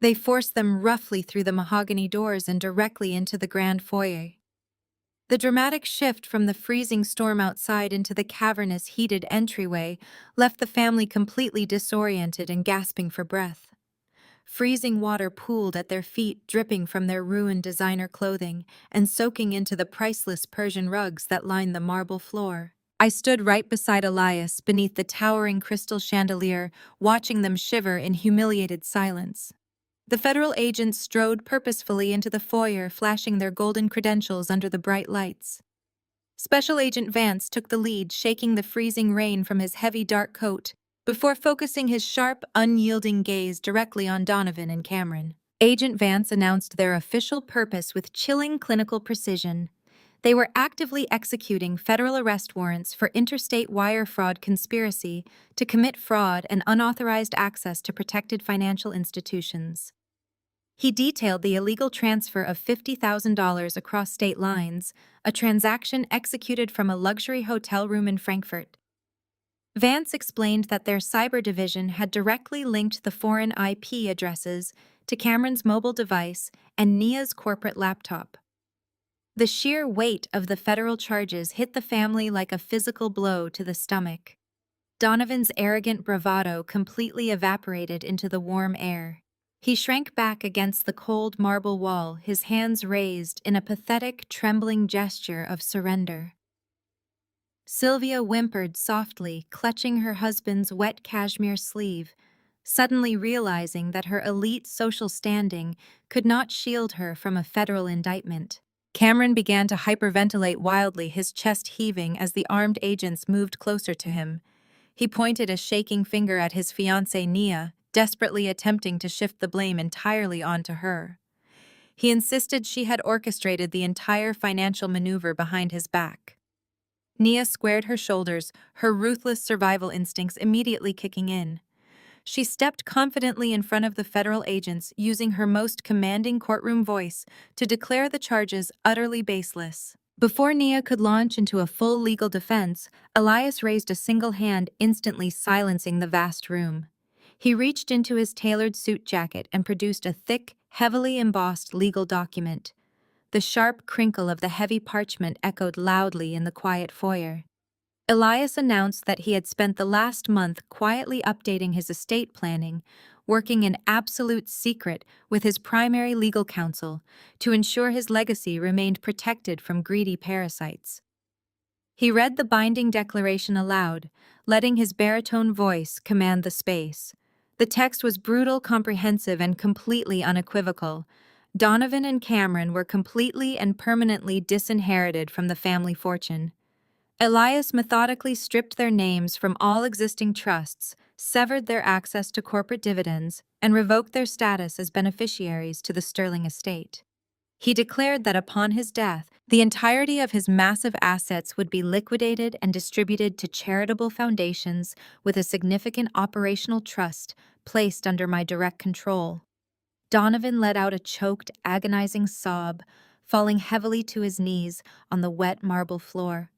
They forced them roughly through the mahogany doors and directly into the grand foyer. The dramatic shift from the freezing storm outside into the cavernous, heated entryway left the family completely disoriented and gasping for breath. Freezing water pooled at their feet, dripping from their ruined designer clothing and soaking into the priceless Persian rugs that lined the marble floor. I stood right beside Elias beneath the towering crystal chandelier, watching them shiver in humiliated silence. The federal agents strode purposefully into the foyer, flashing their golden credentials under the bright lights. Special Agent Vance took the lead, shaking the freezing rain from his heavy dark coat, before focusing his sharp, unyielding gaze directly on Donovan and Cameron. Agent Vance announced their official purpose with chilling clinical precision. They were actively executing federal arrest warrants for interstate wire fraud conspiracy to commit fraud and unauthorized access to protected financial institutions. He detailed the illegal transfer of $50,000 across state lines, a transaction executed from a luxury hotel room in Frankfurt. Vance explained that their cyber division had directly linked the foreign IP addresses to Cameron's mobile device and Nia's corporate laptop. The sheer weight of the federal charges hit the family like a physical blow to the stomach. Donovan's arrogant bravado completely evaporated into the warm air. He shrank back against the cold marble wall, his hands raised in a pathetic, trembling gesture of surrender. Sylvia whimpered softly, clutching her husband's wet cashmere sleeve, suddenly realizing that her elite social standing could not shield her from a federal indictment. Cameron began to hyperventilate wildly, his chest heaving as the armed agents moved closer to him. He pointed a shaking finger at his fiancée Nia, desperately attempting to shift the blame entirely onto her. He insisted she had orchestrated the entire financial maneuver behind his back. Nia squared her shoulders, her ruthless survival instincts immediately kicking in. She stepped confidently in front of the federal agents, using her most commanding courtroom voice to declare the charges utterly baseless. Before Nia could launch into a full legal defense, Elias raised a single hand, instantly silencing the vast room. He reached into his tailored suit jacket and produced a thick, heavily embossed legal document. The sharp crinkle of the heavy parchment echoed loudly in the quiet foyer. Elias announced that he had spent the last month quietly updating his estate planning, working in absolute secret with his primary legal counsel to ensure his legacy remained protected from greedy parasites. He read the binding declaration aloud, letting his baritone voice command the space. The text was brutal, comprehensive, and completely unequivocal. Donovan and Cameron were completely and permanently disinherited from the family fortune. Elias methodically stripped their names from all existing trusts, severed their access to corporate dividends, and revoked their status as beneficiaries to the Sterling estate. He declared that upon his death, the entirety of his massive assets would be liquidated and distributed to charitable foundations with a significant operational trust placed under my direct control. Donovan let out a choked, agonizing sob, falling heavily to his knees on the wet marble floor.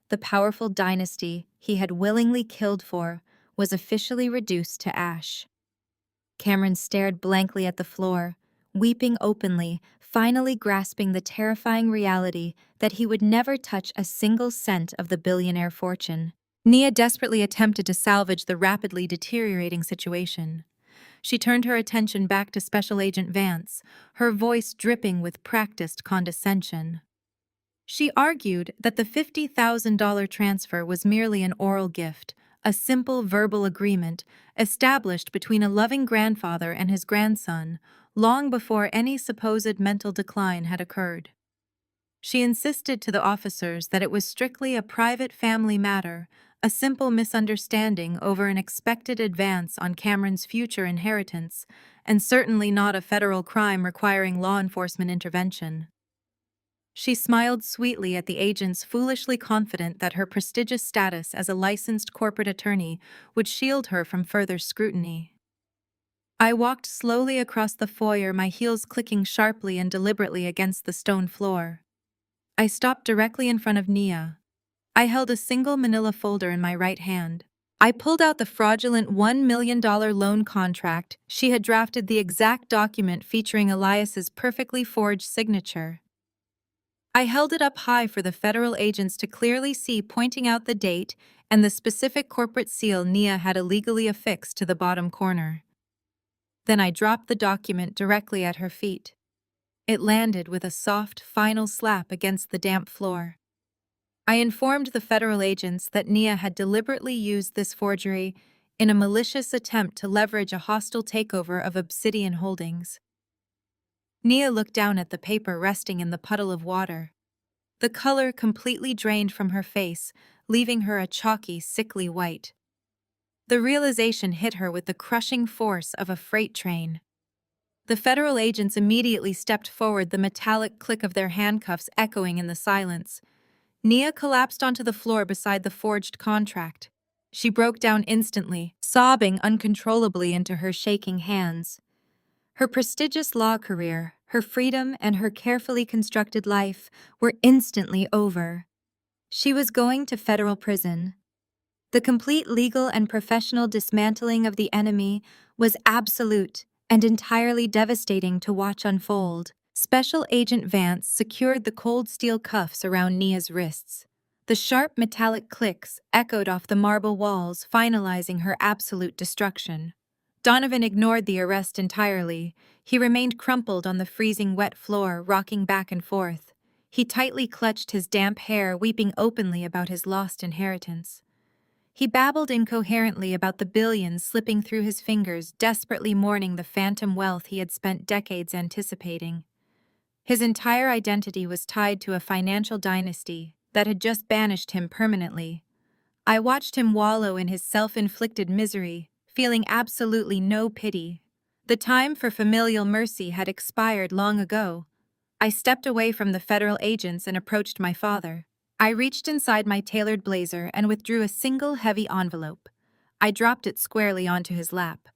The powerful dynasty he had willingly killed for was officially reduced to ash. Cameron stared blankly at the floor, weeping openly, finally grasping the terrifying reality that he would never touch a single cent of the billionaire fortune. Nia desperately attempted to salvage the rapidly deteriorating situation. She turned her attention back to Special Agent Vance, her voice dripping with practiced condescension. She argued that the $50,000 transfer was merely an oral gift, a simple verbal agreement established between a loving grandfather and his grandson long before any supposed mental decline had occurred. She insisted to the officers that it was strictly a private family matter, a simple misunderstanding over an expected advance on Cameron's future inheritance, and certainly not a federal crime requiring law enforcement intervention. She smiled sweetly at the agents, foolishly confident that her prestigious status as a licensed corporate attorney would shield her from further scrutiny. I walked slowly across the foyer, my heels clicking sharply and deliberately against the stone floor. I stopped directly in front of Nia. I held a single manila folder in my right hand. I pulled out the fraudulent $1 million loan contract. She had drafted the exact document featuring Elias's perfectly forged signature. I held it up high for the federal agents to clearly see, pointing out the date and the specific corporate seal Nia had illegally affixed to the bottom corner. Then I dropped the document directly at her feet. It landed with a soft, final slap against the damp floor. I informed the federal agents that Nia had deliberately used this forgery in a malicious attempt to leverage a hostile takeover of Obsidian Holdings. Nia looked down at the paper resting in the puddle of water. The color completely drained from her face, leaving her a chalky, sickly white. The realization hit her with the crushing force of a freight train. The federal agents immediately stepped forward, the metallic click of their handcuffs echoing in the silence. Nia collapsed onto the floor beside the forged contract. She broke down instantly, sobbing uncontrollably into her shaking hands. Her prestigious law career, her freedom, and her carefully constructed life were instantly over. She was going to federal prison. The complete legal and professional dismantling of the enemy was absolute and entirely devastating to watch unfold. Special Agent Vance secured the cold steel cuffs around Nia's wrists. The sharp metallic clicks echoed off the marble walls, finalizing her absolute destruction. Donovan ignored the arrest entirely. He remained crumpled on the freezing wet floor, rocking back and forth. He tightly clutched his damp hair, weeping openly about his lost inheritance. He babbled incoherently about the billions slipping through his fingers, desperately mourning the phantom wealth he had spent decades anticipating. His entire identity was tied to a financial dynasty that had just banished him permanently. I watched him wallow in his self-inflicted misery, feeling absolutely no pity. The time for familial mercy had expired long ago. I stepped away from the federal agents and approached my father. I reached inside my tailored blazer and withdrew a single heavy envelope. I dropped it squarely onto his lap.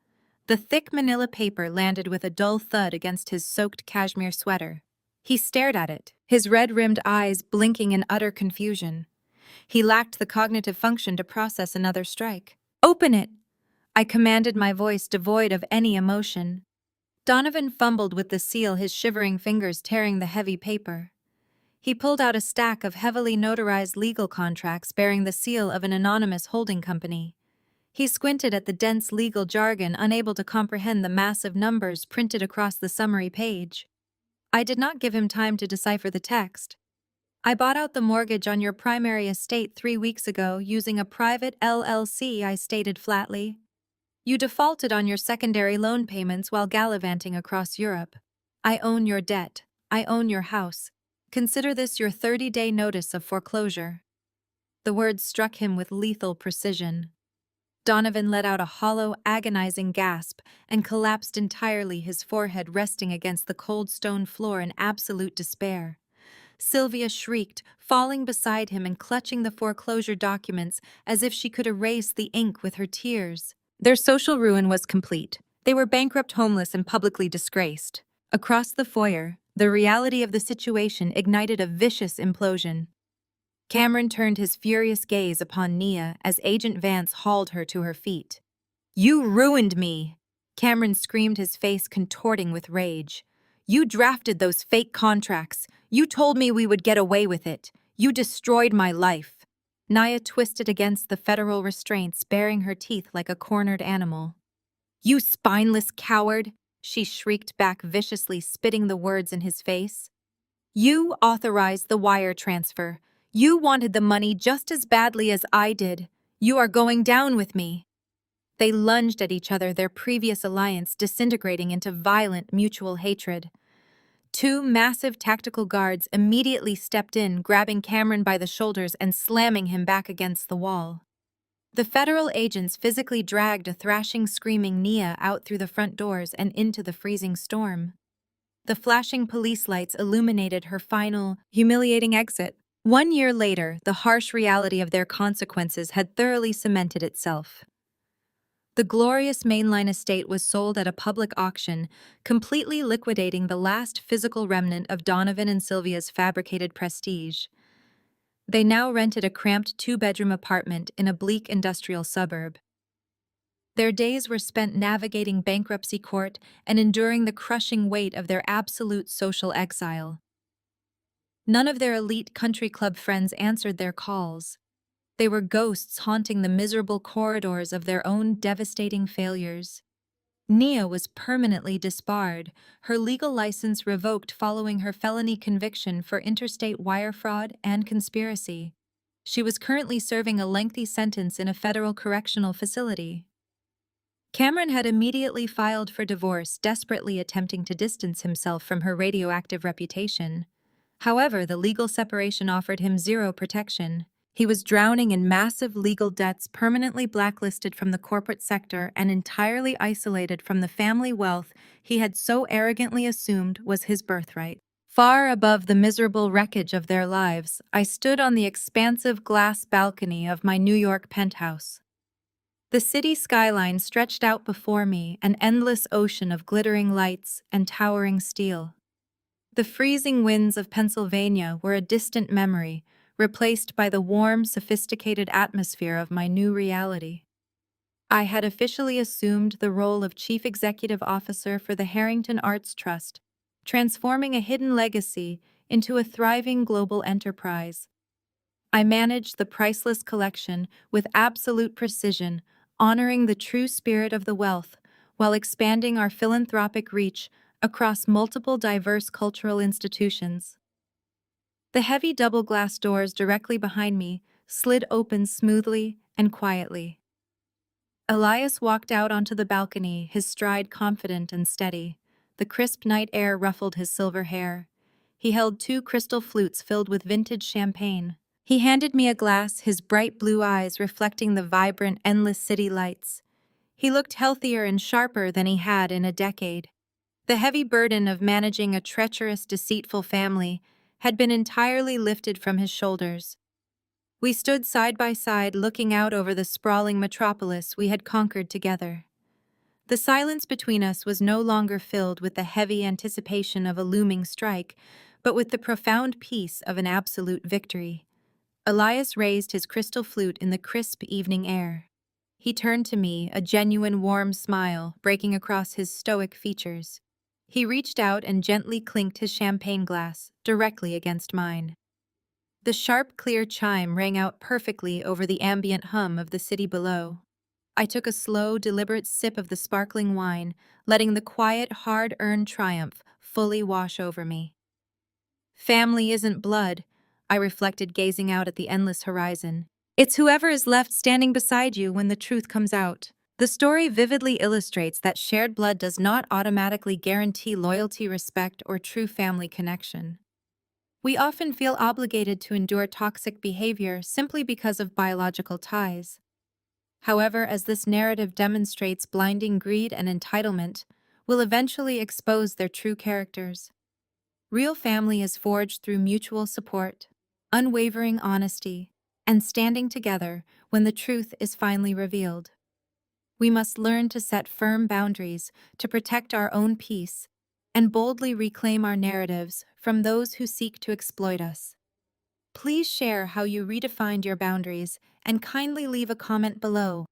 The thick manila paper landed with a dull thud against his soaked cashmere sweater. He stared at it, his red-rimmed eyes blinking in utter confusion. He lacked the cognitive function to process another strike. "Open it!" I commanded, my voice devoid of any emotion. Donovan fumbled with the seal, his shivering fingers tearing the heavy paper. He pulled out a stack of heavily notarized legal contracts bearing the seal of an anonymous holding company. He squinted at the dense legal jargon, unable to comprehend the massive numbers printed across the summary page. I did not give him time to decipher the text. "I bought out the mortgage on your primary estate 3 weeks ago using a private LLC," I stated flatly. "You defaulted on your secondary loan payments while gallivanting across Europe. I own your debt. I own your house. Consider this your 30-day notice of foreclosure." The words struck him with lethal precision. Donovan let out a hollow, agonizing gasp and collapsed entirely, his forehead resting against the cold stone floor in absolute despair. Sylvia shrieked, falling beside him and clutching the foreclosure documents as if she could erase the ink with her tears. Their social ruin was complete. They were bankrupt, homeless, and publicly disgraced. Across the foyer, the reality of the situation ignited a vicious implosion. Cameron turned his furious gaze upon Nia as Agent Vance hauled her to her feet. "You ruined me!" Cameron screamed, his face contorting with rage. "You drafted those fake contracts. You told me we would get away with it. You destroyed my life." Nia twisted against the federal restraints, baring her teeth like a cornered animal. "You spineless coward!" she shrieked back viciously, spitting the words in his face. "You authorized the wire transfer. You wanted the money just as badly as I did. You are going down with me." They lunged at each other, their previous alliance disintegrating into violent mutual hatred. 2 massive tactical guards immediately stepped in, grabbing Cameron by the shoulders and slamming him back against the wall. The federal agents physically dragged a thrashing, screaming Nia out through the front doors and into the freezing storm. The flashing police lights illuminated her final, humiliating exit. 1 year later, the harsh reality of their consequences had thoroughly cemented itself. The glorious mainline estate was sold at a public auction, completely liquidating the last physical remnant of Donovan and Sylvia's fabricated prestige. They now rented a cramped 2-bedroom apartment in a bleak industrial suburb. Their days were spent navigating bankruptcy court and enduring the crushing weight of their absolute social exile. None of their elite country club friends answered their calls. They were ghosts haunting the miserable corridors of their own devastating failures. Nia was permanently disbarred, her legal license revoked following her felony conviction for interstate wire fraud and conspiracy. She was currently serving a lengthy sentence in a federal correctional facility. Cameron had immediately filed for divorce, desperately attempting to distance himself from her radioactive reputation. However, the legal separation offered him zero protection. He was drowning in massive legal debts, permanently blacklisted from the corporate sector, and entirely isolated from the family wealth he had so arrogantly assumed was his birthright. Far above the miserable wreckage of their lives, I stood on the expansive glass balcony of my New York penthouse. The city skyline stretched out before me, an endless ocean of glittering lights and towering steel. The freezing winds of Pennsylvania were a distant memory, replaced by the warm, sophisticated atmosphere of my new reality. I had officially assumed the role of Chief Executive Officer for the Harrington Arts Trust, transforming a hidden legacy into a thriving global enterprise. I managed the priceless collection with absolute precision, honoring the true spirit of the wealth, while expanding our philanthropic reach across multiple diverse cultural institutions. The heavy double-glass doors directly behind me slid open smoothly and quietly. Elias walked out onto the balcony, his stride confident and steady. The crisp night air ruffled his silver hair. He held 2 crystal flutes filled with vintage champagne. He handed me a glass, his bright blue eyes reflecting the vibrant, endless city lights. He looked healthier and sharper than he had in a decade. The heavy burden of managing a treacherous, deceitful family had been entirely lifted from his shoulders. We stood side by side looking out over the sprawling metropolis we had conquered together. The silence between us was no longer filled with the heavy anticipation of a looming strike, but with the profound peace of an absolute victory. Elias raised his crystal flute in the crisp evening air. He turned to me, a genuine warm smile breaking across his stoic features. He reached out and gently clinked his champagne glass directly against mine. The sharp, clear chime rang out perfectly over the ambient hum of the city below. I took a slow, deliberate sip of the sparkling wine, letting the quiet, hard-earned triumph fully wash over me. Family isn't blood, I reflected, gazing out at the endless horizon. It's whoever is left standing beside you when the truth comes out. The story vividly illustrates that shared blood does not automatically guarantee loyalty, respect, or true family connection. We often feel obligated to endure toxic behavior simply because of biological ties. However, as this narrative demonstrates, blinding greed and entitlement will eventually expose their true characters. Real family is forged through mutual support, unwavering honesty, and standing together when the truth is finally revealed. We must learn to set firm boundaries to protect our own peace and boldly reclaim our narratives from those who seek to exploit us. Please share how you redefined your boundaries and kindly leave a comment below.